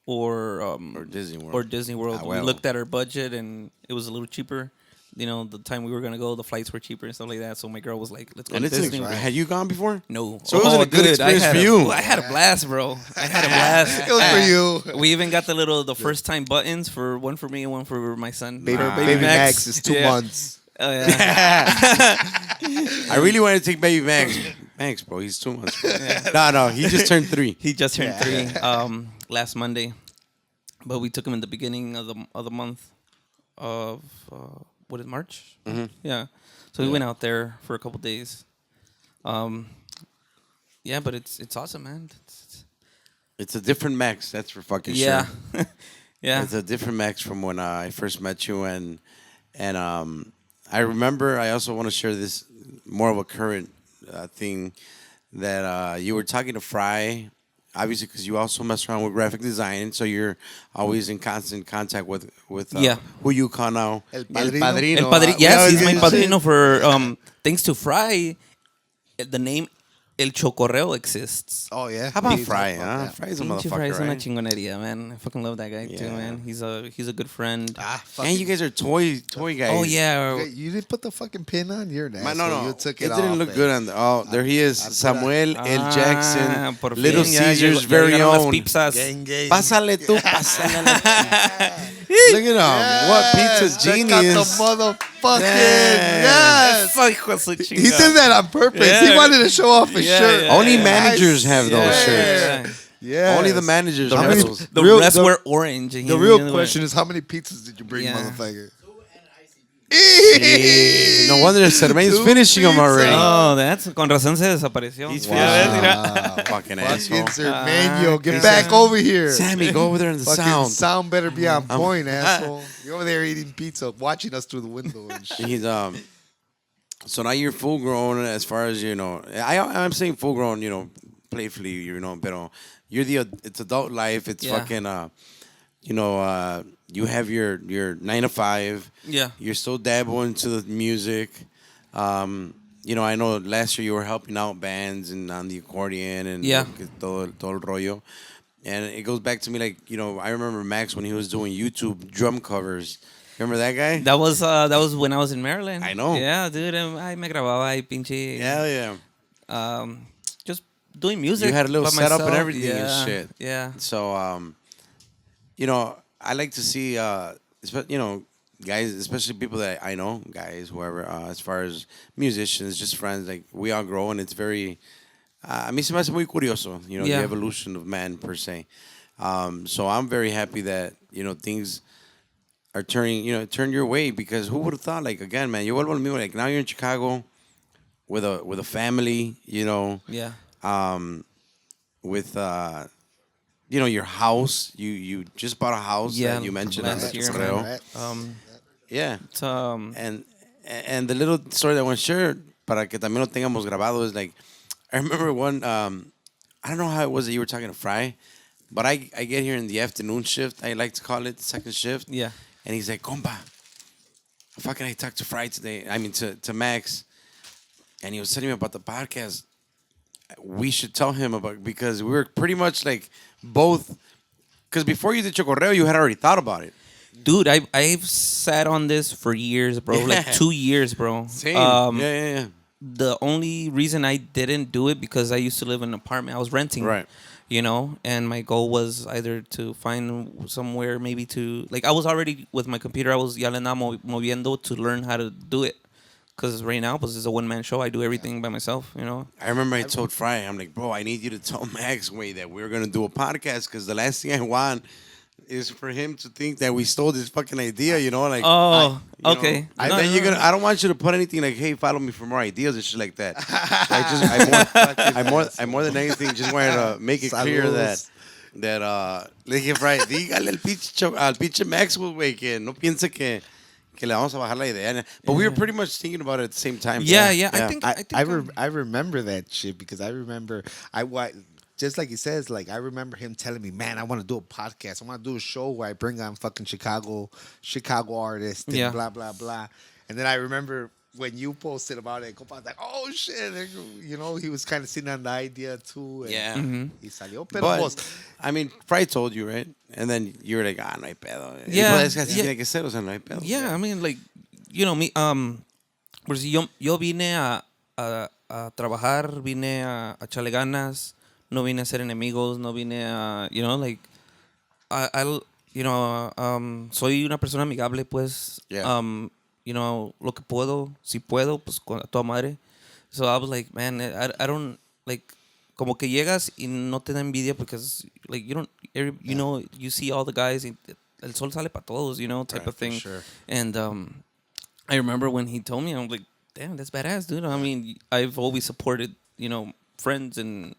or Disney World. Or Disney World. Ah, We well. looked at our budget and it was a little cheaper. The time we were gonna go, the flights were cheaper and stuff like that. So my girl was like, "Let's go And to it's Disney." World. had you gone before? No. So it was a good experience for you. I had a blast, bro. I had a blast. It was for you. We even got the first time buttons for one for me and one for my son. Baby, For baby Max is 2 Yeah. months. Oh yeah. I really wanted to take baby Max. Max, bro, he's 2 months. Bro. No, he just turned 3. He just turned 3 last Monday, but we took him in the beginning of the month of what is March? Mm-hmm. Yeah, so we went out there for a couple days. Yeah, but it's awesome, man. It's a different Max, that's for fucking Yeah, sure. yeah, It's a different Max from when I first met you, and I remember. I also want to share this more of a current thing that you were talking to Fry, obviously because you also mess around with graphic design, so you're always in constant contact with Yeah. who you call now El Padrino. El padrino. Yes, he's my Yeah, padrino for thanks to Fry. The name El Chokorreo exists. Oh, yeah. How about We Fry? talked about Huh? that. Fry's a Pinche Fry motherfucker, is una right? chingonería, man. I fucking love that guy too, Yeah. man. He's a good friend. And you guys are toy guys. Oh yeah. Okay, you didn't put the fucking pin on? You're an Man, asshole. no. You took it it didn't off, look eh. good on the. Oh, there he is, Samuel L. Jackson, por Little fin, ya Caesar's llegó- ya very llegaron las own. pizzas. Gang, gang. Pásale tú, pásale. Look at him. What pizza Check out genius. the motherfucking Yes. yes. Hijo de su He chingada. did that on purpose. Yeah. He wanted to show off his Yeah, shirt. yeah, Only yeah. managers have those Yeah. shirts. Yeah. Only the managers The have rest, those. the Real- rest the- were orange. The real question is, how many pizzas did you bring, Yeah. motherfucker? No wonder Cermeño's Two finishing them already. Oh, that's con razón se desapareció. He's Ya ves, mira. Fucking Fucking asshole. Cermeño, get okay. back over here. Sammy, go over there in the Fucking sound. better be on point, asshole. You're over there eating pizza, watching us through the window and shit. He's So now you're full grown as far as I'm saying full grown, playfully, but it's adult life. It's Yeah. fucking you have your 9 to 5. Yeah. You're still dabbling into the music. I know last year you were helping out bands and on the accordion and Yeah. todo el rollo. And it goes back to me like, I remember Max when he was doing YouTube drum covers. Remember that guy? That was when I was in Maryland. I know. Yeah, dude. I me grababa ahí, pinche. Yeah. Just doing music. You had a little by setup and myself. everything and Yeah, shit. Yeah. So, I like to see, guys, especially people that I know, guys, whoever, as far as musicians, just friends, like we all grow, and it's very. A mí se me hace muy curioso, the Yeah. evolution of man per se. So I'm very happy that things are turning, turn your way because who would have thought? Like again, man, yo vuelvo al mismo. Like now you're in Chicago with a family, Yeah. with your house. You just bought a house Yeah, that you mentioned on last the year, Chokorreo. Right. Yeah. It's, And the little story that I want to share para que también lo tengamos grabado is like I remember one I don't know how it was that you were talking to Fry, but I get here in the afternoon shift, I like to call it the second shift. Yeah. And he's like, compa, fucking I talked to Fry today. I mean to Max, and he was telling me about the podcast. We should tell him about because we were pretty much like both. Because before you did Chokorreo, you had already thought about it. Dude, I've sat on this for years, bro. Yeah. Like 2 years, bro. Same. Yeah. The only reason I didn't do it because I used to live in an apartment. I was renting. Right. And my goal was either to find somewhere maybe to like I was already with my computer. I was ya le andaba moviendo to learn how to do it. Because right now, pues, it's a one-man show. I do everything by myself, I remember I told Fry, I'm like, bro, I need you to tell Max way that we're gonna do a podcast because the last thing I want is for him to think that we stole this fucking idea, like. Oh, I- you okay. know, and then you're gonna. I don't want you to put anything like, "Hey, follow me for more ideas" and shit like that. So I more than anything just wanted to make it clear Saludos. that le dije, Fry, dígale al pinche Maxwell, güey, que no piense que le vamos a bajar la idea. But we were pretty much thinking about it at the same time. Yeah. I think I remember that shit because I remember just like he says, like I remember him telling me, man, I want to do a podcast. I want to do a show where I bring on fucking Chicago artists and Yeah. blah blah blah. And then I remember when you posted about it, Copa was like, oh shit, he was kind of sitting on the idea too. And Yeah. Y salió, pero But, vos, I mean, Fry told you, right? And then you were like, no hay pedo. Yeah, Pues es que así yeah. tiene que ser, o sea, no hay pedo. Yeah, I mean, like, me, pues yo vine a trabajar, vine a echarle ganas, no vine a ser enemigos, no vine a, like, soy una persona amigable, pues, Yeah. lo que puedo, si puedo, pues, con a toda madre. So I was like, man, I don't, like, como que llegas y no te da envidia because, like, you see all the guys, y el sol sale para todos, type Right, of thing. for sure. And I remember when he told me, I'm like, damn, that's badass, dude. I mean, I've always supported, friends and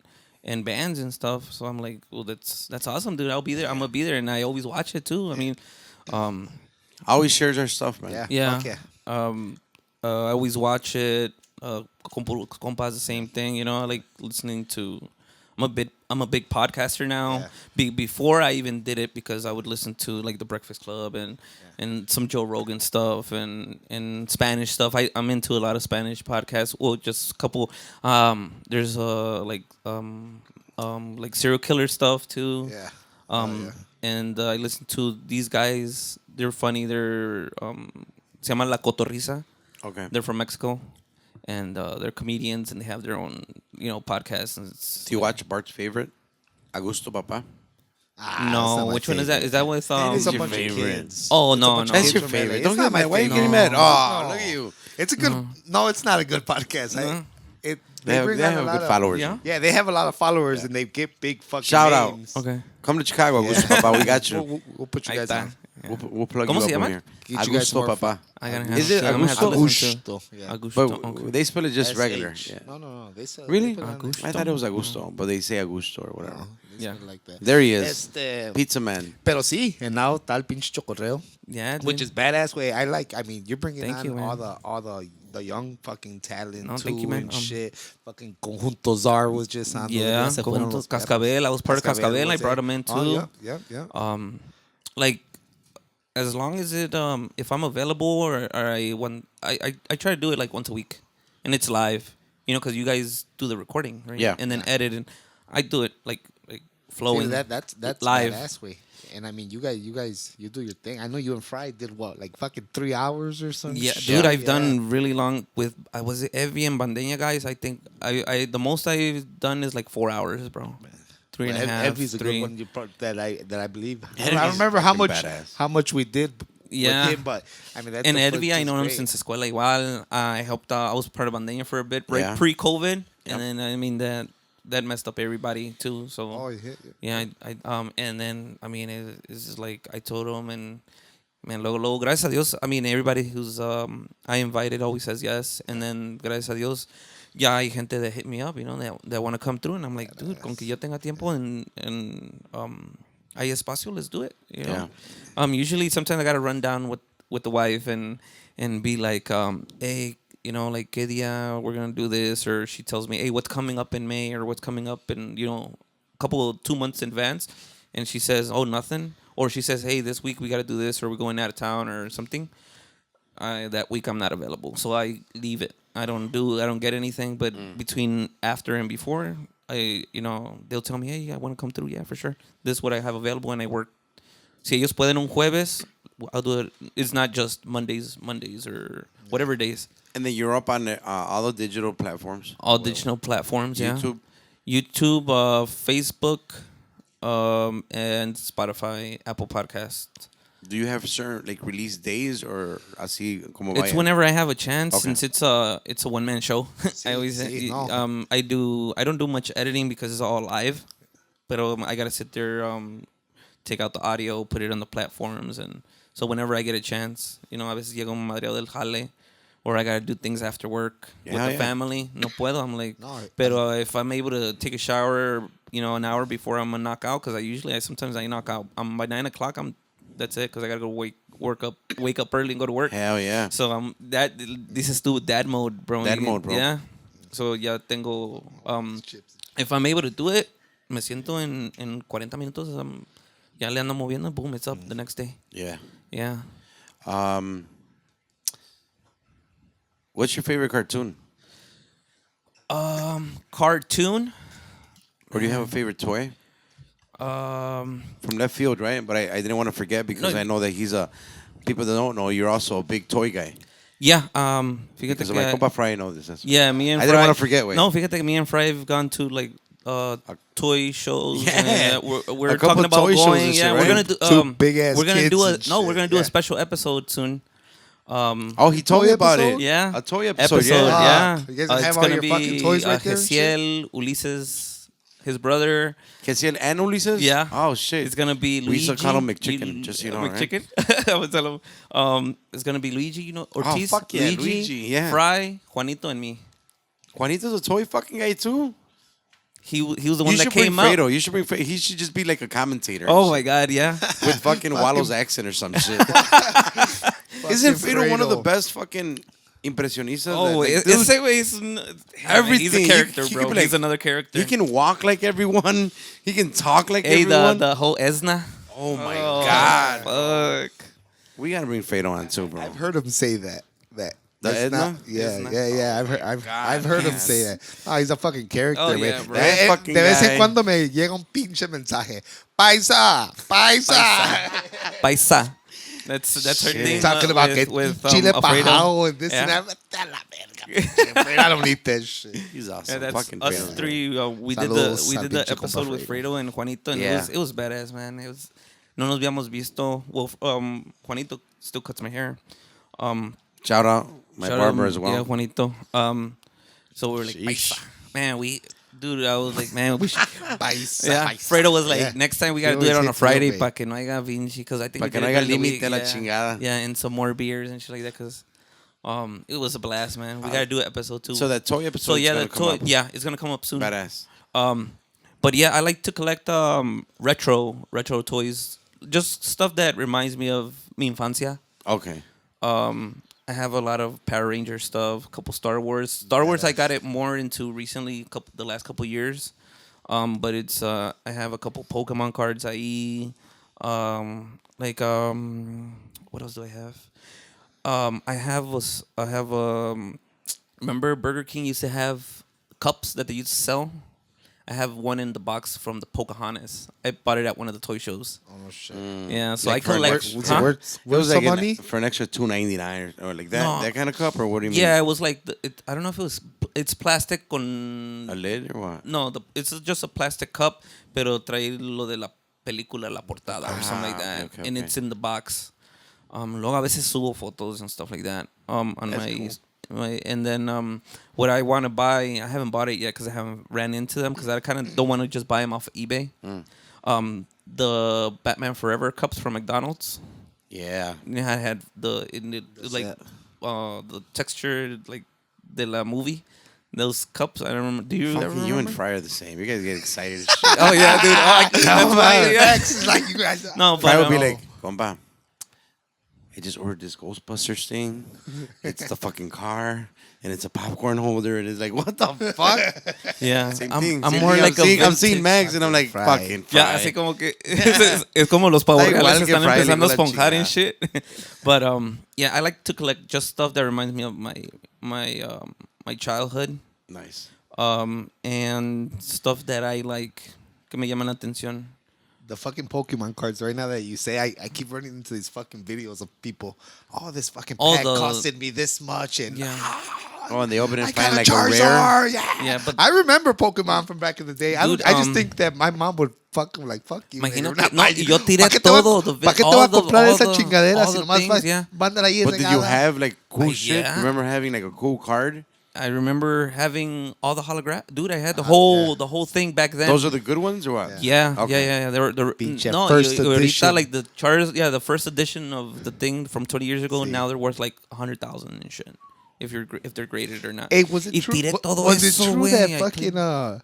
bands and stuff. So I'm like, well, that's awesome, dude. I'll be there. I'm gonna be there, and I always watch it too. I mean, Always shares our stuff, man. yeah, yeah. fuck yeah. I always watch it. Puros Compas, the same thing. I like listening to. I'm a big podcaster now. Before I even did it, because I would listen to like the Breakfast Club and some Joe Rogan stuff and Spanish stuff. I'm into a lot of Spanish podcasts. Well, just a couple. There's like serial killer stuff too. Yeah. And I listen to these guys. They're funny. They're se llama La Cotorriza. Okay. They're from Mexico, and they're comedians, and they have their own, podcasts. And it's, Do you watch Bart's favorite? Augusto Papa? That's no, not my which one is that? favorite. Is that with It's a your bunch of favorite? kids. Oh, It's a no, bunch of no. That's kids your from favorite. LA. Don't It's get not my mad. Why are you favorite. getting mad? Oh, No. look at you. It's a good. No, it's not a good podcast. They have bring on a good lot of- followers. Yeah? Yeah, they have a lot of followers and they get big fucking Shout out. names. Okay. Come to Chicago, Augusto Papa. We got you. We'll put you Ahí guys está. on. We'll plug ¿Cómo you se up on llama? here. Get you guys Augusto more Papa. I gotta have Is it I'm gonna have to Augusto? listen to Augusto, yeah. Augusto. But Okay. they spell it just SH. regular. Yeah. No. They say Really? they put it on there. Augusto. I thought it was Augusto, but they say Augusto or whatever. They Yeah. say it like that. There he is. Pizza Man. Pero sí, and now tal pinche Chokorreo, Yeah, which dude. is badass way. I mean, you're bringing Thank on you, man. all the young fucking talent No, too thank you, man. and shit. Fucking Conjunto Czar was just on. Yeah, Se fueron Conjunto los Cascabel. I was part of Cascabel. I was brought it. him in too. Oh, yeah. Like, as long as it if I'm available or I want, I try to do it like once a week, and it's live, because you guys do the recording, right? Yeah. And then edit, and I do it like flowing. See, that's live. badass way. And I mean, you guys, you do your thing. I know you and Fry did what, like fucking 3 hours or something. Yeah, dude, I've done really long with. I was Evie and Bandeña guys. I think I the most I've done is like 4 hours, bro. 3 and a half. Evie's a 3. good one that I believe. Evie's I remember how fucking much badass. how much we did Yeah. with him, but I mean, that's And the Edvi, first I know him grade. since escuela igual. I helped out. I was part of Bandeña for a bit, right Yeah. pre-COVID. Yep. And then, I mean, that messed up everybody, too. So, Oh, yeah. yeah, and then, I mean, it's just like, I told him, and, man, luego, gracias a Dios, I mean, everybody who's I invited always says yes. And then, gracias a Dios, ya hay gente that hit me up, you know, that want to come through. And I'm like, dude, con que yo tenga tiempo and hay espacio, let's do it, you know. Usually, sometimes I got to run down with the wife and be like, hey, you know, like, ¿qué día we're going to do this? Or she tells me, hey, what's coming up in May or what's coming up in, you know, 2 months in advance. And she says, oh, nothing. Or she says, hey, this week we got to do this or we're going out of town or something. That week I'm not available. So I leave it. I don't get anything. But between after and before, they'll tell me, hey, I want to come through. Yeah, for sure. This is what I have available and I work. Si ellos pueden un jueves, I'll do it. It's not just Mondays or whatever days. And then you're up on all the digital platforms. All digital platforms, YouTube. YouTube, Facebook, and Spotify, Apple Podcasts. Do you have certain like release days or así como It's vaya? whenever I have a chance, Okay. since it's a one-man show. I always no. I don't do much editing because it's all live, but I gotta sit there, take out the audio, put it on the platforms, and so whenever I get a chance, you know, a veces llego madreado del jale, or I gotta do things after work with the family. No puedo. I'm like, No, pero if I'm able to take a shower, you know, an hour before I'm gonna knock out, because sometimes I knock out. By 9 o'clock, that's it, because I gotta go wake up early and go to work. Hell yeah. So this is still dad mode, bro. Dad mode, bro. Yeah. So ya tengo. If I'm able to do it, me siento en 40 minutos. Ya le ando moviendo. Boom, it's up the next day. Yeah. Yeah. What's your favorite cartoon? Cartoon. Or do you have a favorite toy? From left field, right? But I didn't want to forget because No. I know that people that don't know, you're also a big toy guy. Yeah. Fíjate Because que, my compa Fry know this. yeah, me and I Fry. didn't want to forget, güey. No, fíjate que me and Fry have gone to like toy shows. Yeah. We're A couple talking about toy shows going. and Yeah, shit, we're right? gonna do. Two big-ass We're gonna kids do and we're gonna shit, do yeah. a special episode soon. Oh, he told Toy me about episode? it. Yeah. A toy episode, yeah. Yeah. You guys have it's all gonna your be fucking toys right there and shit? Gesiel, Ulises, his brother. Kesiel and Ulises? Yeah. Oh, shit. It's gonna be Luigi. We used to call him McChicken, just so you know, right? McChicken. I would tell him. It's gonna be Luigi, you know, Ortiz, fuck yeah, Luigi, yeah. Fry, Juanito, and me. Juanito's a toy fucking guy, too? He was the one You that should bring came out. Fredo. You should bring Fredo. He should just be like a commentator. Oh my God, yeah. With fucking Wallo's accent or some shit. Isn't Fredo one of the best fucking impresionistas? Oh, that, like, dude, ese güey is everything. He's a character, He bro. could be like- He's another character. he can walk like everyone. He can talk like Hey, everyone. the whole Esna. Oh my God. Fuck. We gotta bring Fredo on too, bro. I've heard him say that. The That's Edna? not- yeah, Edna? yeah. I've heard him say that. No, he's a fucking character, Oh, man. yeah, bro. That fucking De vez guy. en cuando me llega un pinche mensaje. Paisa, paisa. Paisa. That's her Shit. thing. Talking about with chile Alfredo. pajao and this Yeah. and that. Vete a la verga, pinche Fredo. I don't need that shit. He's Yeah, awesome. that's fucking us Fredo. three. We Saludos did al the pinche episode compa with Fredo and Juanito, and Yeah. it was badass, man. It was. No nos habíamos visto. Well, Juanito still cuts my hair. Shout out my Shout barber out, as well. Yeah, Juanito. So we were like, Sheesh. "Paisa." Man, dude, I was like, man, we should. Paisa, Yeah, paisa. Fredo was like, Yeah. next time we He gotta do it always on a hits me up, Friday babe. para que no haya Vinci, because I think Pa' we que did no it haya during the límite week, la yeah. chingada. Yeah, and some more beers and shit like that, because it was a blast, man. We gotta do an episode 2. So that toy episode So yeah, gonna the come toy, up. yeah, it's gonna come up soon. Badass. But yeah, I like to collect retro toys, just stuff that reminds me of mi infancia. Okay. I have a lot of Power Ranger stuff, a couple Star Wars. Star Wars, I got it more into recently, the last couple years. But it's I have a couple Pokemon cards. What else do I have? Remember Burger King used to have cups that they used to sell. I have one in the box from the Pocahontas. I bought it at one of the toy shows. Oh, shit. Yeah, so Like I for collect. an What's Huh? it worth? Worth some money? For an extra $2.99 or like that. No. That kind of cup, or what do you mean? Yeah, it was like I don't know if it's plastic con A lid or what? no, it's just a plastic cup, pero trae lo de la película, la portada or something like that, okay, and okay. it's in the box. Luego a veces subo fotos and stuff like that. On That's my, cool. my and then what I want to buy, I haven't bought it yet because I haven't ran into them because I kind of don't want to just buy them off of eBay. The Batman Forever cups from McDonald's. Yeah. I had the like that? the texture like de la movie. Those cups, I don't remember. Do you ever Fucking remember? you and Fry are the same. You guys get excited as shit. Oh yeah, dude. That's why. Yeah. Max, like you guys. No, Fry but would be like, compa, I just ordered this Ghostbusters thing. It's the fucking car. And it's a popcorn holder. And it's like, what the fuck? yeah, Same I'm, thing. I'm Same more thing. like I'm seeing Max and I'm like, Fry. fucking Fry. Ya, así como que es como los pavos Está igual reales que están Fry, empezando a le digo la esponjar and chingada. shit. But yeah, I like to collect just stuff that reminds me of my childhood. Nice. And stuff that I like que me llaman la atención. The fucking Pokemon cards right now that you say, I keep running into these fucking videos of people. Oh, this fucking All pack the- costed me this much, and Yeah. Oh, and they open it I and got find a like a rare. Charizard. Yeah. Yeah, but- I remember Pokemon from back in the day. Dude, I just think that my mom would fuck you. Imagínate, no, y yo tiré todo. ¿Para qué te va a comprar all esa the- chingadera all si the nomás things, vas yeah. va a andar ahí But did you enseñada? have like cool shit? yeah. Remember having like a cool card? I remember having all the hologram. Dude, I had the whole thing back then. Those are the good ones or what? Yeah, Okay. yeah. They were Pinche no, first ahorita edition. like the Charizard, the first edition of the thing from 20 years ago. Sí. Now they're worth like 100,000 and shit. If they're graded or not. Hey, was it Y true? tiré todo Was eso, it true güey. that I fucking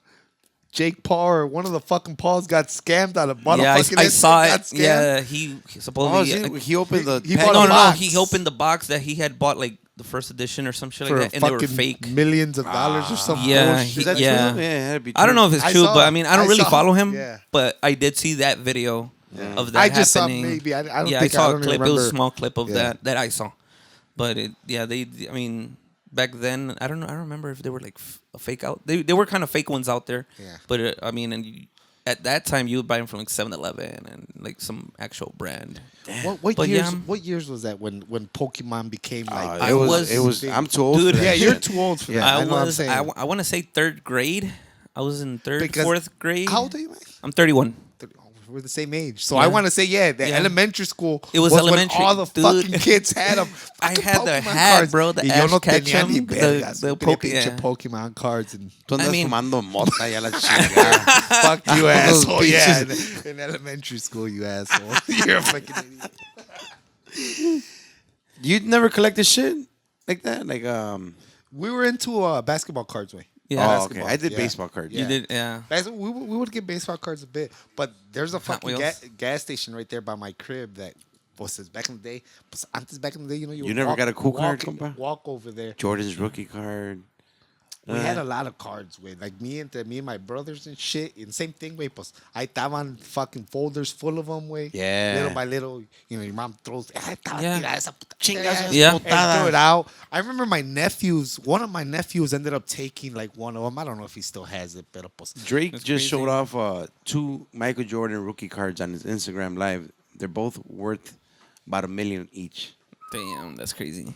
Jake Paul or one of the fucking Pauls got scammed out of bought yeah, a fucking I saw got it. scammed? Yeah, he Oh, supposedly. he opened the He pack- bought no, a no, box. he opened the box that he had bought like the first edition or some shit for like that, and they were fucking fake. millions of dollars or something. Yeah, bullshit. Is that Yeah. true? Yeah, it had to be I don't true. know if it's I true, saw- but I mean, I don't I really saw- follow him. yeah. But I did see that video of that I just saw happening. maybe. I don't yeah, think I saw I a don't clip. It was a remember. small clip of Yeah. that I saw. But I mean, back then, I don't know. I don't remember if they were like a fake out. They were kind of fake ones out there. Yeah. But I mean, at that time, you would buy them from like 7-Eleven and like some actual brand. What But years? yeah. What years was that when Pokemon became like? I it was- was. I'm too old. Dude, for that yeah, you're shit. too old for that. I I know what I'm was. saying. I want to say third grade. I was in Because- fourth grade. How old are you, man? I'm 31. We're the same age, so Yeah. I want to say, the Yeah. elementary school. It was elementary, when all the dude. fucking kids had them. I had the hat, bro, the y yo no Ash tenía Ketchum, ni the vergas. Yo quería Poke- pinche yeah. Pokemon cards and Tú andas I mean- fumando mota ya la chingada. fuck you, Those asshole. Yeah, bitches. in elementary school, you asshole. You're a fucking idiot. You'd never collected shit like that? Like, We were into basketball cards, way. Yeah. oh, okay. basketball, I did yeah. baseball cards. You did, yeah. We would get baseball cards a bit, but there's a fucking Wheels. gas station right there by my crib that was back in the day. Pues antes back in the day, you You never got a cool card, compa? Walk over there. Jordan's rookie card. We had a lot of cards, with like me and my brothers and shit. And same thing, way. Pues ahí estaban fucking folders full of them, way. Yeah. Little by little, your mom throws. Ahí estaba Yeah. tirada esa puta Chingas, Yeah. and threw it out. I remember one of my nephews ended up taking like one of them. I don't know if he still has it, pero pues. Drake That's just crazy. showed off 2 Michael Jordan rookie cards on his Instagram Live. They're both worth about $1 million each. Damn, that's crazy.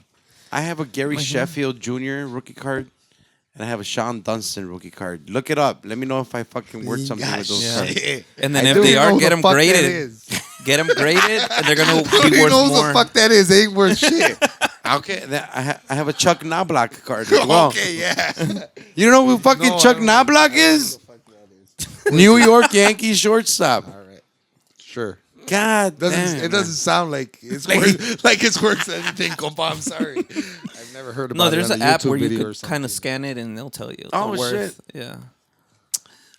I have a Gary Sheffield Jr. rookie card, and I have a Sean Dunston rookie card. Look it up. Let me know if I fucking worth something with those Yeah. cards. Shit. And then I if don't they even are, know get who them the fuck that graded. is. Get them graded, and they're gonna Who be worth knows more. the fuck that is? They ain't worth shit. Okay, then I have a Chuck Knobloch card as well. Okay, yeah. You don't know who fucking No, Chuck I don't Knobloch is? New York Yankees shortstop. All right. Sure. God damn. It doesn't sound like it's Like- worth anything, compa. I'm sorry. I've never heard about No, it. there's on an a app YouTube where you video or could something. kind of scan it, and they'll tell you. Oh, the worth. shit. Yeah.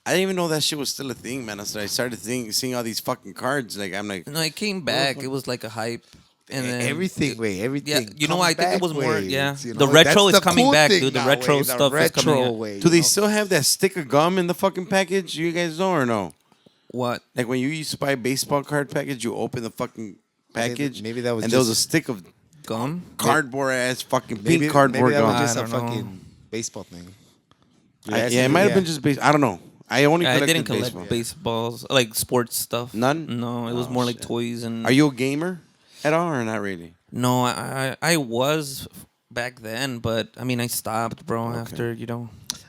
I didn't even know that shit was still a thing, man. So I started seeing all these fucking cards. Like, I'm like, No, it came back. It was like a hype, and then everything, everything. Yeah, you know, comes I think it back was more. ways, Yeah, you the know? retro That's is the coming cool back, thing dude. The now, retro the stuff is coming. retro Out. way, do you they know? still have that stick of gum in the fucking package? You guys know or no? What? Like when you used to buy a baseball card package, you open the fucking package. maybe that was and there was a just- stick of Gum? cardboard ass fucking Maybe pink cardboard maybe that gum. was just I a don't know. fucking baseball thing. Yeah, it might have been just I don't know. I only I collected didn't collect baseball. baseballs, like sports stuff. None? No, it was Oh, more like shit. toys and. Are you a gamer at all or not really? No, I was back then, but I mean I stopped, bro. After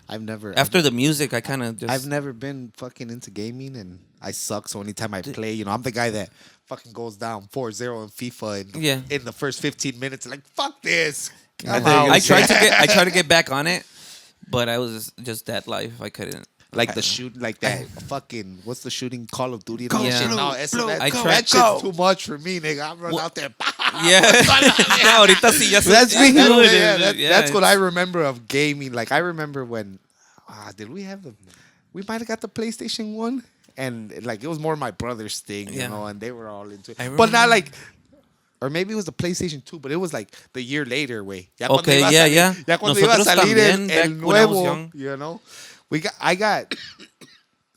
I've never. After the music, I kind of just. I've never been fucking into gaming, and I suck. So anytime I play, I'm the guy that fucking goes down 4-0 in FIFA in the first 15 minutes. Like, fuck this. I'm out. I tried to get back on it, but I was just that life. I couldn't. Like the shoot, like that fucking, what's the shooting? Call of Duty. Yeah. Shit. No, I tried- that shit's too much for me, nigga. I'm running out there. Yeah. No, ahorita sí ya That's me. me. That's what I remember of gaming. Like, I remember when, did we have we might have got the PlayStation 1. And, like, it was more my brother's thing, you know, and they were all into it. But not like, or maybe it was the PlayStation 2, but it was like the year later, way. Okay, yeah. Ya cuando iba a Nosotros salir también, el back when I was nuevo, young. you know. I got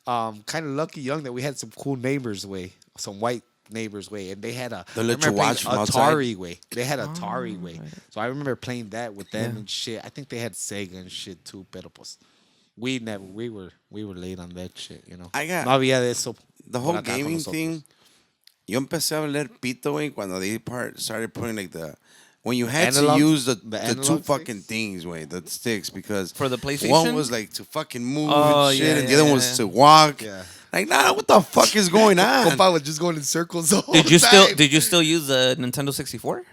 kind of lucky young that we had some cool neighbors, way. Some white neighbors, way. And they had They let you watch from Atari, outside? way. They had Atari, way. So I remember playing that with them and shit. I think they had Sega and shit too, pero pues. We were late on that shit, you know. No había de eso. The whole gaming thing, yo empecé a valer pito, güey, cuando they started putting like when you had Analog- to use the analog two sticks? fucking things, güey, the sticks, because For the PlayStation? one was like to fucking move Oh, and shit, yeah, and the other yeah, one was yeah. to walk. Yeah. Like, nah, what the fuck is going on? Compa was just going in circles the whole Did you time. still use the Nintendo 64?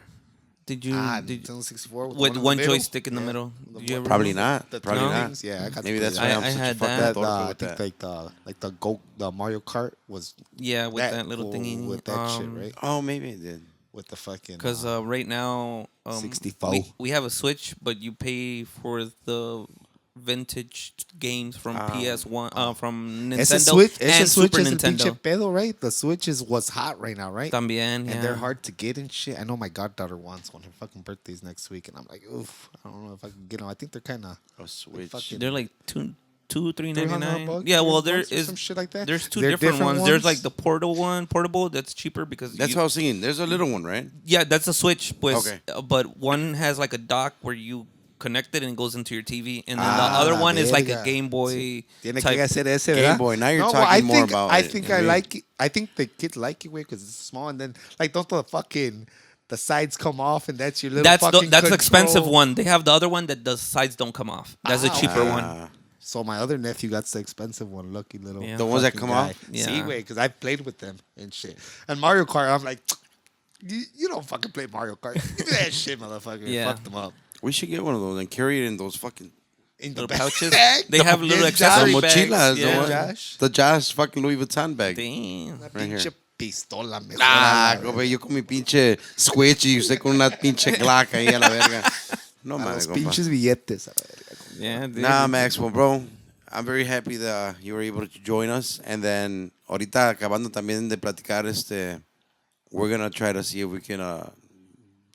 Did you Nintendo 64 with in one the middle? joystick in the middle? Did you ever Probably use not. The Probably three not. things? Yeah, I got to Maybe play that's that. why I'm I such a had fucking that. authority I with think that. the Mario Kart was Yeah, with that little thingy. with that shit, right? Oh, maybe it did. With the fucking Because right now, 64. we have a Switch, but you pay for the vintage games from PS1, from Nintendo and Super es el Nintendo. pinche pedo, right? The Switch was hot right now, right? También, yeah. And they're hard to get and shit. I know my goddaughter wants one. Her fucking birthday's next week, and I'm like, oof, I don't know if I can get them. I think they're kind of A Switch. fucking They're like $399. $300. Yeah, well, there $300 or is some shit like that. There's two They're different different ones. There's ones? like the portable that's cheaper because That's what I was thinking. There's a little one, right? yeah, that's a Switch, pues, Okay. But one has like a dock where you connect it and it goes into your TV, and then the other la one is like a verga. Game Boy Tiene type. que hacer ese, Game ¿verdad? Boy. Now you're No, talking I more think, about I it. think Yeah. I like it. I think the kids like it, way, because it's small, and then like don't the fucking the sides come off, and that's your little That's fucking the expensive control. one. They have the other one that the sides don't come off. That's a cheaper one. So my other nephew got the expensive one, lucky little. Yeah. The ones that fucking come guy. off? Yeah. See, way, because I played with them and shit. And Mario Kart, I'm like, you don't fucking play Mario Kart. Give me that shit, motherfucker. Yeah. Fuck them up. We should get one of those and carry it in those fucking In Little back. pouches. Bag? They have little Yes, accessory Josh. bags. mochilas. Yeah. The, one, Josh. the Josh fucking Louis Vuitton bag. Damn. Una Right here. pinche pistola mejor. Ah, a la compa, yo con mi pinche Switch y usted con una pinche Glock ahí a la verga. No verga. mames, Los compa. pinches billetes. a la verga. Yeah, dude. Nah, Max, well, bro, I'm very happy that you were able to join us. And then, ahorita acabando también de platicar, we're gonna try to see if we can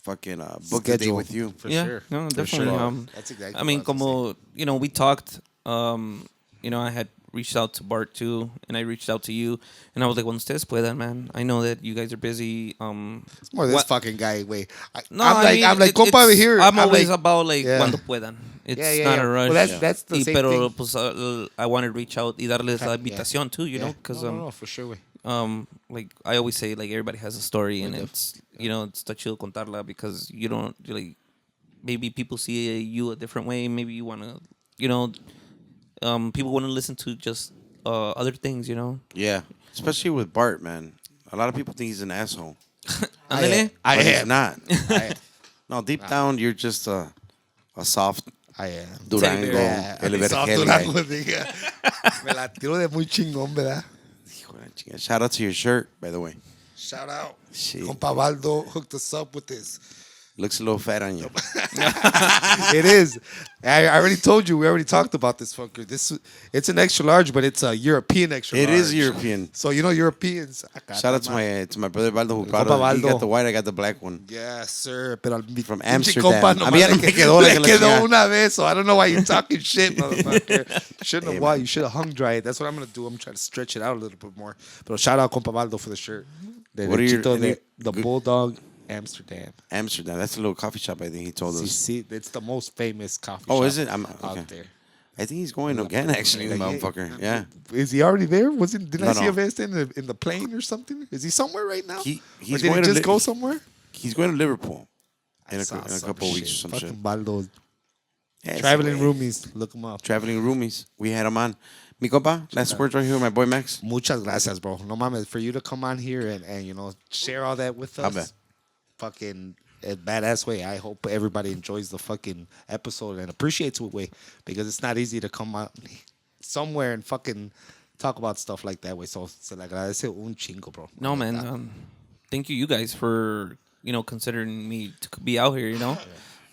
fucking book a day Schedule. with you. For yeah, sure. no, For definitely. sure. That's exactly I mean, what I was como we talked. I had reached out to Bart too, and I reached out to you, and I was like, "Cuando ustedes puedan, man. I know that you guys are busy. It's more this what- fucking guy. Wait, No, I'm like, compa over here. I'm always like, about like yeah. cuando puedan. It's Yeah, yeah, not yeah. a rush. Well, that's the Y same pero thing. pues I want to reach out y darles la Yeah. invitación too, you yeah. know, because no, for sure. Way. like I always say, like everybody has a story, and it's it's the chill contarla because you don't really. Maybe people see you a different way. Maybe you want to, people want to listen to just other things, you know. Yeah, especially with Bart, man. A lot of people think he's an asshole. Ándale. I But he's am. not. I No, deep down, you're just a soft am. Durango. Yeah, El Soft vergel Durango, guy. diga. Me la tiro de muy chingón, ¿verdad? Hijo de la chingada. Shout out to your shirt, by the way. Shout out. Shit. Compa Baldo hooked us up with this. Looks a little fat on you. It is. I already told you. We already talked about this fucker. It's an extra large, but it's a European extra It large. is European. So Europeans. Shout out to my brother Baldo who brought Compa it. He Baldo. got the white, I got the black one. Yes, sir. Pero al From pinche Amsterdam. compa A mí nomás ya no me quedó la le que la quedó chingada. una vez, so I don't know why you're talking shit, motherfucker. Shouldn't Hey, have why. man. You should have hung dry it. That's what I'm gonna do. I'm trying to stretch it out a little bit more. But shout out Compa Baldo for the shirt. What are your- any The good- Bulldog Amsterdam. Amsterdam. That's a little coffee shop, I think he told us. See, it's the most famous coffee Oh, shop is it? I'm okay. out there. I think he's going again, actually, the motherfucker. Yeah. Is he already there? Did I No, see no. a vest in the plane or something? Is he somewhere right now? He's or did going he to just li- go somewhere? He's going to Liverpool in a Saw couple some of weeks shit. or some Fucking shit. Baldo Yes, Traveling güey. roomies, look them up. Traveling roomies. We had them on. Mi compa, last words right here, my boy Max. Muchas gracias, bro. No mames, for you to come on here and you know share all that with I us. bet. Fucking a badass way. I hope everybody enjoys the fucking episode and appreciates it way because it's not easy to come out somewhere and fucking talk about stuff like that way. So se le agradece un chingo, bro. No, man. Thank you guys for considering me to be out here.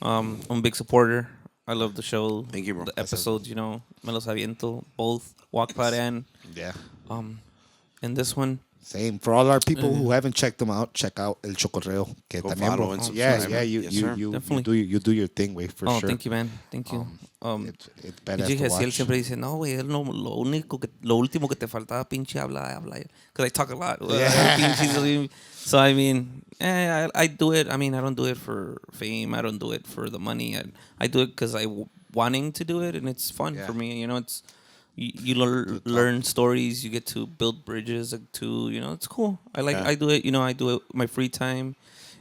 I'm a big supporter. I love the show. Thank you, bro. The episodes, me los aviento both Walkpod Yeah. and this one. Same for all our people who haven't checked them out. Check out El Chokorreo. Que Go también, follow bro. and Yeah, subscribe. yeah. Yes, sir. Definitely. You do your thing, way for Oh, sure. thank you, man. Thank you. It's Y badass dije, to si él watch. siempre dice, no, güey, lo último que te faltaba, pinche habla. Because I talk a lot. Yeah. So, I mean, I do it. I mean, I don't do it for fame. I don't do it for the money. I do it because wanting to do it, and it's fun Yeah. for me. It's you learn stories. You get to build bridges to, it's cool. Yeah. I do it. I do it my free time,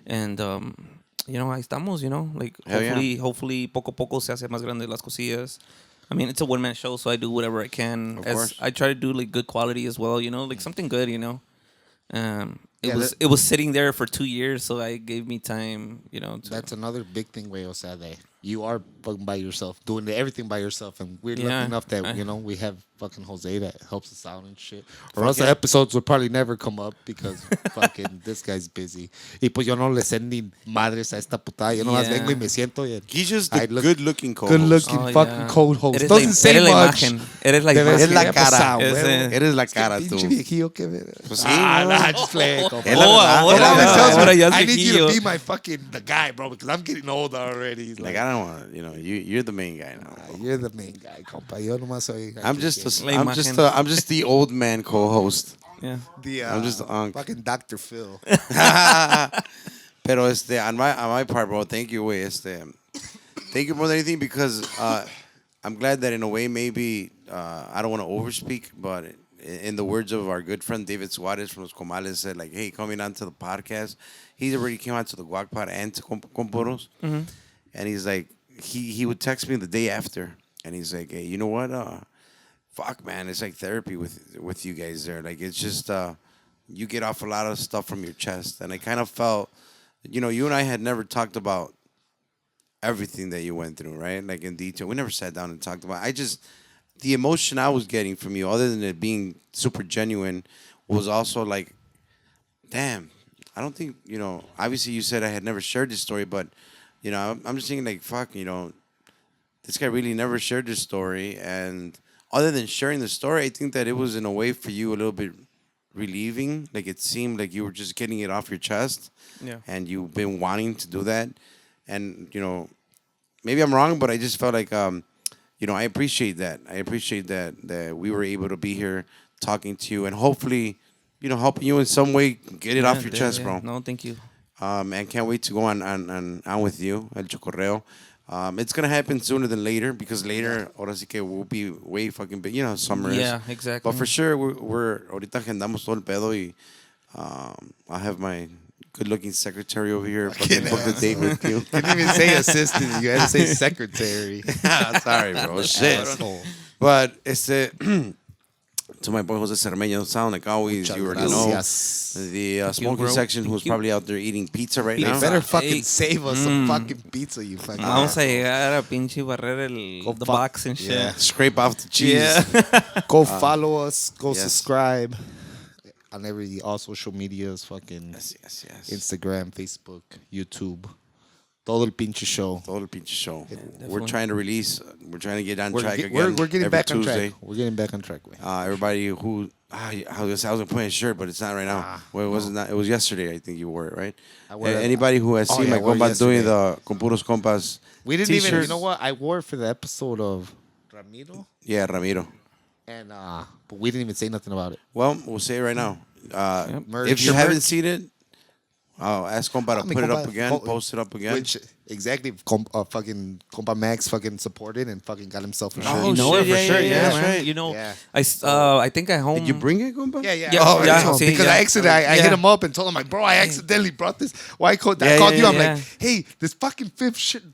and ahí estamos. Like Hell yeah. hopefully poco a poco se hace más grande las cosillas. I mean, it's a one-man show, so I do whatever I can. Of course. I try to do like good quality as well. Like something good. Yeah, It was sitting there for 2 years, so I gave me time. That's another big thing, way, Osea, that you are fucking by yourself, doing everything by yourself, and we're lucky Yeah. enough that we have fucking Jose that helps us out and shit. Or else the episodes would probably never come up because fucking this guy's busy. Y pues yo no le sé ni madres a esta putada. Yo nomás Yeah. vengo y me siento. Y He's just I the look- good-looking co-host. good looking Oh, fucking yeah. co-host. Eres Doesn't la- say eres la much. imagen. Eres la De imagen. veras Es la que cara. pasado, Es, huevo. Eres la Este cara, tú. pinche viejillo que ve. Pues sí, Ah, bro. nah, just playing, compa. Es la verdad. ahora- Es la Always verdad. tells me, ahora ya es I need you to viejillo. be my fucking the guy, bro, because I'm getting old already. He's Like, I don't want to, you're the main guy now. you're the main guy, compa. Yo nomás soy. I'm just La imagen. I'm just the old man co-host. Yeah. I'm just the unk. fucking Dr. Phil. Pero on my part, bro, thank you, güey. Thank you more than anything because I'm glad that in a way maybe I don't want to overspeak, but in the words of our good friend David Suarez from Los Comales said, like, hey, coming on to the podcast, he already came out to the Guac Pod and to Compuros, and he's like, he would text me the day after, and he's like, hey, you know what? Fuck, man, it's like therapy with you guys there. Like, it's just you get off a lot of stuff from your chest, and I kind of felt, you and I had never talked about everything that you went through, right? Like in detail. We never sat down and talked about. The emotion I was getting from you, other than it being super genuine, was also like, damn. I don't think Obviously, you said I had never shared this story, but I'm just thinking like, fuck, this guy really never shared this story, and other than sharing the story, I think that it was in a way for you a little bit relieving. Like it seemed like you were just getting it off your chest, Yeah. and you've been wanting to do that, and maybe I'm wrong, but I just felt like I appreciate that. I appreciate that we were able to be here talking to you, and hopefully, helping you in some way get it off your chest, bro. No, thank you. And can't wait to go on with you, El Chokorreo. It's gonna happen sooner than later because later, ahora sí que we'll be way fucking big. Summer is. Yeah, exactly. But for sure, we're ahorita agendamos todo el pedo y I'll have my good-looking secretary over here fucking book the date with you. Didn't even say assistant. You had to say secretary. Sorry, bro. Shit. Asshole. But to my boy Jose Cermeño, sound like always, you already know. Gracias. The smoking bro. section Thank who's you. probably out there eating pizza right You now. better fucking Hey. save us some fucking pizza, you fucking. Vamos a llegar a pinche barrer Go the fuck- box and shit. yeah. Scrape off the cheese. Yeah. Go follow us. Go yes. subscribe on all social medias. Fucking Yes. Instagram, Facebook, YouTube. Todo el pinche show. Todo el pinche show. We're Definitely. trying to release. We're trying to get on We're, track get- again. we're getting every back Tuesday. on track. We're getting back on track. Way. Everybody who I was gonna put a shirt, but it's not right now. Well, it wasn't. Not, it was yesterday. I think you wore it, right? I wore it. Anybody who has Oh, seen yeah, my I wore it compas doing yesterday. the Puros Compas We didn't t-shirts. even. You know what? I wore it for the episode of Ramiro, Yeah, Ramiro. and but we didn't even say nothing about it. Well, we'll say it right now. Merch. If you Your haven't merch. seen it, ask compa to I mean, put it up compa, again, post it up again. Which Exactly. Fucking Compa Max fucking supported and fucking got himself a shirt. Oh, You know shit, it for yeah, sure, yeah, yeah, that's man. right. You know, Yeah. I think at home. Did you bring it, compa? Yeah, yeah. Yeah, Oh, yeah, I told him, see, because yeah. I accidentally, I Yeah. hit him up and told him, like, bro, I accidentally brought this. I called Yeah, you. yeah, I'm yeah. like, hey, this fucking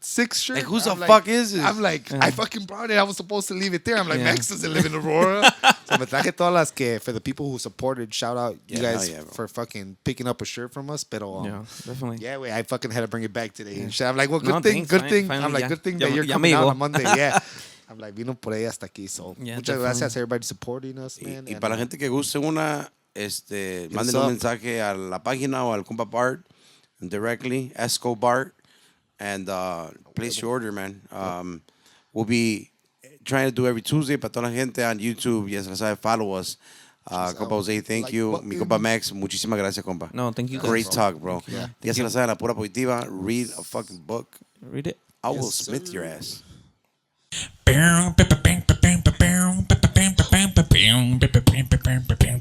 sixth shirt. Like, who's I'm the like- fuck is this? I'm like, I fucking brought it. I was supposed to leave it there. I'm like, Yeah. Max doesn't live in Aurora. So me traje todas las que, for the people who supported, shout out you Yeah, guys hell yeah, bro. for fucking picking up a shirt from us. Pero, Yeah, definitely. yeah, wait, I fucking had to bring it back today and shit. I'm like, well, No, good thing, thanks, good thing. finally, I'm like, yeah. good thing Ya- that you're ya coming me out llegó. on Monday. Yeah. I'm like, vino por ahí hasta aquí. So, Yeah, muchas definitely. gracias everybody supporting us, Y, man. y And, para la gente que guste una, manden un up. mensaje a la página o al compa Bart directly, Esco Bart, and place your order, man. We'll be trying to do every Tuesday para toda la gente on YouTube. Yes, la sabe, follow us. Compa Jose, thank Like you. button. Mi compa Max, muchísimas gracias, compa. No, thank you. guys. Great talk, bro. Yeah. Ya se la sabe, la pura positiva. Read a fucking book. Read it. I will Yes, smith sir. your ass.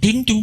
Ding dong.